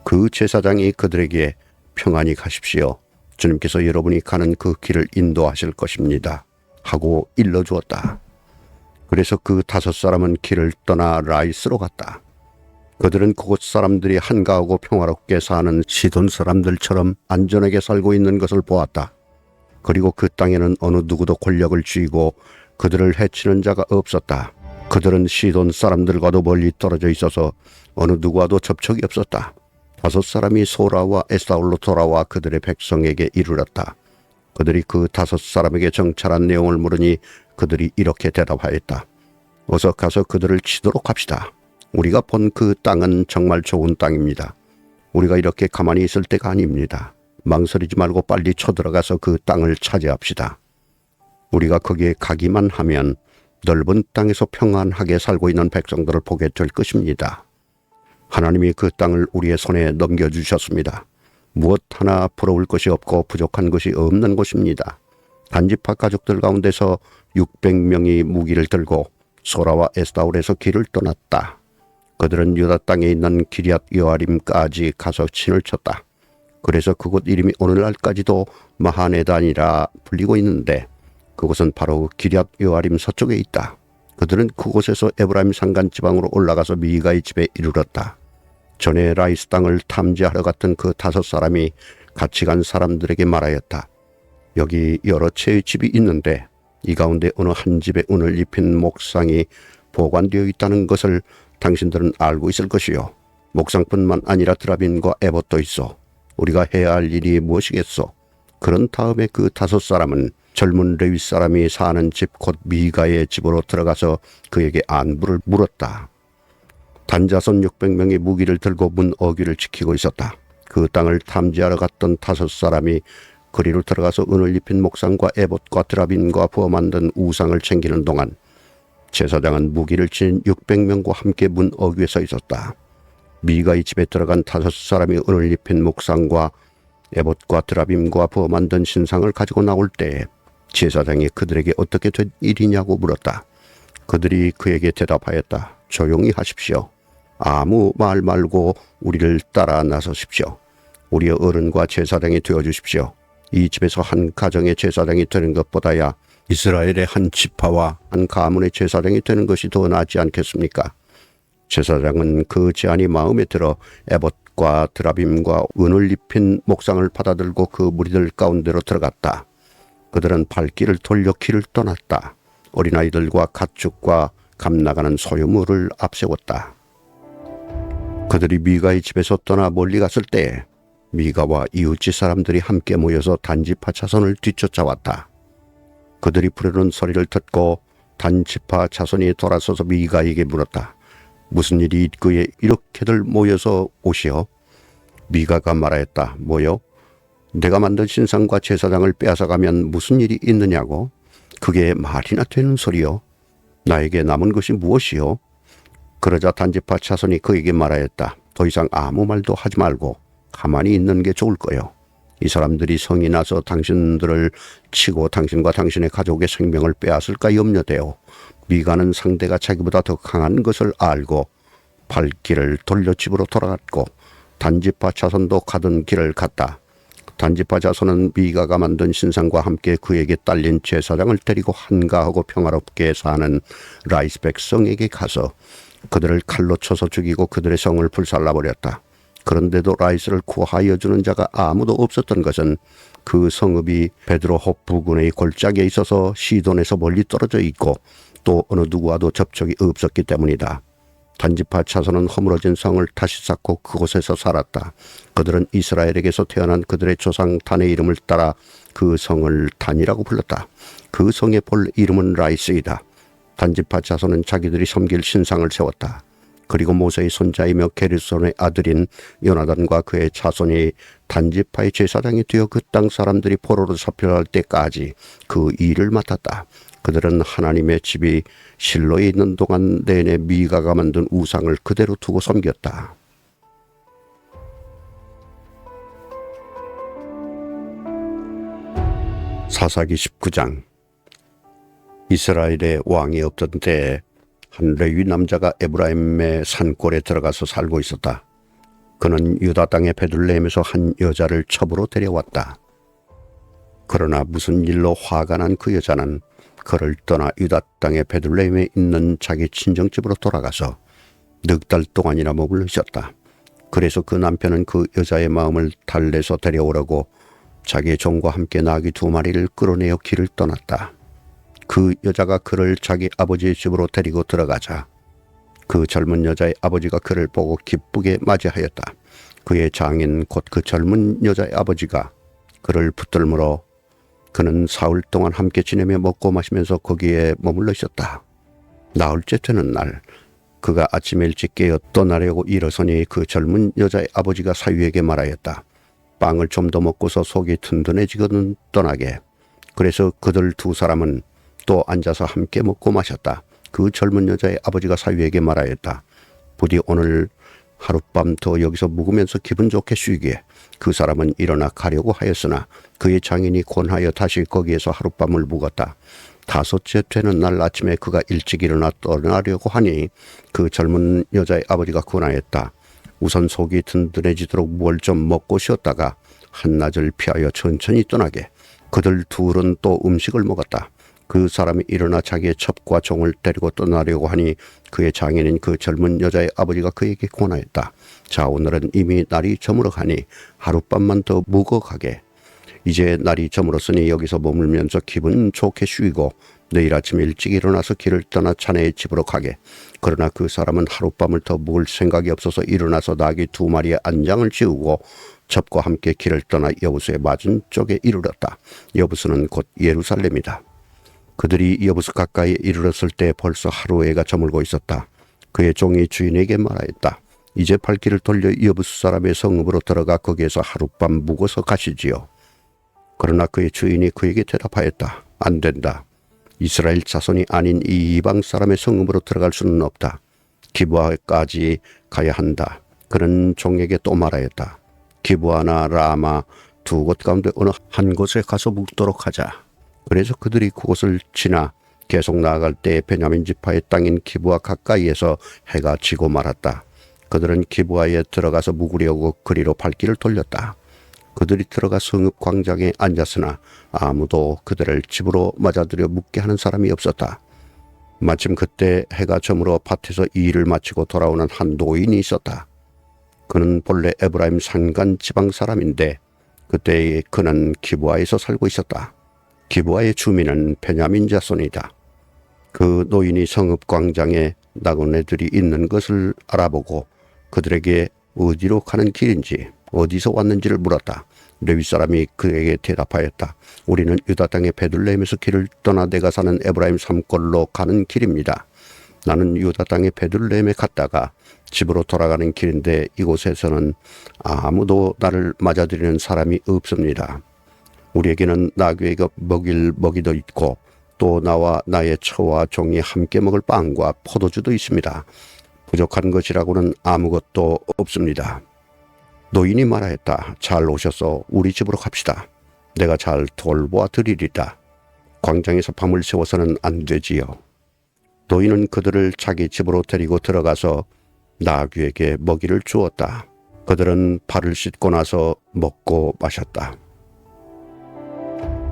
S1: 그 제사장이 그들에게 평안히 가십시오. 주님께서 여러분이 가는 그 길을 인도하실 것입니다. 하고 일러주었다. 그래서 그 5사람은 길을 떠나 라이스로 갔다. 그들은 그곳 사람들이 한가하고 평화롭게 사는 시돈 사람들처럼 안전하게 살고 있는 것을 보았다. 그리고 그 땅에는 어느 누구도 권력을 쥐고 그들을 해치는 자가 없었다. 그들은 시돈 사람들과도 멀리 떨어져 있어서 어느 누구와도 접촉이 없었다. 5사람이 소라와 에스타올로 돌아와 그들의 백성에게 이르렀다. 그들이 그 5사람에게 정찰한 내용을 물으니 그들이 이렇게 대답하였다. 어서 가서 그들을 치도록 합시다. 우리가 본 그 땅은 정말 좋은 땅입니다. 우리가 이렇게 가만히 있을 때가 아닙니다. 망설이지 말고 빨리 쳐들어가서 그 땅을 차지합시다. 우리가 거기에 가기만 하면 넓은 땅에서 평안하게 살고 있는 백성들을 보게 될 것입니다. 하나님이 그 땅을 우리의 손에 넘겨주셨습니다. 무엇 하나 부러울 것이 없고 부족한 것이 없는 곳입니다. 단지파 가족들 가운데서 600명이 무기를 들고 소라와 에스타올에서 길을 떠났다. 그들은 유다 땅에 있는 기럇 여아림까지 가서 친을 쳤다. 그래서 그곳 이름이 오늘날까지도 마하네단이라 불리고 있는데 그곳은 바로 기럇 여아림 서쪽에 있다. 그들은 그곳에서 에브라임 산간 지방으로 올라가서 미가의 집에 이르렀다. 전에 라이스 땅을 탐지하러 갔던 그 5사람이 같이 간 사람들에게 말하였다. 여기 여러 채의 집이 있는데 이 가운데 어느 한 집에 은을 입힌 목상이 보관되어 있다는 것을 당신들은 알고 있을 것이요. 목상뿐만 아니라 드라빈과 에봇도 있어. 우리가 해야 할 일이 무엇이겠소? 그런 다음에 그 5사람은 젊은 레위 사람이 사는 집 곧 미가의 집으로 들어가서 그에게 안부를 물었다. 단자손 600명이 무기를 들고 문 어귀를 지키고 있었다. 그 땅을 탐지하러 갔던 5사람이 그리로 들어가서 은을 입힌 목상과 에봇과 드라빈과 부어 만든 우상을 챙기는 동안 제사장은 무기를 친 600명과 함께 문 어귀에 서 있었다. 미가의 집에 들어간 5사람이 은을 입힌 목상과 에봇과 드라빔과 부어 만든 신상을 가지고 나올 때에 제사장이 그들에게 어떻게 된 일이냐고 물었다. 그들이 그에게 대답하였다. 조용히 하십시오. 아무 말 말고 우리를 따라 나서십시오. 우리의 어른과 제사장이 되어주십시오. 이 집에서 한 가정의 제사장이 되는 것보다야 이스라엘의 한 지파와 한 가문의 제사장이 되는 것이 더 낫지 않겠습니까? 제사장은 그 제안이 마음에 들어 에봇과 드라빔과 은을 입힌 목상을 받아들고 그 무리들 가운데로 들어갔다. 그들은 발길을 돌려 길을 떠났다. 어린아이들과 가축과 감나가는 소유물을 앞세웠다. 그들이 미가의 집에서 떠나 멀리 갔을 때 미가와 이웃집 사람들이 함께 모여서 단지파 자손을 뒤쫓아왔다. 그들이 부르는 소리를 듣고 단지파 자손이 돌아서서 미가에게 물었다. 무슨 일이 있기에 이렇게들 모여서 오시오? 미가가 말하였다. 뭐요? 내가 만든 신상과 제사장을 빼앗아가면 무슨 일이 있느냐고? 그게 말이나 되는 소리요? 나에게 남은 것이 무엇이요? 그러자 단지파 자손이 그에게 말하였다. 더 이상 아무 말도 하지 말고 가만히 있는 게 좋을 거요. 이 사람들이 성이 나서 당신들을 치고 당신과 당신의 가족의 생명을 빼앗을까 염려되어 미가는 상대가 자기보다 더 강한 것을 알고 발길을 돌려 집으로 돌아갔고 단지파 자손도 가던 길을 갔다. 단지파 자손은 미가가 만든 신상과 함께 그에게 딸린 제사장을 데리고 한가하고 평화롭게 사는 라이스 백성에게 가서 그들을 칼로 쳐서 죽이고 그들의 성을 불살라버렸다. 그런데도 라이스를 구하여 주는 자가 아무도 없었던 것은 그 성읍이 베드로홉 부근의 골짜기에 있어서 시돈에서 멀리 떨어져 있고 또 어느 누구와도 접촉이 없었기 때문이다. 단지파 자손은 허물어진 성을 다시 쌓고 그곳에서 살았다. 그들은 이스라엘에게서 태어난 그들의 조상 단의 이름을 따라 그 성을 단이라고 불렀다. 그 성의 본 이름은 라이스이다. 단지파 자손은 자기들이 섬길 신상을 세웠다. 그리고 모세의 손자이며 게르손의 아들인 요나단과 그의 자손이 단지파의 제사장이 되어 그 땅 사람들이 포로로 잡혀갈 때까지 그 일을 맡았다. 그들은 하나님의 집이 실로에 있는 동안 내내 미가가 만든 우상을 그대로 두고 섬겼다. 사사기 19장. 이스라엘에 왕이 없던 때에 한 레위 남자가 에브라임의 산골에 들어가서 살고 있었다. 그는 유다 땅의 베들레헴에서 한 여자를 첩으로 데려왔다. 그러나 무슨 일로 화가 난 그 여자는 그를 떠나 유다 땅의 베들레헴에 있는 자기 친정집으로 돌아가서 넉 달 동안이나 머물렀다. 그래서 그 남편은 그 여자의 마음을 달래서 데려오려고 자기의 종과 함께 나귀 2마리를 끌어내어 길을 떠났다. 그 여자가 그를 자기 아버지의 집으로 데리고 들어가자 그 젊은 여자의 아버지가 그를 보고 기쁘게 맞이하였다. 그의 장인 곧 그 젊은 여자의 아버지가 그를 붙들므로 그는 사흘 동안 함께 지내며 먹고 마시면서 거기에 머물러 있었다. 나흘째 되는 날 그가 아침에 일찍 깨어 떠나려고 일어서니 그 젊은 여자의 아버지가 사위에게 말하였다. 빵을 좀 더 먹고서 속이 든든해지거든 떠나게. 그래서 그들 2사람은 또 앉아서 함께 먹고 마셨다. 그 젊은 여자의 아버지가 사위에게 말하였다. 부디 오늘 하룻밤 더 여기서 묵으면서 기분 좋게 쉬기에. 그 사람은 일어나 가려고 하였으나 그의 장인이 권하여 다시 거기에서 하룻밤을 묵었다. 5째 되는 날 아침에 그가 일찍 일어나 떠나려고 하니 그 젊은 여자의 아버지가 권하였다. 우선 속이 든든해지도록 뭘 좀 먹고 쉬었다가 한낮을 피하여 천천히 떠나게. 그들 둘은 또 음식을 먹었다. 그 사람이 일어나 자기의 첩과 종을 데리고 떠나려고 하니 그의 장인인 그 젊은 여자의 아버지가 그에게 권하였다. 자, 오늘은 이미 날이 저물어 가니 하룻밤만 더 묵어 가게. 이제 날이 저물었으니 여기서 머물면서 기분 좋게 쉬고 내일 아침 일찍 일어나서 길을 떠나 자네의 집으로 가게. 그러나 그 사람은 하룻밤을 더 묵을 생각이 없어서 일어나서 나귀 2마리의 안장을 지우고 첩과 함께 길을 떠나 여부수의 맞은 쪽에 이르렀다. 여부수는 곧 예루살렘이다. 그들이 여부수 가까이 이르렀을 때 벌써 하루해가 저물고 있었다. 그의 종이 주인에게 말하였다. 이제 발길을 돌려 여부수 사람의 성읍으로 들어가 거기에서 하룻밤 묵어서 가시지요. 그러나 그의 주인이 그에게 대답하였다. 안 된다. 이스라엘 자손이 아닌 이 이방 사람의 성읍으로 들어갈 수는 없다. 기브아까지 가야 한다. 그는 종에게 또 말하였다. 기브아나 라마 2곳 가운데 어느 한 곳에 가서 묵도록 하자. 그래서 그들이 그곳을 지나 계속 나아갈 때 베냐민 지파의 땅인 기브아 가까이에서 해가 지고 말았다. 그들은 기브아에 들어가서 묵으려고 그리로 발길을 돌렸다. 그들이 들어가 성읍 광장에 앉았으나 아무도 그들을 집으로 맞아들여 묵게 하는 사람이 없었다. 마침 그때 해가 저물어 밭에서 일을 마치고 돌아오는 한 노인이 있었다. 그는 본래 에브라임 산간 지방 사람인데 그때 그는 기브아에서 살고 있었다. 기브아의 주민은 베냐민 자손이다. 그 노인이 성읍 광장에 나그네들이 있는 것을 알아보고 그들에게 어디로 가는 길인지 어디서 왔는지를 물었다. 레위 사람이 그에게 대답하였다. 우리는 유다 땅의 베들레헴에서 길을 떠나 내가 사는 에브라임 산골로 가는 길입니다. 나는 유다 땅의 베들레헴에 갔다가 집으로 돌아가는 길인데 이곳에서는 아무도 나를 맞아들이는 사람이 없습니다. 우리에게는 나귀에게 먹일 먹이도 있고 또 나와 나의 처와 종이 함께 먹을 빵과 포도주도 있습니다. 부족한 것이라고는 아무것도 없습니다. 노인이 말하였다. 잘 오셔서 우리 집으로 갑시다. 내가 잘 돌보아 드리리다. 광장에서 밤을 새워서는 안 되지요. 노인은 그들을 자기 집으로 데리고 들어가서 나귀에게 먹이를 주었다. 그들은 발을 씻고 나서 먹고 마셨다.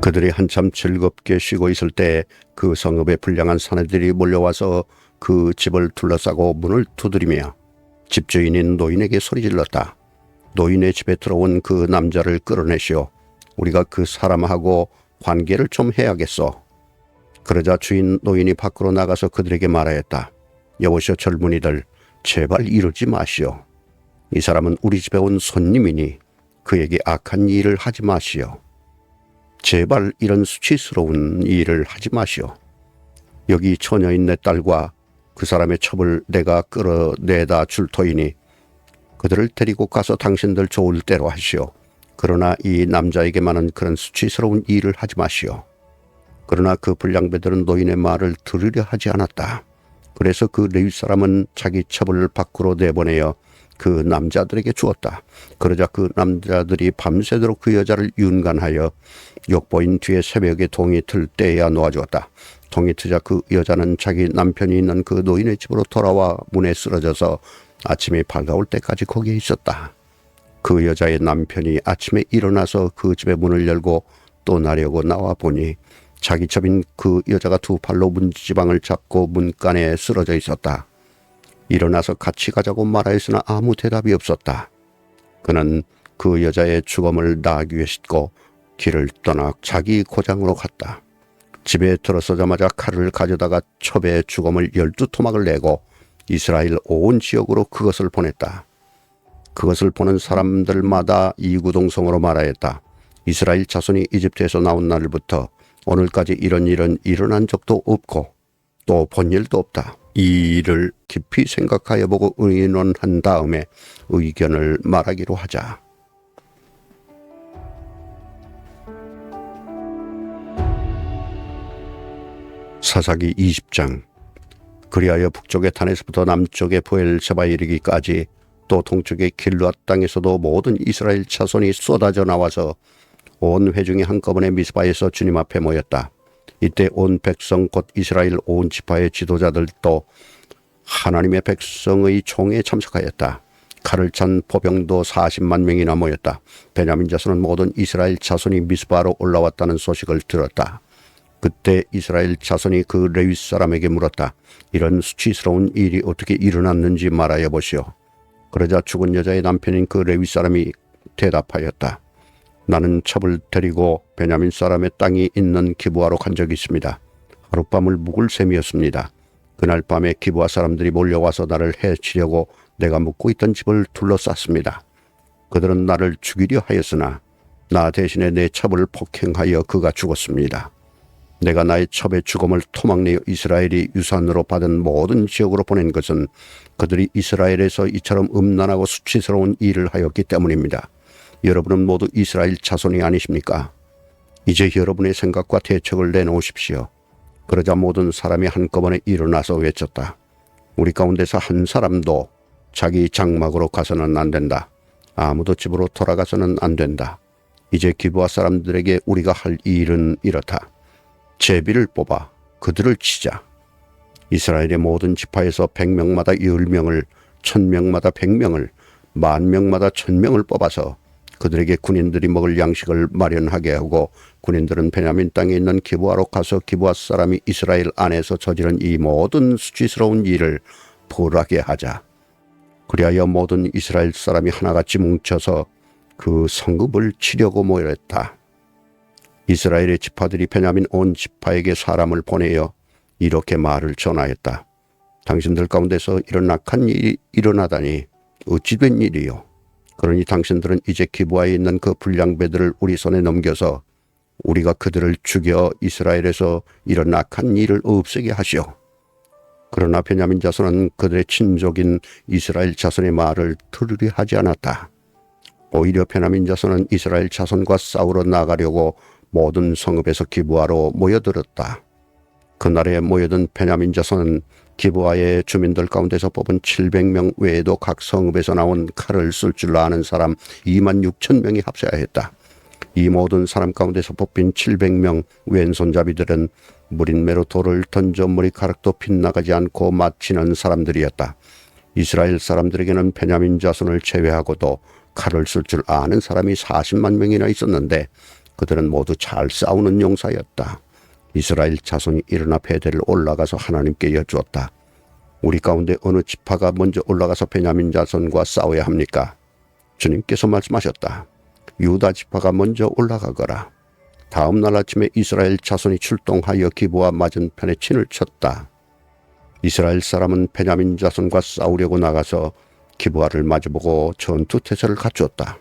S1: 그들이 한참 즐겁게 쉬고 있을 때 그 성읍에 불량한 사내들이 몰려와서 그 집을 둘러싸고 문을 두드리며 집주인인 노인에게 소리질렀다. 노인의 집에 들어온 그 남자를 끌어내시오. 우리가 그 사람하고 관계를 좀 해야겠소. 그러자 주인 노인이 밖으로 나가서 그들에게 말하였다. 여보시오 젊은이들, 제발 이러지 마시오. 이 사람은 우리 집에 온 손님이니 그에게 악한 일을 하지 마시오. 제발 이런 수치스러운 일을 하지 마시오. 여기 처녀인 내 딸과 그 사람의 첩을 내가 끌어내다 줄 터이니 그들을 데리고 가서 당신들 좋을 대로 하시오. 그러나 이 남자에게만은 그런 수치스러운 일을 하지 마시오. 그러나 그 불량배들은 노인의 말을 들으려 하지 않았다. 그래서 그 레위 사람은 자기 첩을 밖으로 내보내어 그 남자들에게 주었다. 그러자 그 남자들이 밤새도록 그 여자를 윤간하여 욕보인 뒤에 새벽에 동이 틀 때에야 놓아주었다. 동이 트자 그 여자는 자기 남편이 있는 그 노인의 집으로 돌아와 문에 쓰러져서 아침이 밝아올 때까지 거기에 있었다. 그 여자의 남편이 아침에 일어나서 그 집의 문을 열고 떠나려고 나와 보니 자기 첩인 그 여자가 두 팔로 문지방을 잡고 문간에 쓰러져 있었다. 일어나서 같이 가자고 말하였으나 아무 대답이 없었다. 그는 그 여자의 죽음을 나기 위해 싣고 길을 떠나 자기 고장으로 갔다. 집에 들어서자마자 칼을 가져다가 첩의 죽음을 12토막을 내고 이스라엘 온 지역으로 그것을 보냈다. 그것을 보는 사람들마다 이구동성으로 말하였다. 이스라엘 자손이 이집트에서 나온 날부터 오늘까지 이런 일은 일어난 적도 없고 또 본 일도 없다. 이 일을 깊이 생각하여 보고 의논한 다음에 의견을 말하기로 하자. 사사기 20장. 그리하여 북쪽의 단에서부터 남쪽의 브엘세바에 이르기까지 또 동쪽의 길르앗 땅에서도 모든 이스라엘 자손이 쏟아져 나와서 온 회중이 한꺼번에 미스바에서 주님 앞에 모였다. 이때 온 백성 곧 이스라엘 온 지파의 지도자들도 하나님의 백성의 총에 참석하였다. 칼을 찬 포병도 40만 명이나 모였다. 베냐민 자손은 모든 이스라엘 자손이 미스바로 올라왔다는 소식을 들었다. 그때 이스라엘 자손이 그 레위 사람에게 물었다. 이런 수치스러운 일이 어떻게 일어났는지 말하여 보시오. 그러자 죽은 여자의 남편인 그 레위 사람이 대답하였다. 나는 첩을 데리고 베냐민 사람의 땅이 있는 기브아로 간 적이 있습니다. 하룻밤을 묵을 셈이었습니다. 그날 밤에 기브아 사람들이 몰려와서 나를 해치려고 내가 묵고 있던 집을 둘러쌌습니다. 그들은 나를 죽이려 하였으나 나 대신에 내 첩을 폭행하여 그가 죽었습니다. 내가 나의 첩의 죽음을 토막내어 이스라엘이 유산으로 받은 모든 지역으로 보낸 것은 그들이 이스라엘에서 이처럼 음란하고 수치스러운 일을 하였기 때문입니다. 여러분은 모두 이스라엘 자손이 아니십니까? 이제 여러분의 생각과 대책을 내놓으십시오. 그러자 모든 사람이 한꺼번에 일어나서 외쳤다. 우리 가운데서 한 사람도 자기 장막으로 가서는 안 된다. 아무도 집으로 돌아가서는 안 된다. 이제 기브아 사람들에게 우리가 할 일은 이렇다. 제비를 뽑아 그들을 치자. 이스라엘의 모든 지파에서 100명마다 10명을, 1000명마다 100명을, 10,000명마다 1000명을 뽑아서 그들에게 군인들이 먹을 양식을 마련하게 하고 군인들은 베냐민 땅에 있는 기브아로 가서 기브아 사람이 이스라엘 안에서 저지른 이 모든 수치스러운 일을 벌하게 하자. 그리하여 모든 이스라엘 사람이 하나같이 뭉쳐서 그 성읍을 치려고 모였다. 이스라엘의 지파들이 베냐민 온 지파에게 사람을 보내어 이렇게 말을 전하였다. 당신들 가운데서 이런 악한 일이 일어나다니 어찌 된 일이요? 그러니 당신들은 이제 기브아에 있는 그 불량배들을 우리 손에 넘겨서 우리가 그들을 죽여 이스라엘에서 이런 악한 일을 없애게 하시오. 그러나 베냐민 자손은 그들의 친족인 이스라엘 자손의 말을 들으려 하지 않았다. 오히려 베냐민 자손은 이스라엘 자손과 싸우러 나가려고 모든 성읍에서 기브아로 모여들었다. 그날에 모여든 베냐민 자손은 기브아의 주민들 가운데서 뽑은 700명 외에도 각 성읍에서 나온 칼을 쓸 줄 아는 사람 26,000명이 합세하였다. 이 모든 사람 가운데서 뽑힌 700명 왼손잡이들은 무린매로 돌을 던져 머리카락도 빗나가지 않고 맞히는 사람들이었다. 이스라엘 사람들에게는 베냐민 자손을 제외하고도 칼을 쓸 줄 아는 사람이 40만 명이나 있었는데 그들은 모두 잘 싸우는 용사였다. 이스라엘 자손이 일어나 베델을 올라가서 하나님께 여쭈었다. 우리 가운데 어느 지파가 먼저 올라가서 베냐민 자손과 싸워야 합니까? 주님께서 말씀하셨다. 유다 지파가 먼저 올라가거라. 다음 날 아침에 이스라엘 자손이 출동하여 기브아 맞은편에 진을 쳤다. 이스라엘 사람은 베냐민 자손과 싸우려고 나가서 기브아를 마주보고 전투태세를 갖추었다.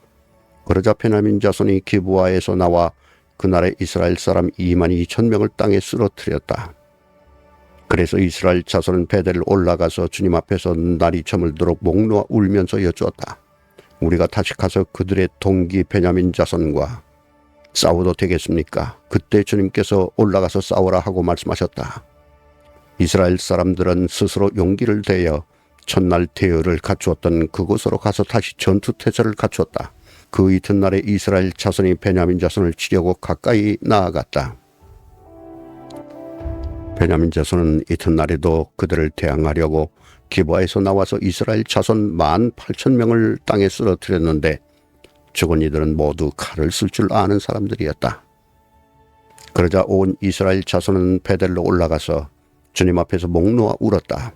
S1: 그러자 베냐민 자손이 기브아에서 나와 그날에 이스라엘 사람 22,000명을 땅에 쓰러뜨렸다. 그래서 이스라엘 자손은 베델로 올라가서 주님 앞에서 날이 저물도록 목 놓아 울면서 여쭈었다. 우리가 다시 가서 그들의 동기 베냐민 자손과 싸워도 되겠습니까? 그때 주님께서 올라가서 싸우라 하고 말씀하셨다. 이스라엘 사람들은 스스로 용기를 대어 첫날 대열을 갖추었던 그곳으로 가서 다시 전투태세를 갖추었다. 그 이튿날에 이스라엘 자손이 베냐민 자손을 치려고 가까이 나아갔다. 베냐민 자손은 이튿날에도 그들을 대항하려고 기브아에서 나와서 이스라엘 자손 18,000명을 땅에 쓰러뜨렸는데 죽은 이들은 모두 칼을 쓸 줄 아는 사람들이었다. 그러자 온 이스라엘 자손은 베델로 올라가서 주님 앞에서 목 놓아 울었다.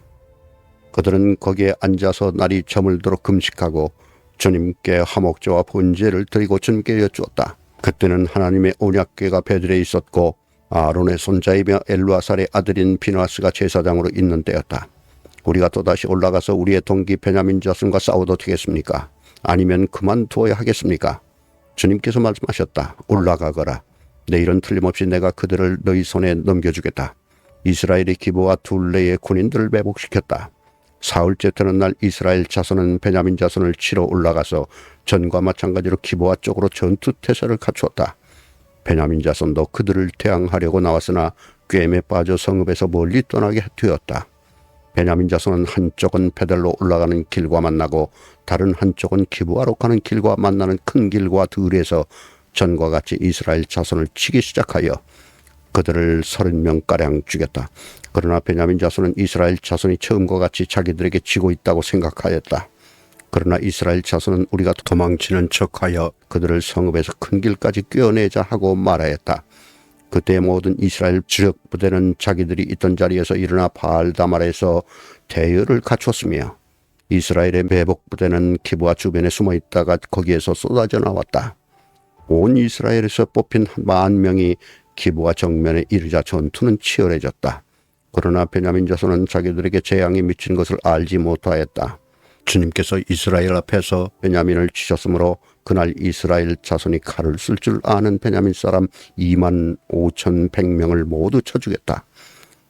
S1: 그들은 거기에 앉아서 날이 저물도록 금식하고 주님께 화목제와 번제를 드리고 주님께 여쭈었다. 그때는 하나님의 언약궤가 베델에 있었고 아론의 손자이며 엘루아살의 아들인 비느하스가 제사장으로 있는 때였다. 우리가 또다시 올라가서 우리의 동기 베냐민 자손과 싸워도 되겠습니까? 아니면 그만두어야 하겠습니까? 주님께서 말씀하셨다. 올라가거라. 내일은 틀림없이 내가 그들을 너희 손에 넘겨주겠다. 이스라엘이 기브와 둘레의 군인들을 매복시켰다. 사흘째 되는 날 이스라엘 자손은 베냐민 자손을 치러 올라가서 전과 마찬가지로 기브와 쪽으로 전투태세를 갖추었다. 베냐민 자손도 그들을 대항하려고 나왔으나 꿰매 빠져 성읍에서 멀리 떠나게 되었다. 베냐민 자손은 한쪽은 베델로 올라가는 길과 만나고 다른 한쪽은 기브아로 가는 길과 만나는 큰 길과 들에서 전과 같이 이스라엘 자손을 치기 시작하여 그들을 30명가량 죽였다. 그러나 베냐민 자손은 이스라엘 자손이 처음과 같이 자기들에게 지고 있다고 생각하였다. 그러나 이스라엘 자손은 우리가 도망치는 척하여 그들을 성읍에서 큰 길까지 꿰어내자 하고 말하였다. 그때 모든 이스라엘 주력 부대는 자기들이 있던 자리에서 일어나 바알다말에서 대열을 갖추었으며 이스라엘의 매복 부대는 기브아 주변에 숨어 있다가 거기에서 쏟아져 나왔다. 온 이스라엘에서 뽑힌 10,000명이 기브아 정면에 이르자 전투는 치열해졌다. 그러나 베냐민 자손은 자기들에게 재앙이 미친 것을 알지 못하였다. 주님께서 이스라엘 앞에서 베냐민을 치셨으므로 그날 이스라엘 자손이 칼을 쓸 줄 아는 베냐민 사람 25,100명을 모두 쳐 죽였다.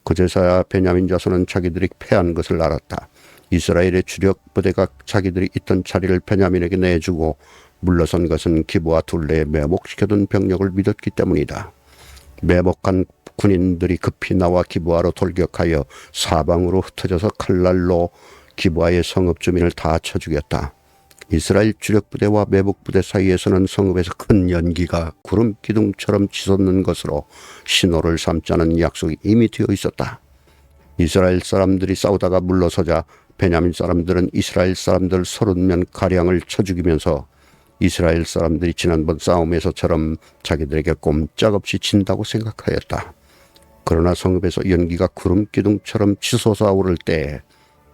S1: 그제서야 베냐민 자손은 자기들이 패한 것을 알았다. 이스라엘의 주력 부대가 자기들이 있던 자리를 베냐민에게 내주고 물러선 것은 기브아 둘레에 매복시켜둔 병력을 믿었기 때문이다. 매복한 군인들이 급히 나와 기브아로 돌격하여 사방으로 흩어져서 칼날로 기브아의 성읍 주민을 다 쳐 죽였다. 이스라엘 주력부대와 매복부대 사이에서는 성읍에서 큰 연기가 구름 기둥처럼 치솟는 것으로 신호를 삼자는 약속이 이미 되어 있었다. 이스라엘 사람들이 싸우다가 물러서자 베냐민 사람들은 이스라엘 사람들 30명가량을 쳐 죽이면서 이스라엘 사람들이 지난번 싸움에서처럼 자기들에게 꼼짝없이 진다고 생각하였다. 그러나 성읍에서 연기가 구름 기둥처럼 치솟아 오를 때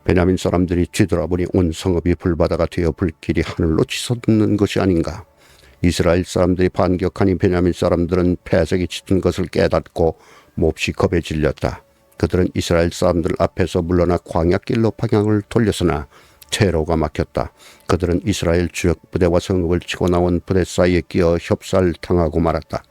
S1: 베냐민 사람들이 뒤돌아보니 온 성읍이 불바다가 되어 불길이 하늘로 치솟는 것이 아닌가. 이스라엘 사람들이 반격하니 베냐민 사람들은 패색이 짙은 것을 깨닫고 몹시 겁에 질렸다. 그들은 이스라엘 사람들 앞에서 물러나 광야길로 방향을 돌렸으나 퇴로가 막혔다. 그들은 이스라엘 주력 부대와 성읍을 치고 나온 부대 사이에 끼어 협살당하고 말았다.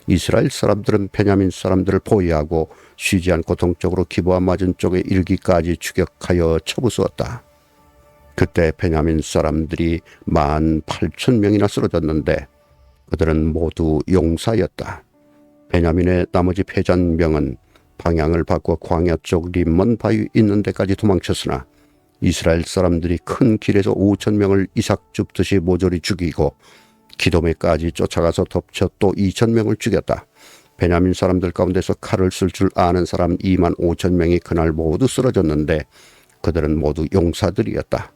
S1: 이스라엘 사람들은 베냐민 사람들을 포위하고 쉬지 않고 동쪽으로 기브아 맞은 쪽에 일기까지 추격하여 쳐부수었다. 그때 베냐민 사람들이 18,000명이나 쓰러졌는데 그들은 모두 용사였다. 베냐민의 나머지 패잔병은 방향을 바꿔 광야 쪽 림몬 바위 있는 데까지 도망쳤으나 이스라엘 사람들이 큰 길에서 5,000명을 이삭 줍듯이 모조리 죽이고 기도메까지 쫓아가서 덮쳐 또 2,000명을 죽였다. 베냐민 사람들 가운데서 칼을 쓸 줄 아는 사람 25,000명이 그날 모두 쓰러졌는데 그들은 모두 용사들이었다.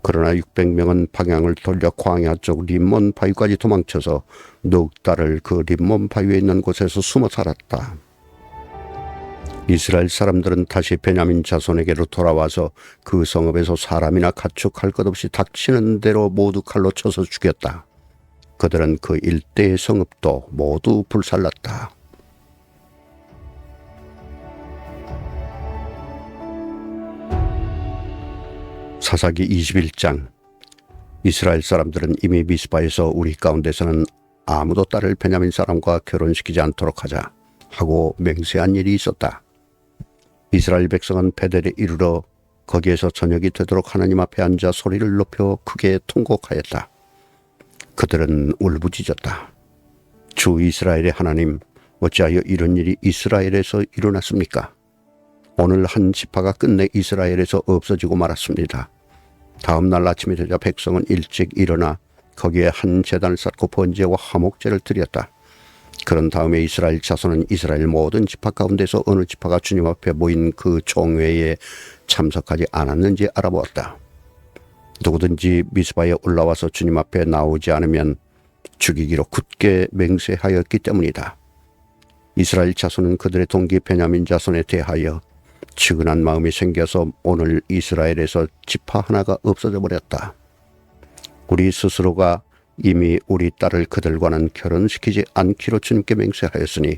S1: 그러나 600명은 방향을 돌려 광야 쪽 림몬 바위까지 도망쳐서 넉 달을 그 림몬 바위에 있는 곳에서 숨어 살았다. 이스라엘 사람들은 다시 베냐민 자손에게로 돌아와서 그 성읍에서 사람이나 가축 할 것 없이 닥치는 대로 모두 칼로 쳐서 죽였다. 그들은 그 일대의 성읍도 모두 불살랐다. 사사기 21장. 이스라엘 사람들은 이미 미스바에서 우리 가운데서는 아무도 딸을 베냐민 사람과 결혼시키지 않도록 하자 하고 맹세한 일이 있었다. 이스라엘 백성은 베델에 이르러 거기에서 저녁이 되도록 하나님 앞에 앉아 소리를 높여 크게 통곡하였다. 그들은 울부짖었다. 주 이스라엘의 하나님, 어찌하여 이런 일이 이스라엘에서 일어났습니까? 오늘 한 지파가 끝내 이스라엘에서 없어지고 말았습니다. 다음 날 아침이 되자 백성은 일찍 일어나 거기에 한 제단을 쌓고 번제와 화목제를 드렸다. 그런 다음에 이스라엘 자손은 이스라엘 모든 지파 가운데서 어느 지파가 주님 앞에 모인 그 총회에 참석하지 않았는지 알아보았다. 누구든지 미스바에 올라와서 주님 앞에 나오지 않으면 죽이기로 굳게 맹세하였기 때문이다. 이스라엘 자손은 그들의 동기 베냐민 자손에 대하여 측은한 마음이 생겨서 오늘 이스라엘에서 지파 하나가 없어져 버렸다. 우리 스스로가 이미 우리 딸을 그들과는 결혼시키지 않기로 주님께 맹세하였으니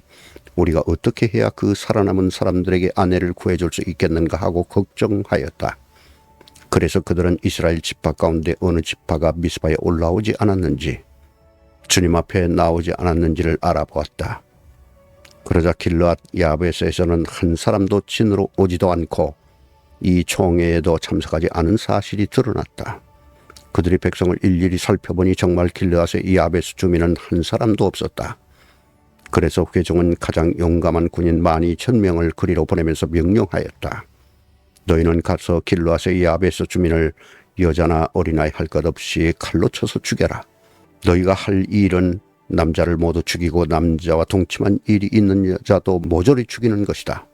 S1: 우리가 어떻게 해야 그 살아남은 사람들에게 아내를 구해줄 수 있겠는가 하고 걱정하였다. 그래서 그들은 이스라엘 지파 가운데 어느 지파가 미스바에 올라오지 않았는지, 주님 앞에 나오지 않았는지를 알아보았다. 그러자 길르앗 야베스에서는 한 사람도 진으로 오지도 않고 이 총회에도 참석하지 않은 사실이 드러났다. 그들이 백성을 일일이 살펴보니 정말 길르앗의 야베스 주민은 한 사람도 없었다. 그래서 회중은 가장 용감한 군인 12,000명을 그리로 보내면서 명령하였다. 너희는 가서 길르앗의 야베스 주민을 여자나 어린아이 할 것 없이 칼로 쳐서 죽여라. 너희가 할 일은 남자를 모두 죽이고 남자와 동침한 일이 있는 여자도 모조리 죽이는 것이다.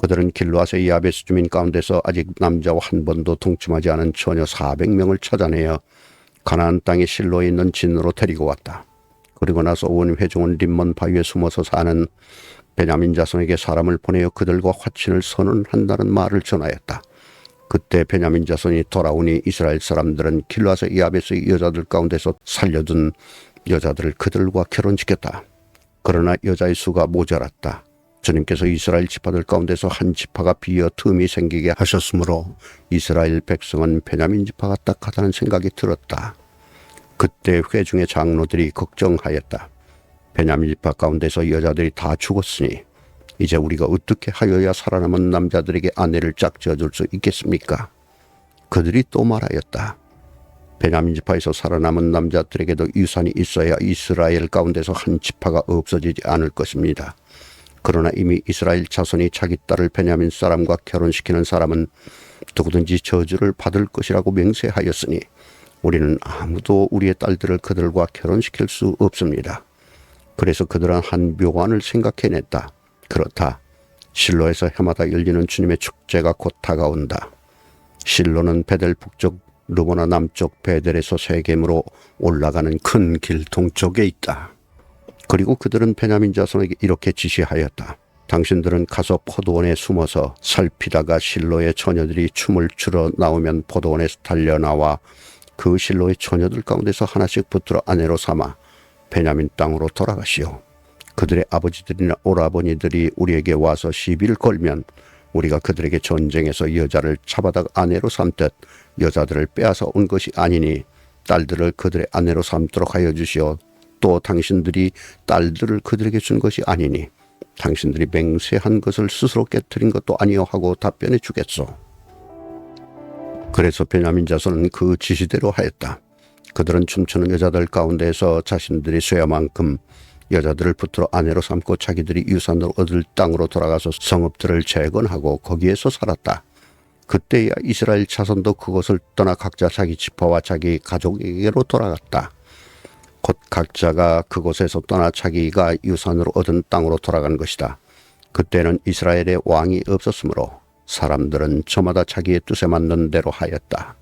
S1: 그들은 길르앗의 야베스 주민 가운데서 아직 남자와 한 번도 동침하지 않은 처녀 400명을 찾아내어 가나안 땅의 실로에 있는 진으로 데리고 왔다. 그리고 나서 온 회중은 림몬 바위에 숨어서 사는 베냐민 자손에게 사람을 보내어 그들과 화친을 선언한다는 말을 전하였다. 그때 베냐민 자손이 돌아오니 이스라엘 사람들은 길르앗의 야베스의 여자들 가운데서 살려둔 여자들을 그들과 결혼시켰다. 그러나 여자의 수가 모자랐다. 주님께서 이스라엘 지파들 가운데서 한 지파가 비어 틈이 생기게 하셨으므로 이스라엘 백성은 베냐민 지파가 딱하다는 생각이 들었다. 그때 회중의 장로들이 걱정하였다. 베냐민 지파 가운데서 여자들이 다 죽었으니 이제 우리가 어떻게 하여야 살아남은 남자들에게 아내를 짝지어 줄 수 있겠습니까? 그들이 또 말하였다. 베냐민 지파에서 살아남은 남자들에게도 유산이 있어야 이스라엘 가운데서 한 지파가 없어지지 않을 것입니다. 그러나 이미 이스라엘 자손이 자기 딸을 베냐민 사람과 결혼시키는 사람은 누구든지 저주를 받을 것이라고 맹세하였으니 우리는 아무도 우리의 딸들을 그들과 결혼시킬 수 없습니다. 그래서 그들은 한 묘관을 생각해냈다. 그렇다. 실로에서 해마다 열리는 주님의 축제가 곧 다가온다. 실로는 베델 북쪽 르보나 남쪽 베델에서 세겜으로 올라가는 큰 길 동쪽에 있다. 그리고 그들은 베냐민 자손에게 이렇게 지시하였다. 당신들은 가서 포도원에 숨어서 살피다가 실로의 처녀들이 춤을 추러 나오면 포도원에서 달려나와 그 실로의 처녀들 가운데서 하나씩 붙들어 아내로 삼아 베냐민 땅으로 돌아가시오. 그들의 아버지들이나 오라버니들이 우리에게 와서 시비를 걸면 우리가 그들에게 전쟁에서 여자를 잡아다가 아내로 삼듯 여자들을 빼앗아 온 것이 아니니 딸들을 그들의 아내로 삼도록 하여 주시오. 또 당신들이 딸들을 그들에게 준 것이 아니니 당신들이 맹세한 것을 스스로 깨뜨린 것도 아니오 하고 답변해 주겠소. 그래서 베냐민 자손은 그 지시대로 하였다. 그들은 춤추는 여자들 가운데에서 자신들이 쇠야만큼 여자들을 붙들어 아내로 삼고 자기들이 유산으로 얻을 땅으로 돌아가서 성읍들을 재건하고 거기에서 살았다. 그때야 이스라엘 자손도 그것을 떠나 각자 자기 지파와 자기 가족에게로 돌아갔다. 곧 각자가 그곳에서 떠나 자기가 유산으로 얻은 땅으로 돌아간 것이다. 그때는 이스라엘에 왕이 없었으므로 사람들은 저마다 자기의 뜻에 맞는 대로 하였다.